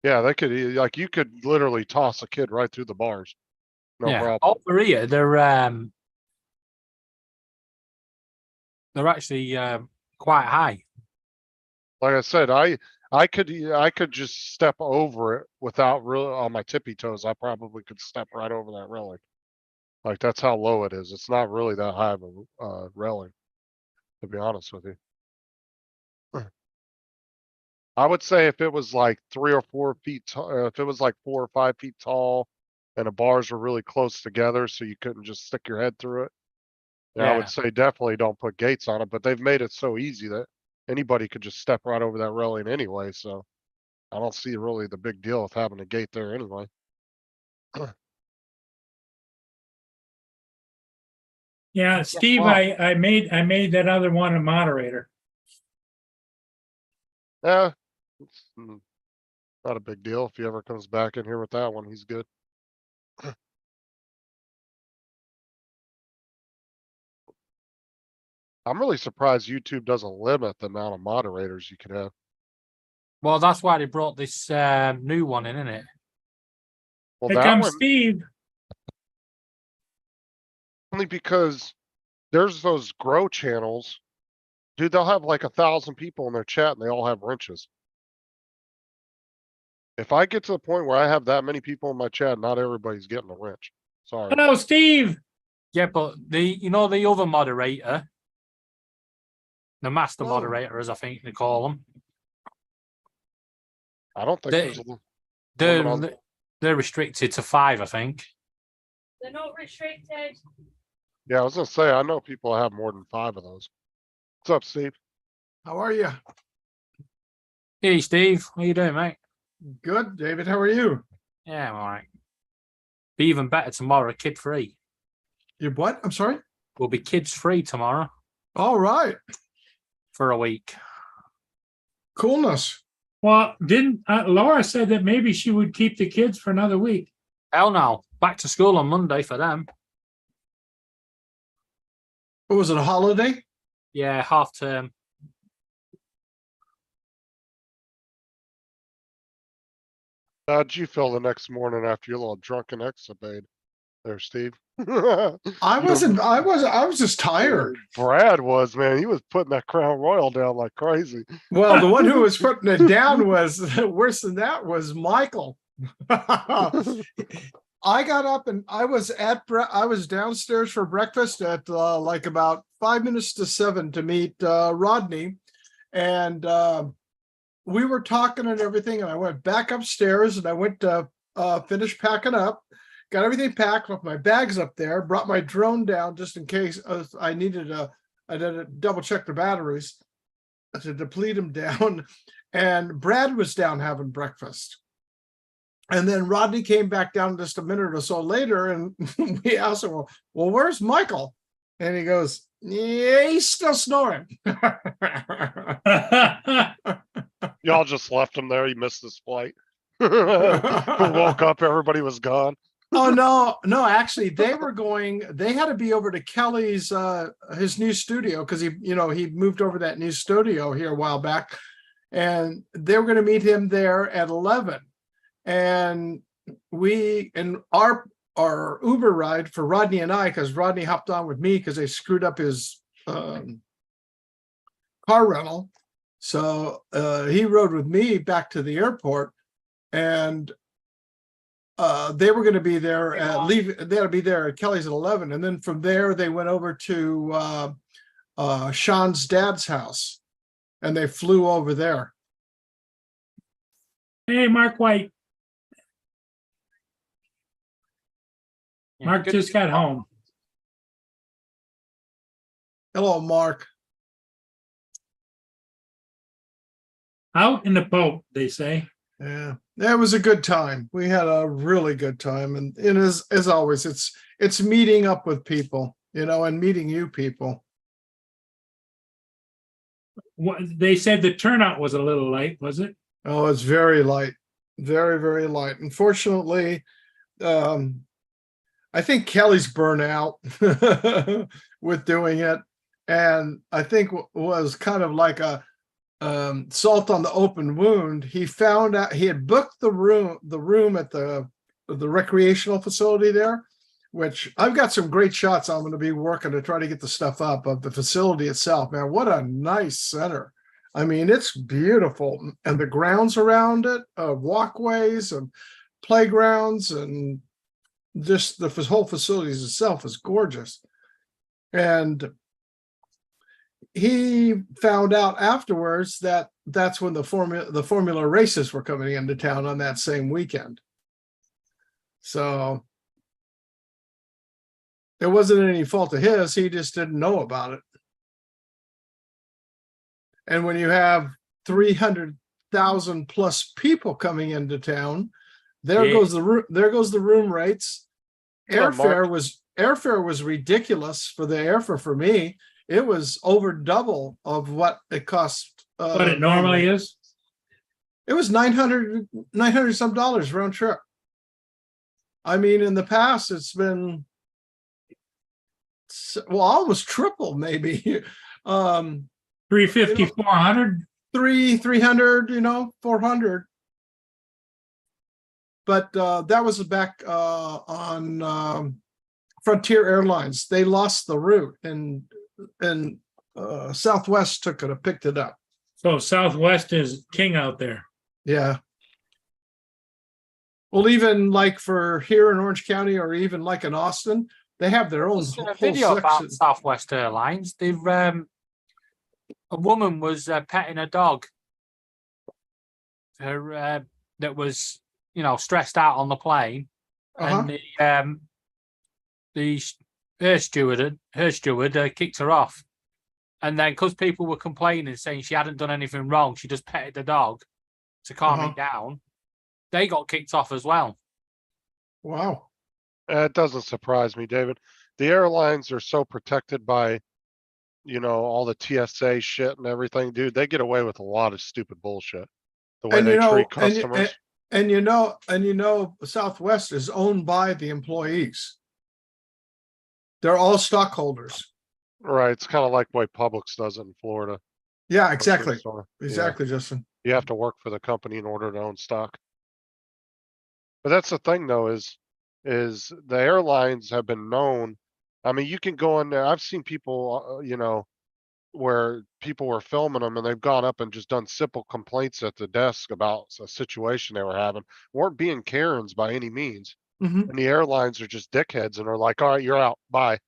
S8: Yeah, they could, like, you could literally toss a kid right through the bars. No
S6: yeah.
S8: problem.
S6: Over here, they're actually quite high.
S8: Like I said, I could just step over it without really on my tippy toes. I probably could step right over that railing. Like that's how low it is. It's not really that high of a railing, to be honest with you. I would say if it was like 3 or 4 feet tall, if it was like 4 or 5 feet tall and the bars were really close together, so you couldn't just stick your head through it. Yeah, I
S6: Yeah.
S8: would say definitely don't put gates on it, but they've made it so easy that anybody could just step right over that railing anyway, so I don't see really the big deal with having a gate there anyway.
S3: Yeah, Steve,
S2: well-
S3: I made that other one a moderator.
S8: Yeah, it's not a big deal. If he ever comes back in here with that one, he's good. I'm really surprised YouTube doesn't limit the amount of moderators you can have.
S6: Well, that's why they brought this new one in, isn't it?
S8: Well,
S3: Here
S8: that
S3: comes
S8: one,
S3: Steve.
S8: only because there's those grow channels. Dude, they'll have like 1,000 people in their chat and they all have wrenches. If I get to the point where I have that many people in my chat, not everybody's getting a wrench. Sorry.
S3: Hello, Steve.
S6: Yeah, but the the other moderator, the master moderator, as I think they call them,
S8: I don't think
S6: They-
S8: there's a limit on-
S6: they're restricted to 5, I think.
S7: They're not restricted.
S8: Yeah, I was gonna say, I know people have more than 5 of those. What's up, Steve?
S9: How are you?
S6: Hey, Steve, how you doing, mate?
S9: Good, David. How are you?
S6: Yeah, I'm all right. Be even better tomorrow, kid free.
S9: You what? I'm sorry.
S6: We'll be kids free tomorrow
S9: All right.
S6: for a week.
S9: Coolness.
S3: Well, didn't Laura said that maybe she would keep the kids for another week?
S6: Hell no, back to school on Monday for them.
S9: What was it, a holiday?
S6: Yeah, half term.
S8: How'd you feel the next morning after your little drunken escapade there, Steve?
S9: I was just tired.
S8: Brad was, man. He was putting that Crown Royal down like crazy.
S9: Well, the one who was putting it down was worse than that was Michael. I got up and I was downstairs for breakfast at like about 5 minutes to 7 to meet Rodney, and we were talking and everything. And I went back upstairs and I went to finish packing up, got everything packed with my bags up there, brought my drone down just in case I needed to double check the batteries to deplete them down. And Brad was down having breakfast. And then Rodney came back down just a minute or so later, and we asked him, well, where's Michael? And he goes, yeah, he's still snoring.
S8: Y'all just left him there. He missed his flight. Woke up, everybody was gone.
S9: Oh, no, actually, they had to be over to Kelly's, his new studio, because he moved over to that new studio here a while back, and they were going to meet him there at 11. And our Uber ride for Rodney and I, because Rodney hopped on with me because they screwed up his car rental. So he rode with me back to the airport, and they were going to be there they had to be there at Kelly's at 11. And then from there, they went over to Sean's dad's house, and they flew over there.
S3: Hey, Mark White.
S6: Yeah,
S3: Mark
S6: good
S3: just
S6: to
S3: got
S6: be
S3: home.
S9: Hello, Mark.
S3: Out in the boat, they say.
S9: Yeah, that was a good time. We had a really good time, and as always, it's meeting up with people, and meeting you people.
S3: What they said the turnout was a little light, was it?
S9: Oh, it's very light, very, very light. Unfortunately, I think Kelly's burnt out with doing it, and I think was kind of like a salt on the open wound. He found out he had booked the room at the recreational facility there, which I've got some great shots. I'm going to be working to try to get the stuff up of the facility itself. Man, what a nice center. I mean, it's beautiful. And the grounds around it, walkways and playgrounds, and just the whole facilities itself is gorgeous. And he found out afterwards that that's when the formula races were coming into town on that same weekend. So it wasn't any fault of his. He just didn't know about it. And when you have 300,000 plus people coming into town, there
S6: Yeah.
S9: goes the room rates.
S8: Yeah, Mark.
S9: Airfare was ridiculous for the airfare for me. It was over double of what it cost.
S3: What it normally is.
S9: It was 900 some dollars round trip. I mean, in the past, it's been almost triple, maybe.
S3: 350, 400.
S9: 300, 400. But that was back on Frontier Airlines. They lost the route, and Southwest picked it up.
S3: So Southwest is king out there.
S9: Yeah. Well, even like for here in Orange County, or even like in Austin, they have their own
S6: There's a
S9: whole
S6: video about
S9: section.
S6: Southwest Airlines. They've a woman was petting a dog. Her that was, stressed out on the plane,
S9: Uh-huh.
S6: and her steward kicked her off, and then because people were complaining, saying she hadn't done anything wrong, she just petted the dog to calm
S9: Uh-huh.
S6: it down. They got kicked off as well.
S9: Wow.
S8: It doesn't surprise me, David. The airlines are so protected by, all the TSA shit and everything, dude. They get away with a lot of stupid bullshit. The way
S9: And
S8: they
S9: you know,
S8: treat
S9: and,
S8: customers.
S9: Southwest is owned by the employees. They're all stockholders.
S8: Right. It's kind of like the way Publix does it in Florida.
S9: Yeah,
S8: grocery
S9: exactly.
S8: store. Yeah.
S9: Exactly, Justin.
S8: You have to work for the company in order to own stock. But that's the thing though, is the airlines have been known. I mean, you can go in there. I've seen people, where people were filming them and they've gone up and just done simple complaints at the desk about a situation they were having. Weren't being Karens by any means.
S9: Mhm.
S8: And the airlines are just dickheads and are like, all right, you're out, bye.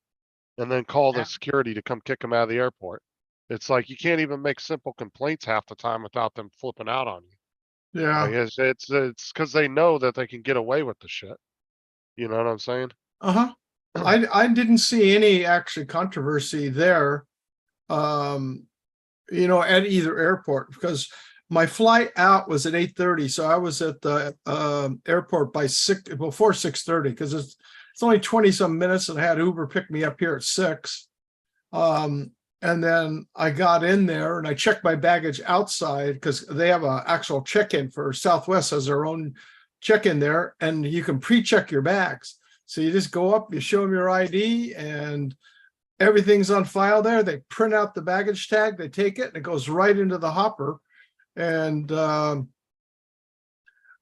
S8: And then call
S6: Yeah.
S8: the security to come kick them out of the airport. It's like you can't even make simple complaints half the time without them flipping out on you.
S9: Yeah.
S8: Like it's because they know that they can get away with the shit. You know what I'm saying?
S9: Uh-huh. I didn't see any actually controversy there. At either airport, because my flight out was at 8:30, so I was at the airport before 6:30, because it's only 20 some minutes, and I had Uber pick me up here at 6. And then I got in there and I checked my baggage outside, because they have an actual check-in. For Southwest has their own check-in there, and you can pre-check your bags. So you just go up, you show them your ID, and everything's on file there. They print out the baggage tag, they take it, and it goes right into the hopper. And
S3: So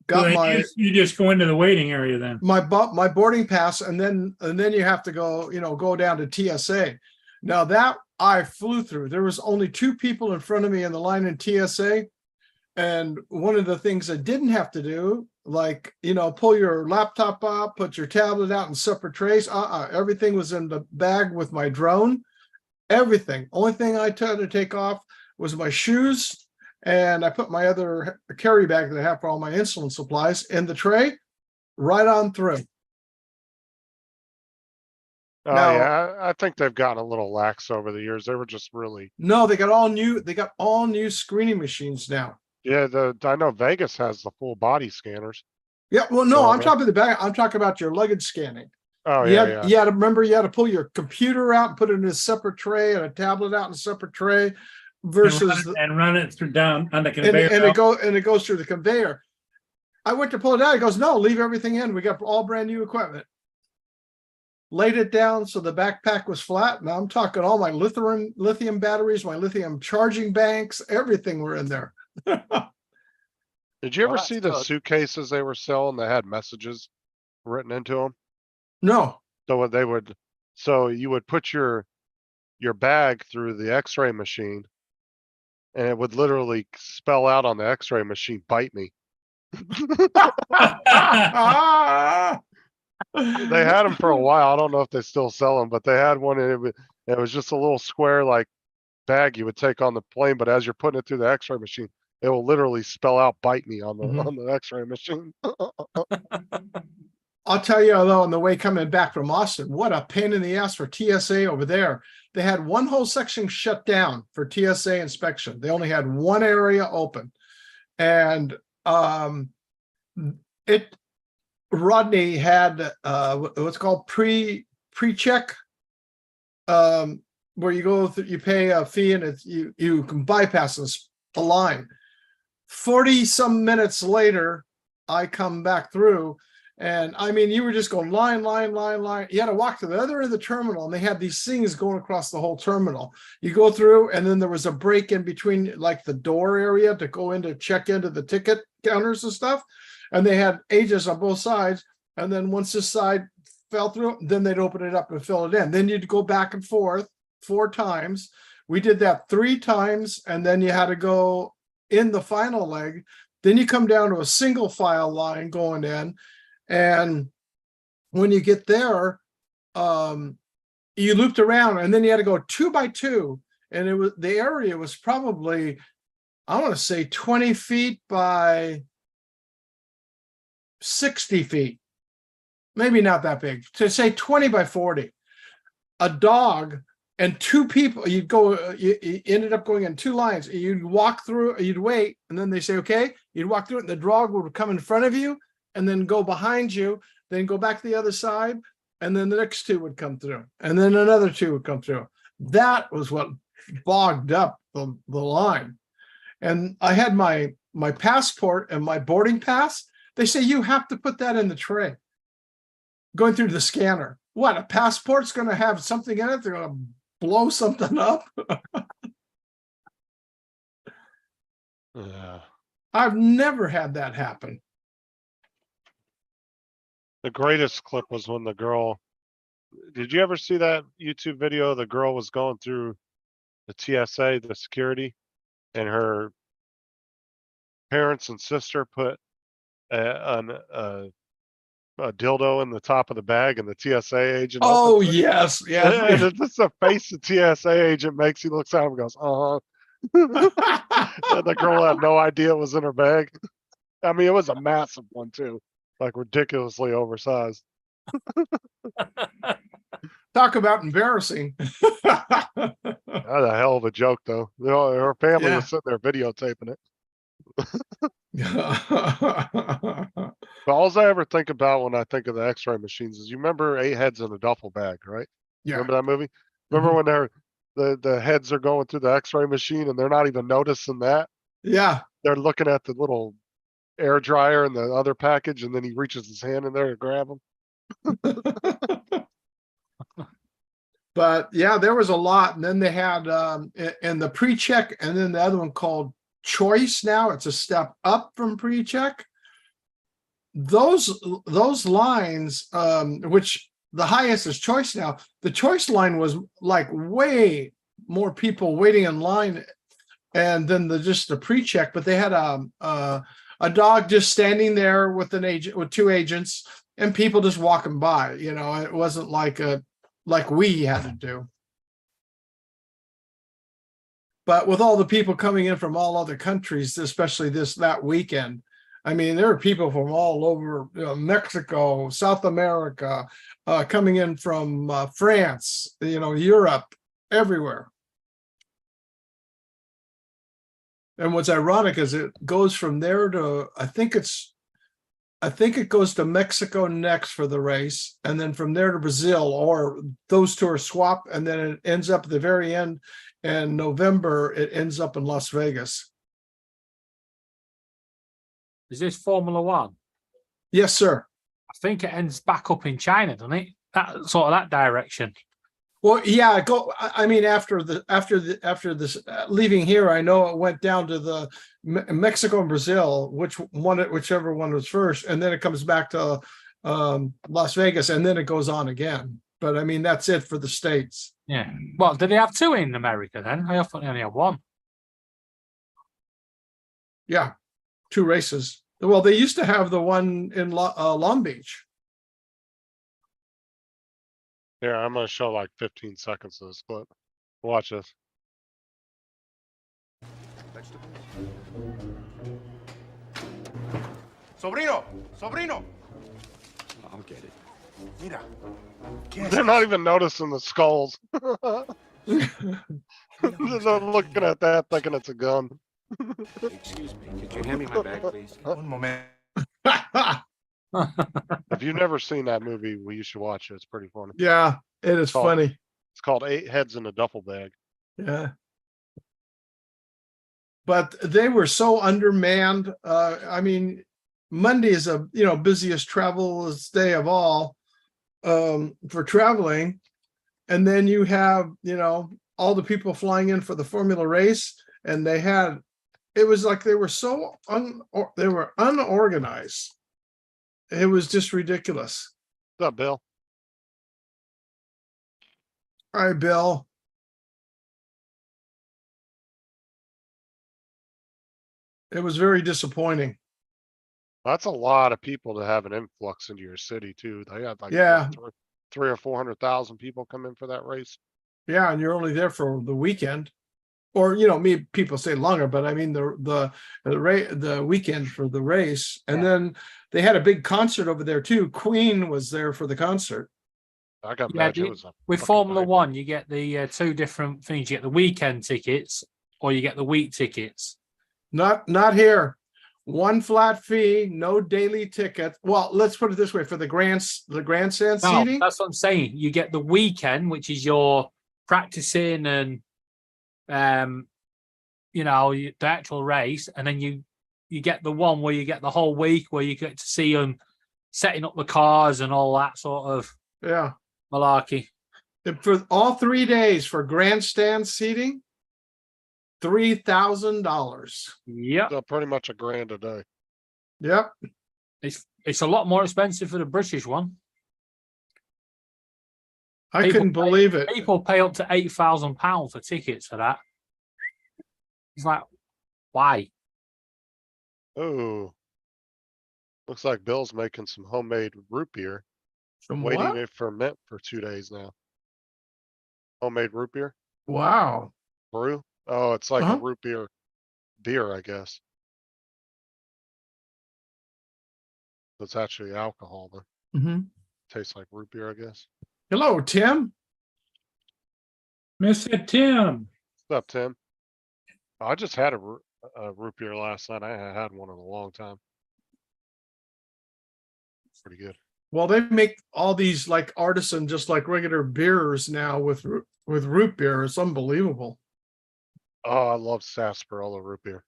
S3: then you just go into the waiting area then.
S9: my boarding pass, and then you have to go down to TSA. Now that I flew through, there was only 2 people in front of me in the line in TSA. And one of the things I didn't have to do, like, pull your laptop up, put your tablet out in separate trays. Everything was in the bag with my drone. Everything. Only thing I had to take off was my shoes. And I put my other carry bag that I have for all my insulin supplies in the tray, right on through.
S8: Oh
S9: Now-
S8: yeah, I think they've gotten a little lax over the years. They were just really,
S9: No, they got all new screening machines now.
S8: yeah. I know Vegas has the full body scanners.
S9: Yeah, well, no,
S8: So,
S9: I'm talking the bag. I'm talking about your luggage scanning.
S8: Oh
S9: you
S8: yeah,
S9: had,
S8: yeah.
S9: you had to remember, you had to pull your computer out and put it in a separate tray, and a tablet out in a separate tray, versus
S3: And run it through down on the
S9: and
S3: conveyor.
S9: it goes through the conveyor. I went to pull it out. He goes, no, leave everything in. We got all brand new equipment. Laid it down so the backpack was flat. Now I'm talking all my lithium batteries, my lithium charging banks, everything were in there.
S8: Did you ever
S6: Well,
S8: see
S6: that's
S8: the
S6: good.
S8: suitcases they were selling that had messages written into them?
S9: No.
S8: So you would put your bag through the X-ray machine, and it would literally spell out on the X-ray machine, "Bite me."
S9: Ah!
S8: They had them for a while. I don't know if they still sell them, but they had one, and it was just a little square, like bag you would take on the plane, but as you're putting it through the X-ray machine, it will literally spell out "bite me" on the
S9: Mhm.
S8: on the X-ray machine.
S9: I'll tell you though, on the way coming back from Austin, what a pain in the ass for TSA over there. They had one whole section shut down for TSA inspection. They only had one area open. And Rodney had what's called pre-check, where you go through, you pay a fee and it's you can bypass the line. 40 some minutes later, I come back through, and I mean, you were just going line. You had to walk to the other end of the terminal, and they had these things going across the whole terminal. You go through, and then there was a break in between, like the door area to go in to check into the ticket counters and stuff. And they had agents on both sides. And then once this side fell through, then they'd open it up and fill it in. Then you'd go back and forth 4 times. We did that 3 times, and then you had to go in the final leg. Then you come down to a single file line going in. And when you get there, you looped around, and then you had to go 2 by 2. And it was, the area was probably, I want to say 20 feet by 60 feet. Maybe not that big. To say 20 by 40. A dog and 2 people, you'd go, you ended up going in 2 lines. You'd walk through, you'd wait, and then they say, okay, you'd walk through it, and the dog would come in front of you and then go behind you, then go back to the other side, and then the next 2 would come through, and then another 2 would come through. That was what bogged up the line. And I had my passport and my boarding pass. They say you have to put that in the tray. Going through the scanner. What, a passport's going to have something in it? They're going to blow something up?
S8: Yeah.
S9: I've never had that happen.
S8: The greatest clip was when the girl, did you ever see that YouTube video? The girl was going through the TSA, the security, and her parents and sister put a dildo in the top of the bag, and the TSA agent.
S9: Oh,
S8: opens it.
S9: yes.
S8: And
S9: Yeah.
S8: it's just the face the TSA agent makes. He looks at him and goes, uh-huh. And the girl had no idea it was in her bag. I mean, it was a massive one too, like ridiculously oversized.
S9: Talk about embarrassing.
S8: That's a hell of a joke, though. You know, her family
S9: Yeah.
S8: was sitting there videotaping it. But all I ever think about when I think of the X-ray machines is, you remember 8 heads in a duffel bag, right?
S9: Yeah.
S8: Remember that movie? Remember when the heads are going through the X-ray machine and they're not even noticing that?
S9: Yeah.
S8: They're looking at the little air dryer and the other package, and then he reaches his hand in there to grab them.
S9: But yeah, there was a lot. And then they had in the pre-check, and then the other one called choice. Now it's a step up from pre-check. Those lines, which the highest is choice now. The choice line was like way more people waiting in line, and then just the pre-check. But they had a dog just standing there with an agent, with 2 agents, and people just walking by. You know, it wasn't like we had to do. But with all the people coming in from all other countries, especially that weekend, I mean, there are people from all over, Mexico, South America, coming in from France, Europe, everywhere. And what's ironic is it goes from there to, I think it goes to Mexico next for the race, and then from there to Brazil, or those 2 are swapped, and then it ends up at the very end in November. It ends up in Las Vegas.
S6: Is this Formula One?
S9: Yes, sir.
S6: I think it ends back up in China, doesn't it? That sort of that direction.
S9: Well, yeah, I mean, after this leaving here, I know it went down to the Mexico and Brazil, whichever one was first, and then it comes back to Las Vegas, and then it goes on again. But I mean, that's it for the States.
S6: Yeah. Well, did they have 2 in America then? I thought they only had 1.
S9: Yeah, 2 races. Well, they used to have the one in Long Beach.
S8: Here, I'm gonna show like 15 seconds of this clip. Watch this.
S10: vegetables. Sobrino, sobrino. I'll get it. Mira.
S8: They're not even noticing the skulls. They're looking at that thinking it's a gun.
S10: Excuse me, could you hand me my bag, please? Un moment.
S8: If you've never seen that movie, well, you should watch it. It's pretty funny.
S9: Yeah, it is
S8: Called-
S9: funny.
S8: It's called Eight Heads in a Duffel Bag.
S9: Yeah. But they were so undermanned. I mean, Monday is a, busiest travelers day of all, for traveling. And then you have, all the people flying in for the Formula race, and it was like they were so they were unorganized. It was just ridiculous.
S8: What's up, Bill?
S9: All right, Bill. It was very disappointing.
S8: That's a lot of people to have an influx into your city too. They had like
S9: Yeah.
S8: three or 400,000 people come in for that race.
S9: Yeah, and you're only there for the weekend. Or, people say longer, but I mean the weekend for the race. And then they had a big concert over there too. Queen was there for the concert.
S8: I got
S6: Yeah,
S8: imagine it was a
S6: With
S8: fucking
S6: Formula
S8: nightmare.
S6: One, you get the two different things. You get the weekend tickets or you get the week tickets.
S9: Not here. One flat fee, no daily ticket. Well, let's put it this way: for the grandstand
S6: No,
S9: seating.
S6: that's what I'm saying. You get the weekend, which is your practicing and the actual race, and then you get the one where you get the whole week where you get to see them setting up the cars and all that sort of
S9: Yeah.
S6: malarkey.
S9: And for all 3 days for grandstand seating, $3,000.
S6: Yep.
S8: So pretty much $1,000 a day.
S9: Yep.
S6: It's a lot more expensive for the British one.
S9: I
S6: People
S9: couldn't believe it.
S6: People pay up to £8,000 for tickets for that. It's like, why?
S8: Oh, looks like Bill's making some homemade root beer. Waiting
S9: What?
S8: it ferment for 2 days now. Homemade root beer
S9: Wow.
S8: brew. Oh, it's like
S9: Uh-huh.
S8: a root beer, I guess. It's actually alcohol, though.
S9: Mhm.
S8: Tastes like root beer, I guess.
S9: Hello, Tim.
S3: Mr. Tim.
S8: What's up, Tim? I just had a root beer last night. I hadn't had one in a long time. Pretty good.
S9: Well, they make all these like artisan, just like regular beers now with root beer. It's unbelievable.
S8: Oh, I love sarsaparilla root beer.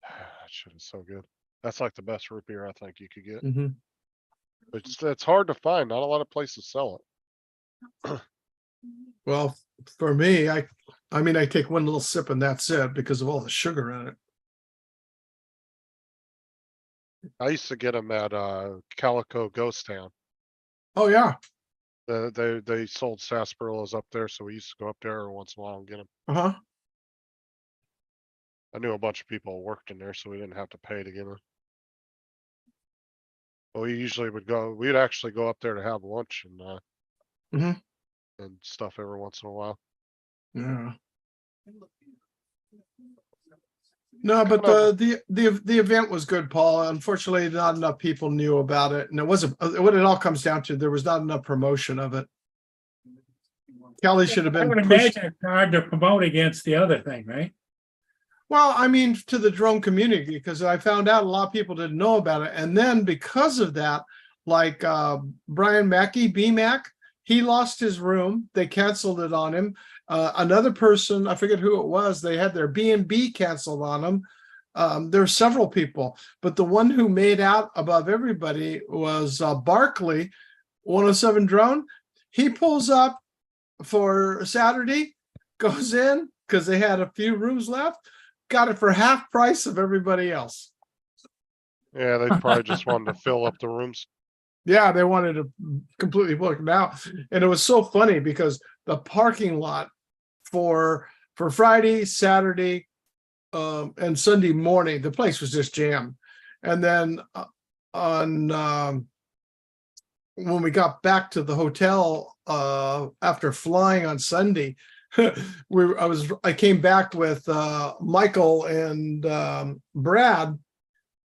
S8: That shit is so good. That's like the best root beer I think you could get.
S9: Mhm.
S8: It's hard to find. Not a lot of places sell it.
S9: Well, for me, I mean, I take one little sip and that's it because of all the sugar in it.
S8: I used to get them at Calico Ghost Town.
S9: Oh yeah.
S8: They sold sarsaparillas up there, so we used to go up there every once in a while and get them.
S9: Uh-huh.
S8: I knew a bunch of people who worked in there, so we didn't have to pay to get them. Well, we'd actually go up there to have lunch and
S9: Mhm.
S8: and stuff every once in a while.
S9: Yeah. No, but
S8: Kind
S9: the event was good, Paul. Unfortunately, not enough people knew about it, and it wasn't. What it all comes down to, there was not enough promotion of it. Kelly should have
S3: I
S9: been
S3: would
S9: pushed.
S3: imagine it's hard to promote against the other thing, right?
S9: Well, I mean, to the drone community, because I found out a lot of people didn't know about it, and then because of that, like Brian Mackey, BMAC, he lost his room. They canceled it on him. Another person, I forget who it was, they had their B&B canceled on them. There were several people, but the one who made out above everybody was Barkley, 107 Drone. He pulls up for Saturday, goes in because they had a few rooms left, got it for half price of everybody else.
S8: Yeah, they probably just wanted to fill up the rooms.
S9: Yeah, they wanted to completely book it out. And it was so funny because the parking lot for Friday, Saturday, and Sunday morning, the place was just jammed. And then when we got back to the hotel after flying on Sunday, I came back with Michael and Brad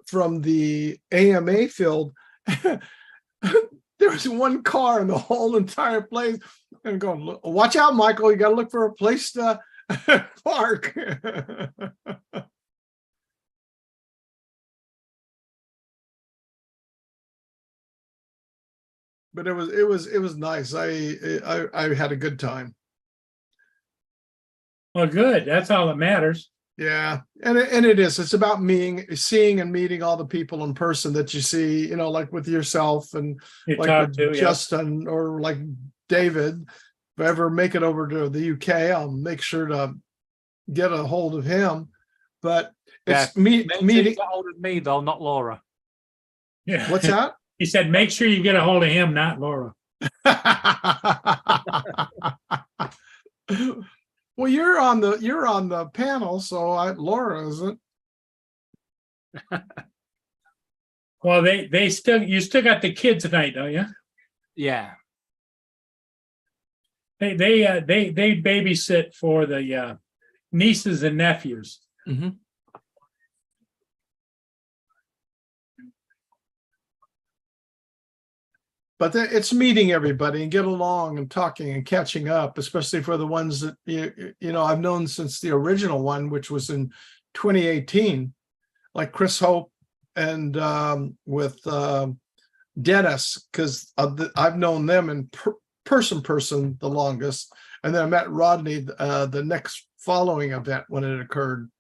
S9: from the AMA field. There was one car in the whole entire place. And going, watch out, Michael, you got to look for a place to park. But it was nice. I had a good time.
S3: Well, good. That's all that matters.
S9: Yeah, and it is. It's about seeing and meeting all the people in person that you see. You know, like with yourself and
S3: You
S9: like
S3: talk
S9: with
S3: to, yeah.
S9: Justin or like David. If I ever make it over to the UK, I'll make sure to get a hold of him. But it's
S6: Make sure you
S9: meeting.
S6: get hold of me though, not Laura.
S3: Yeah.
S9: What's that?
S3: He said, make sure you get a hold of him, not Laura.
S9: Well, you're on the panel, so Laura isn't.
S3: Well, you still got the kids tonight, don't you?
S6: Yeah.
S3: They babysit for the nieces and nephews.
S9: Mm-hmm. But it's meeting everybody and get along and talking and catching up, especially for the ones that you know I've known since the original one, which was in 2018, like Chris Hope and with Dennis, because I've known them in person the longest, and then I met Rodney the next following event when it occurred.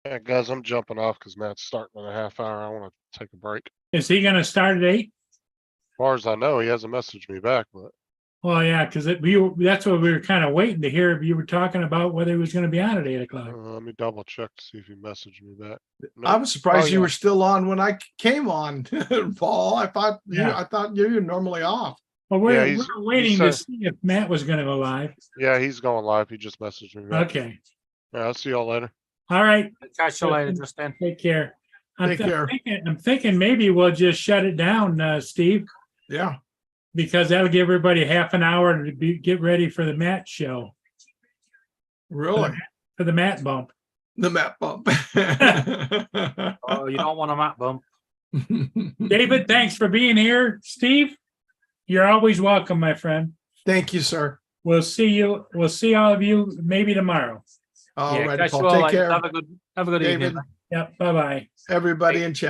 S8: Yeah, guys, I'm jumping off because Matt's starting in a half hour. I want to take a break.
S3: Is he going to start at 8?
S8: As far as I know, he hasn't messaged me back, but
S3: Well, yeah, because that's what we were kind of waiting to hear. If you were talking about whether he was going to be on at 8 o'clock.
S8: let me double check to see if he messaged me back.
S9: I was surprised
S8: Oh,
S9: you
S8: yeah.
S9: were still on when I came on, Paul. I thought
S3: Yeah.
S9: I thought you were normally off.
S3: Well, we're
S8: he's-
S3: waiting
S8: he
S3: to
S8: said-
S3: see if Matt was going to go live.
S8: Yeah, he's going live. He just messaged me back.
S3: Okay.
S8: Yeah, I'll see y'all later.
S3: All right.
S6: Catch you later, Justin.
S3: Take care.
S9: Take care.
S3: I'm thinking maybe we'll just shut it down, Steve,
S9: Yeah.
S3: because that'll give everybody half an hour to get ready for the Matt show,
S9: Really?
S3: for the Matt bump.
S9: The map bump.
S6: Oh, you don't want a mat bump.
S3: David, thanks for being here. Steve, you're always welcome, my friend.
S9: Thank you, sir.
S3: We'll see all of you maybe tomorrow.
S9: All right,
S6: catch you
S9: Paul.
S6: all
S9: Take
S6: later.
S9: care.
S6: Have a good
S9: David,
S6: evening.
S3: Yep. Bye-bye.
S9: everybody in chat.